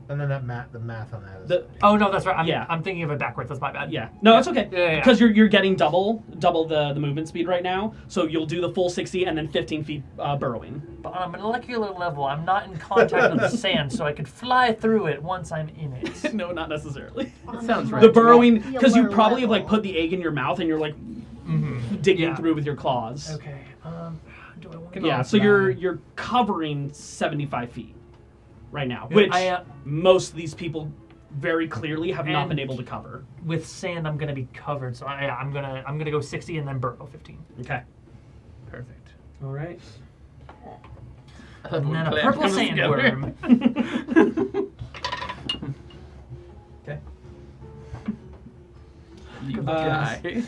And then the math on that is. The- Oh no, that's right. Yeah. I'm thinking of it backwards. That's my bad. Yeah, no, it's okay Yeah. because you're getting double the movement speed right now. So you'll do the full 60 and then 15 feet burrowing. But on a molecular level, I'm not in contact with the sand, so I could fly through it once I'm in it. No, not necessarily. Sounds right. The burrowing because you Molecular probably have like level. put the egg in your mouth and you're like Mm-hmm. digging Yeah. through with your claws. Okay. Do I want Can to? Yeah, all so fly. you're covering 75 feet right now, Yeah, which I, most of these people very clearly have not And- been able to cover. With sand, I'm gonna be covered, so I'm gonna go 60 and then burrow 15. Okay. Perfect. All right. And then a Plan purple comes together. sandworm. Okay. You Uh, guy.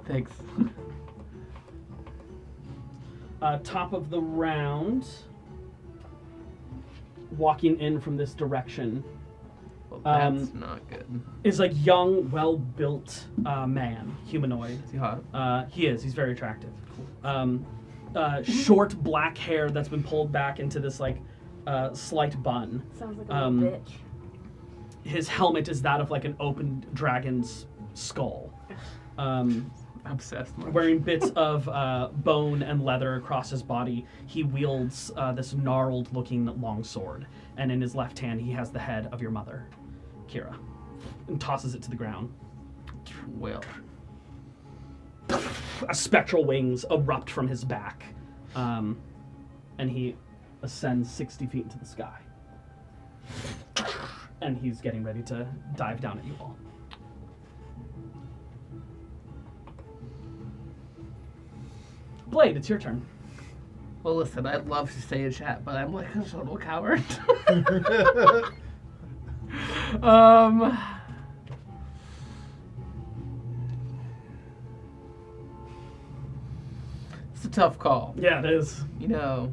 Thanks. Top of the round, walking in from this direction Well, Um, that's not good. is a young, well-built man, humanoid. Is he hot? He is. He's very attractive. Short black hair that's been pulled back into this like slight bun. Sounds like a little bitch. His helmet is that of like an open dragon's skull. Obsessed. Much. Wearing bits of bone and leather across his body, he wields this gnarled-looking longsword, and in his left hand he has the head of your mother, Kira, and tosses it to the ground. Well, Spectral wings erupt from his back, and he ascends 60 feet into the sky. And he's getting ready to dive down at you all. Blade, it's your turn. well, listen. I'd love to stay in chat, but I'm like a total coward. It's a tough call. Yeah, it is. You know.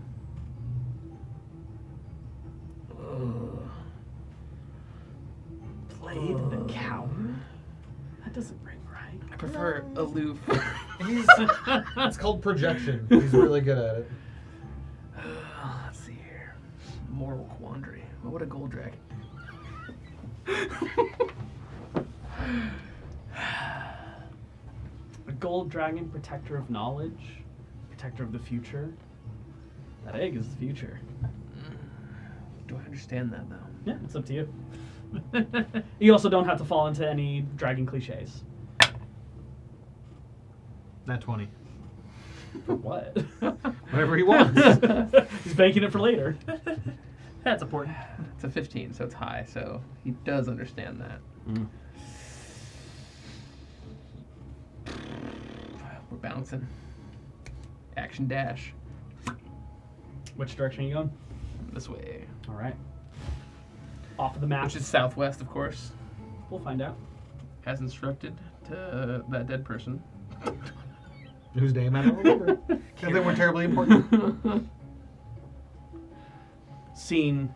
Ugh. Blade the coward? That doesn't ring right. I prefer aloof. It's called projection. He's really good at it. Let's see here. Moral quandary. What would a gold dragon? A gold dragon, protector of knowledge, protector of the future. That egg is the future. Do I understand that, though? Yeah, it's up to you. You also don't have to fall into any dragon cliches. Nat 20. For what? Whatever he wants. He's banking it for later. That's important. It's a 15, so it's high, so he does understand that. We're bouncing. Action dash. Which direction are you going? This way. All right. Off of the map. Which is southwest, of course, We'll find out. as instructed to that dead person. Whose name I don't remember. Because they weren't terribly important. Seeing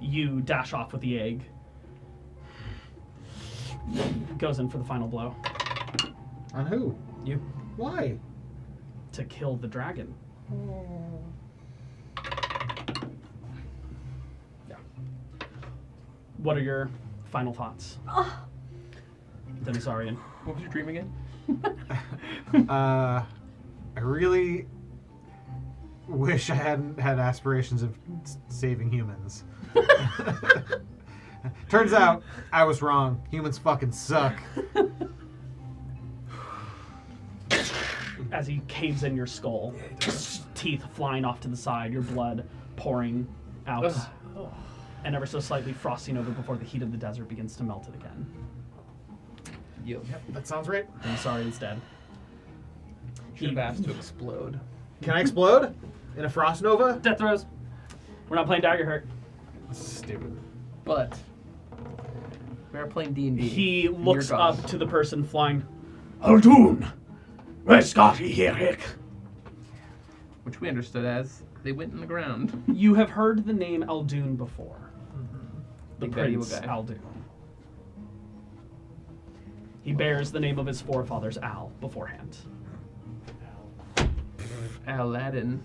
you dash off with the egg, goes in for the final blow. On who? You. Why? To kill the dragon. Yeah. What are your final thoughts? Denisarian. What was your dream again? I really wish I hadn't had aspirations of saving humans. Turns out I was wrong. Humans fucking suck. As he caves in your skull, teeth flying off to the side, your blood pouring out, and ever so slightly frosting over before the heat of the desert begins to melt it again. Yep. That sounds right. Denisarian's dead. Should have asked to explode. Can I explode? In a frost nova? Death throws. We're not playing Daggerheart. Stupid. But we are playing D&D. He looks You're gone. up to the person flying. Aldoon! Where's Scotty here, Rick? Which we understood as they went in the ground. You have heard the name Aldoon before. The Big bad evil Prince guy. Aldoon. He bears the name of his forefathers, Al, beforehand. Aladdin.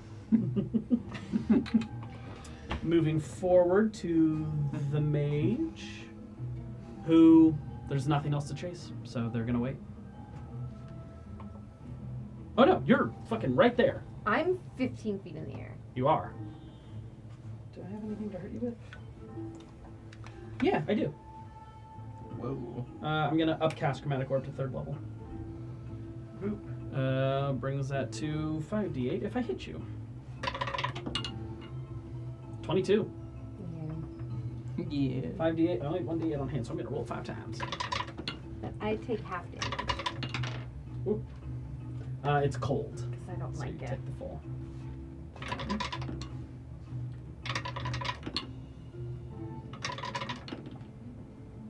Moving forward to the mage, who there's nothing else to chase, so they're gonna wait. Oh no, you're fucking right there. I'm 15 feet in the air. You are. Do I have anything to hurt you with? Yeah, I do. Whoa. I'm gonna upcast Chromatic Orb to 3rd level. Brings that to 5d8 if I hit you. 22. Yeah. 5d8, only 1d8 on hand, so I'm gonna roll 5 times. But I take half damage It's cold. because I don't So you like it. take the full.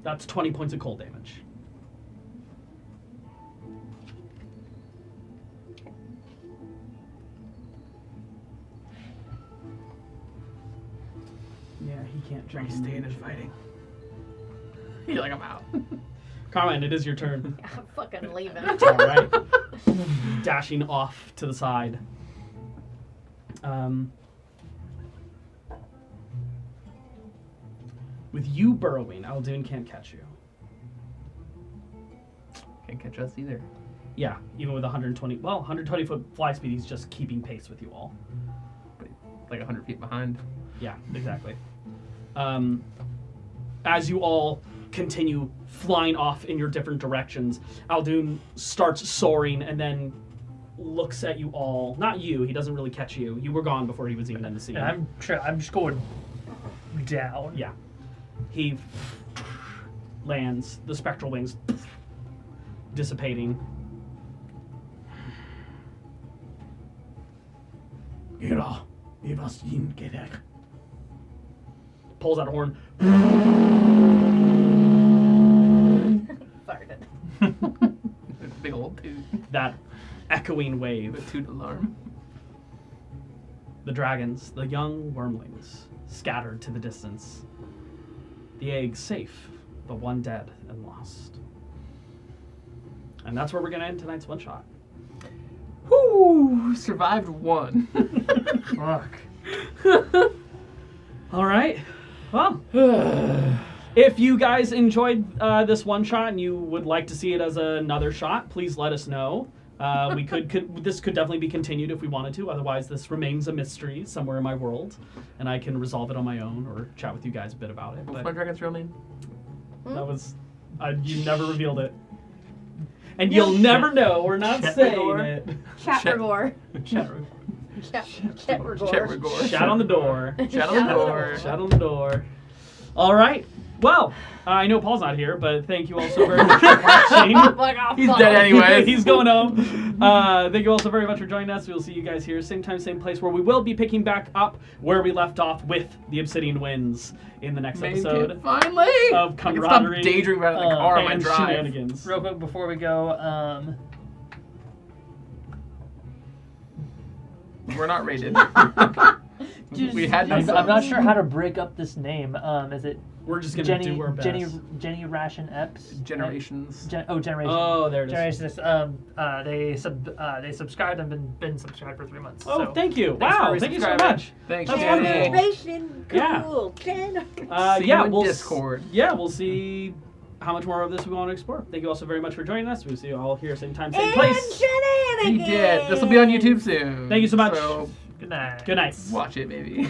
That's 20 points of cold damage. Yeah, he can't jump. He's staying and fighting. You're like, I'm out. Carmine, it is your turn. I'm fucking leaving. All right. Dashing off to the side. With you burrowing, Aldoon can't catch you. Can't catch us either. Yeah, even with 120 foot fly speed, he's just keeping pace with you all. But like 100 feet behind. Yeah, exactly. As you all continue flying off in your different directions, Aldoon starts soaring and then looks at you all. Not you, he doesn't really catch you. You were gone before he was even in the scene. And I'm just going down. Yeah. He lands, the spectral wings dissipating. Ira, vi was ingerer. Pulls out a horn. Farted. Big old toot. That echoing wave. The toot alarm. The dragons, the young wormlings, scattered to the distance. The egg safe, but one dead and lost. And that's where we're going to end tonight's one shot. Whoo! Survived one. Fuck. All right. Well, If you guys enjoyed this one shot and you would like to see it as another shot, please let us know. This could definitely be continued if we wanted to. Otherwise, this remains a mystery somewhere in my world, and I can resolve it on my own or chat with you guys a bit about it. What's But my dragon's real name? that was you never revealed it, and you'll never know. We're not saying it. Chatragor. Chat- Chatragor. Shout on the door. Shout on the door. Shout on the door. All right. Well, I know Paul's not here, but thank you all so very much for watching. He's dead anyway. He's going home. Thank you all so very much for joining us. We'll see you guys here, same time, same place, where we will be picking back up where we left off with the Obsidian Winds in the next episode Finally! of I can camaraderie stop daydreaming about it in the car on my and drive. shenanigans. Real quick before we go, We're not rated. We had no I'm subs. not sure how to break up this name. Is it We're just gonna Jenny do our best. Jenny Ration Epps? Generations. Generation. Oh, there it is. Generations. They subscribed and been subscribed for 3 months. Oh, so thank you. thanks for Wow, thank you so resubscribing. much. Thanks, That's Jenny. wonderful. Generation. Yeah. Cool. Generation. See Yeah, you in we'll Discord. Yeah, we'll see how much more of this we want to explore. Thank you all so very much for joining us. We'll see you all here, same time, same And place. He shenanigans. did. This will be on YouTube soon. Thank you so much. So Good night. Good night. watch it, maybe.